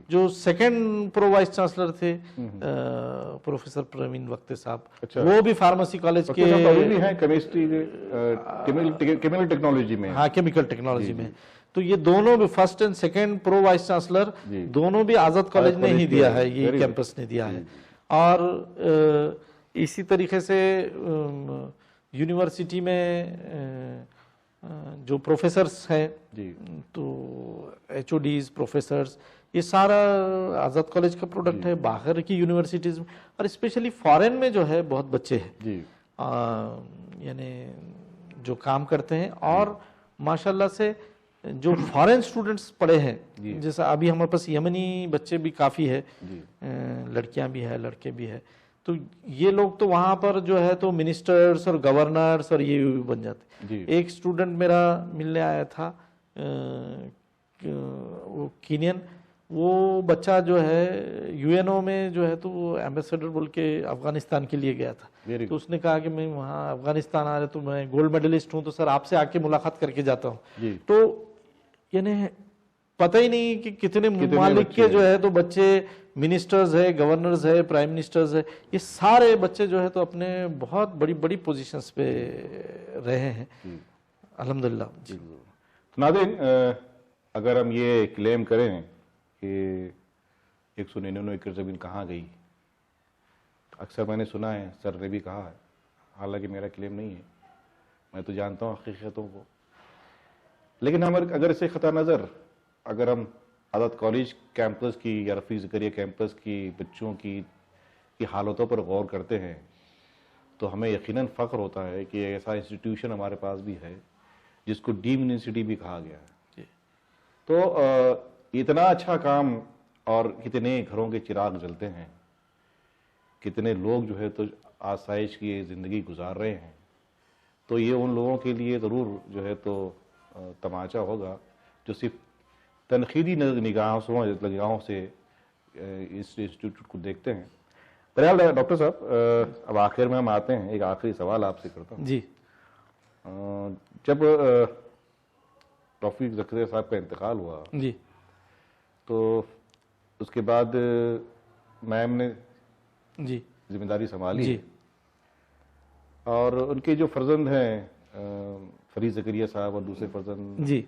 जो सेकंड प्रो वाइस चांसलर थे प्रोफेसर प्रवीण वक्ते साहब, वो भी फार्मेसी कॉलेज के भी हैं, केमिस्ट्री केमिकल टेक्नोलॉजी में। हाँ, केमिकल टेक्नोलॉजी में। तो ये दोनों भी first and second pro vice chancellor दोनों भी आज़ाद कॉलेज ने ही दिया है, ये कैंपस ने दिया है। और इसी तरीके से यूनिवर्सिटी में जो प्रोफेसर्स हैं, तो HODs प्रोफेसर्स, ये सारा आज़ाद कॉलेज का प्रोडक्ट है। बाहर की यूनिवर्सिटीज़ में और स्पेशली फॉरेन में जो है बहुत बच्चे हैं यानी जो काम करते हैं। और माशाल्लाह से जो फॉरेन स्टूडेंट्स पढ़े हैं, जैसा अभी हमारे पास यमनी बच्चे भी काफ़ी है, लड़कियां भी है लड़के भी है, तो ये लोग तो वहाँ पर जो है तो मिनिस्टर्स और गवर्नर्स और ये बन जाते। एक स्टूडेंट मेरा मिलने आया था वो कीनियन, वो बच्चा जो है UNO में जो है तो वो एम्बेसडर बोल के अफगानिस्तान के लिए गया था। तो उसने कहा कि मैं वहाँ अफगानिस्तान आ रहा तो मैं गोल्ड मेडलिस्ट हूँ, तो सर आपसे आके मुलाकात करके जाता हूँ। तो यानी पता ही नहीं कि कितने ममालिक के जो है तो बच्चे मिनिस्टर्स है, गवर्नर्स है, प्राइम मिनिस्टर्स है, ये सारे बच्चे जो है तो अपने बहुत बड़ी बड़ी पोजीशंस पे रहे हैं अल्हम्दुलिल्लाह। जी नाज़रीन, अगर हम ये क्लेम करें कि 199 एकड़ ज़मीन कहाँ गई, अक्सर मैंने सुना है, सर ने भी कहा है, हालांकि मेरा क्लेम नहीं है, मैं तो जानता हूँ हकीकतों को, लेकिन हम अगर इसे ख़ता नज़र अगर हम आज़ाद कॉलेज कैंपस की या रफ़ी ज़करिया कैंपस की बच्चों की हालतों पर गौर करते हैं, तो हमें यकीनन फ़ख्र होता है कि ऐसा इंस्टीट्यूशन हमारे पास भी है जिसको डीम्ड यूनिवर्सिटी भी कहा गया है। तो इतना अच्छा काम और कितने घरों के चिराग जलते हैं, कितने लोग जो है तो आसाइश की ज़िंदगी गुजार रहे हैं, तो ये उन लोगों के लिए ज़रूर जो है तो तमाचा होगा जो सिर्फ तनकीदी निगाहों से इस इंस्टीट्यूट को देखते हैं। बहरहाल डॉक्टर साहब, अब आखिर में हम आते हैं, एक आखिरी सवाल आपसे करता हूँ। जी, जब रफ़ी ज़करिया साहब का इंतकाल हुआ जी, तो उसके बाद मैम ने जी जिम्मेदारी संभाली जी, और उनके जो फर्जंद हैं फरीद ज़करिया साहब और दूसरे फर्जंद जी,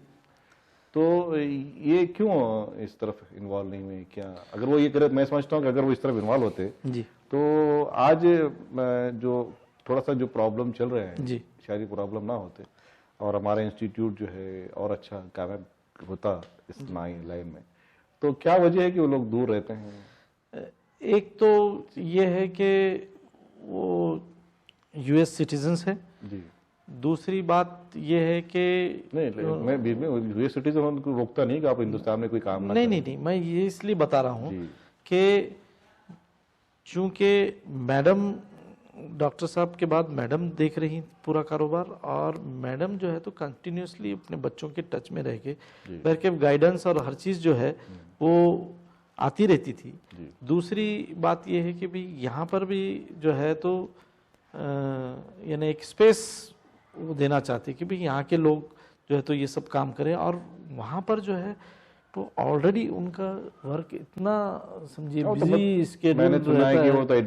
तो ये क्यों इस तरफ इन्वॉल्व नहीं हुए? क्या अगर वो ये करे, मैं समझता हूँ कि अगर वो इस तरफ इन्वॉल्व होते जी, तो आज जो थोड़ा सा जो प्रॉब्लम चल रहे हैं जी, शायद ये प्रॉब्लम ना होते और हमारा इंस्टीट्यूट जो है और अच्छा कामयाब होता इस लाइन में। तो क्या वजह है कि वो लोग दूर रहते हैं? एक तो ये है कि वो US सिटीजन्स है। जी, दूसरी बात ये है कि नहीं, मैं बीच में यूएस सिटीजन उनको रोकता नहीं कि आप हिंदुस्तान में कोई काम ना नहीं करें। नहीं नहीं, मैं ये इसलिए बता रहा हूँ जी, कि चूंकि मैडम डॉक्टर साहब के बाद मैडम देख रही पूरा कारोबार, और मैडम जो है तो कंटिन्यूसली अपने बच्चों के टच में रह के बैठ के गाइडेंस और हर चीज़ जो है वो आती रहती थी। दूसरी बात ये है कि भी यहाँ पर भी जो है तो यानी एक स्पेस वो देना चाहते कि भाई यहाँ के लोग जो है तो ये सब काम करें, और वहाँ पर जो है तो ऑलरेडी उनका वर्क इतना समझिए बिजी स्केड्यूल मैंने सुना है कि वो रहता है।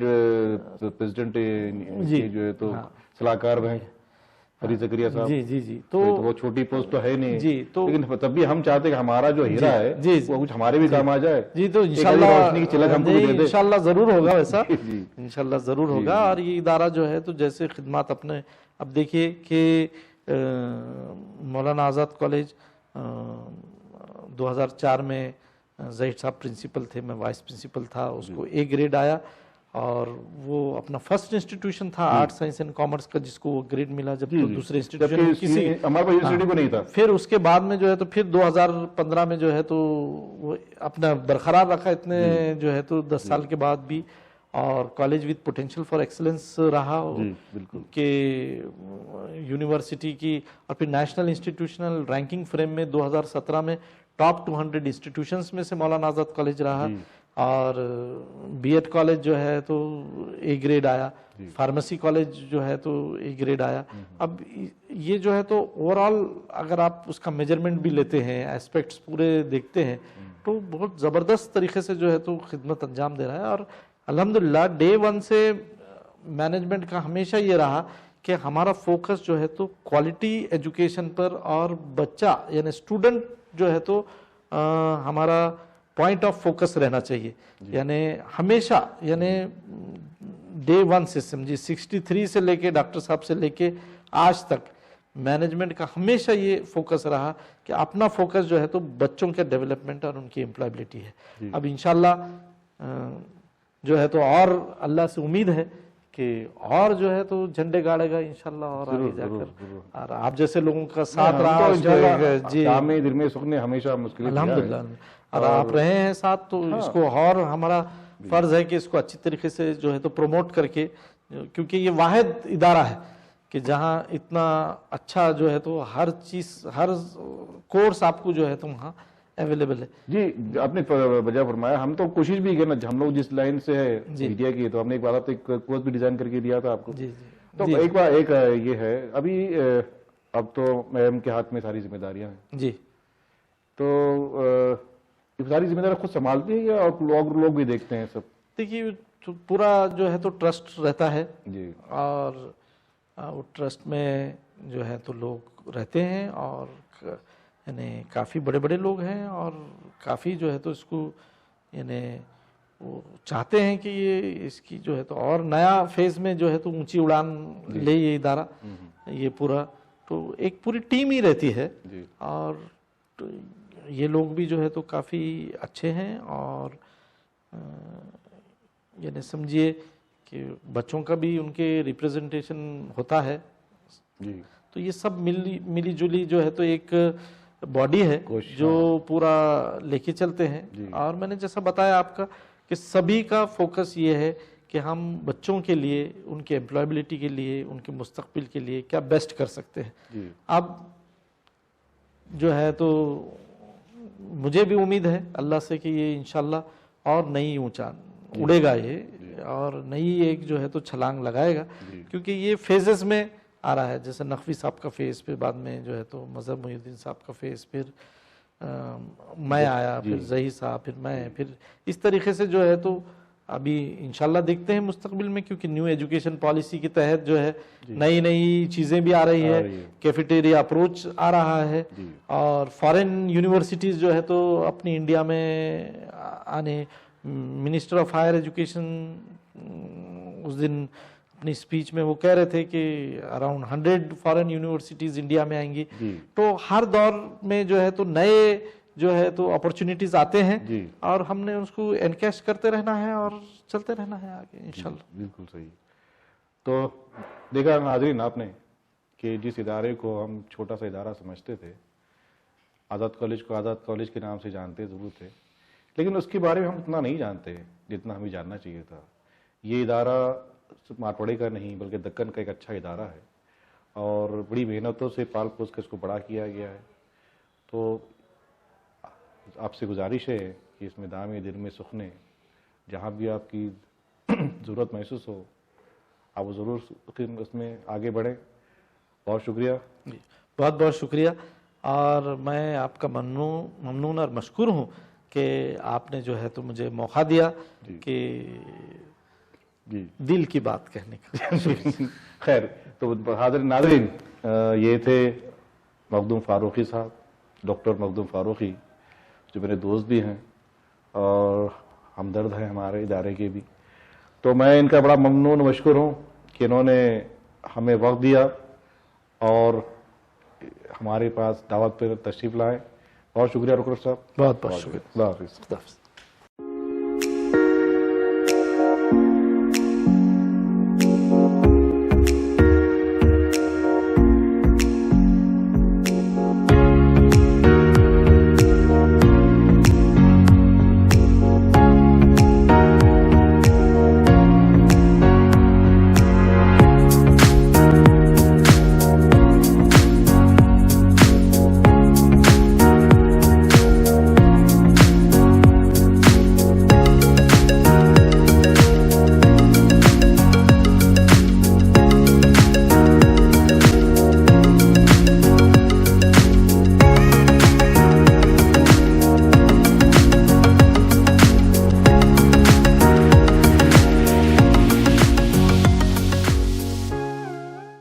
तो प्रेसिडेंट जो है तो सलाहकार हैं। फरीद ज़करिया साहब। जी जी जी। तो वो छोटी पोस्ट तो है नहीं जी, तो लेकिन तब भी हम चाहते हैं कि हमारा जो हीरा है जी, वो कुछ हमारे भी काम आ जाए। जी। तो एक ऐसी इंशाल्लाह रोशनी की चिलक हमको भी दे दे। इंशाल्लाह जरूर होगा वैसा। जी, जी। इंशाल्लाह जरूर होगा। और ये इदारा जो है तो जैसे खिदमत अपने, अब देखिए कि मौलाना आज़ाद कॉलेज 2004 में ज़हीर साहब प्रिंसिपल थे, मैं वाइस प्रिंसिपल था, उसको ए ग्रेड आया। और वो अपना फर्स्ट इंस्टीट्यूशन था आर्ट साइंस एंड कॉमर्स का जिसको वो ग्रेड मिला, जब तो दूसरे इंस्टीट्यूशन में किसी हमारे पास यूनिवर्सिटी को नहीं था। फिर उसके बाद में जो है तो फिर 2015 में जो है तो वो अपना बरकरार रखा इतने जो है तो 10 साल के बाद भी। और college with potential for excellence रहा कि यूनिवर्सिटी की। और फिर नेशनल इंस्टीट्यूशनल रैंकिंग फ्रेम में 2017 में टॉप 200 इंस्टीट्यूशंस में से मौलाना आज़ाद कॉलेज रहा। और बीएड कॉलेज जो है तो ए ग्रेड आया, फार्मेसी कॉलेज जो है तो ए ग्रेड आया। अब ये जो है तो ओवरऑल अगर आप उसका मेजरमेंट भी लेते हैं, एस्पेक्ट्स पूरे देखते हैं, तो बहुत ज़बरदस्त तरीके से जो है तो खिदमत अंजाम दे रहा है। और अल्हम्दुलिल्लाह डे वन से मैनेजमेंट का हमेशा ये रहा कि हमारा फोकस जो है तो क्वालिटी एजुकेशन पर, और बच्चा यानी स्टूडेंट जो है तो हमारा पॉइंट ऑफ फोकस रहना चाहिए। यानी हमेशा यानी डे वन से समझिए 63 से लेके डॉक्टर साहब से लेके आज तक मैनेजमेंट का हमेशा ये फोकस रहा कि अपना फोकस जो है तो बच्चों के डेवलपमेंट और उनकी एम्प्लॉयबिलिटी है। अब इंशाल्लाह जो है तो और अल्लाह से उम्मीद है कि और जो है तो झंडे गाड़ेगा इंशाल्लाह और आगे जाकर। और आप जैसे लोगों का साथ रहा जी, दिल में सुख ने हमेशा मुश्किल अल्हम्दुलिल्लाह, और आप रहे हैं साथ, तो इसको और हमारा फर्ज है कि इसको अच्छी तरीके से जो है तो प्रमोट करके, क्योंकि ये वाहिद इदारा है कि जहाँ इतना अच्छा जो है तो हर चीज, हर कोर्स आपको जो है तो वहाँ अवेलेबल है। जी, आपने वजह फरमाया। हम तो कोशिश भी की ना, हम लोग जिस लाइन से है मीडिया की, तो हमने एक बार एक कोर्स भी डिजाइन करके दिया था आपको। जी, तो जी, एक बार एक ये है अभी, अब तो मैम के हाथ में सारी जिम्मेदारियां हैं जी। तो सारी जिम्मेदारी खुद संभालती है या और लोग भी देखते हैं सब? देखिए तो पूरा जो है तो ट्रस्ट रहता है जी, और वो ट्रस्ट में जो है तो लोग रहते हैं, और यानी काफ़ी बड़े बड़े लोग हैं, और काफ़ी जो है तो इसको यानी वो चाहते हैं कि ये इसकी जो है तो और नया फेज में जो है तो ऊंची उड़ान ले ये इदारा, ये पूरा तो एक पूरी टीम ही रहती है। और तो ये लोग भी जो है तो काफ़ी अच्छे हैं, और यानी समझिए कि बच्चों का भी उनके रिप्रेजेंटेशन होता है जी। तो ये सब मिली जुली जो है तो एक बॉडी है जो पूरा लेके चलते हैं। और मैंने जैसा बताया आपका कि सभी का फोकस ये है कि हम बच्चों के लिए, उनके एम्प्लॉयबिलिटी के लिए, उनके मुस्तकबिल के लिए क्या बेस्ट कर सकते हैं। अब जो है तो मुझे भी उम्मीद है अल्लाह से कि ये इंशाल्लाह और नई ऊंचा उड़ेगा ये, और नई एक जो है तो छलांग लगाएगा, क्योंकि ये फेजेस में आ रहा है। जैसे नकवी साहब का फेज, फिर बाद में जो है तो मजहर मुहिउद्दीन साहब का फेज, फिर मैं आया, फिर ज़हीर साहब, फिर मैं, फिर इस तरीके से जो है तो अभी इंशाल्लाह देखते हैं मुस्तकबिल में, क्योंकि न्यू एजुकेशन पॉलिसी के तहत जो है नई नई चीज़ें भी आ रही है, कैफेटेरिया अप्रोच आ रहा है, और फॉरेन यूनिवर्सिटीज़ जो है तो अपनी इंडिया में आने, मिनिस्टर ऑफ हायर एजुकेशन उस दिन अपनी स्पीच में वो कह रहे थे कि अराउंड 100 फॉरेन यूनिवर्सिटीज़ इंडिया में आएंगी। तो हर दौर में जो है तो नए जो है तो अपॉर्चुनिटीज आते हैं, और हमने उसको एनकैश करते रहना है और चलते रहना है आगे इंशाल्लाह। बिल्कुल सही। तो देखा नाज़रीन आपने कि जिस इदारे को हम छोटा सा इदारा समझते थे, आज़ाद कॉलेज को आज़ाद कॉलेज के नाम से जानते ज़रूर थे, लेकिन उसके बारे में हम उतना नहीं जानते जितना हमें जानना चाहिए था। ये इदारा मारवाड़ी का नहीं बल्कि दक्कन का एक अच्छा इदारा है, और बड़ी मेहनतों से पाल पोस कर इसको बड़ा किया गया है। तो आपसे गुजारिश है कि इसमें दामे दिल में सुखने, जहाँ भी आपकी ज़रूरत महसूस हो आप वो ज़रूर उसमें आगे बढ़ें। बहुत शुक्रिया। बहुत बहुत शुक्रिया, और मैं आपका ममनून और मशकूर हूँ कि आपने जो है तो मुझे मौका दिया कि दिल की बात कहने का। खैर, तो हाज़िर नाज़रीन, ये थे मखदूम फारूकी साहब, डॉक्टर मखदूम फारूकी, जो मेरे दोस्त भी हैं और हमदर्द हैं हमारे इदारे के भी। तो मैं इनका बड़ा ममनून मशकूर हूँ कि इन्होंने हमें वक्त दिया और हमारे पास दावत पर तशरीफ़ लाए। बहुत शुक्रिया रुकन साहब। बहुत बहुत शुक्रिया। अल्लाह हाफ़िज़।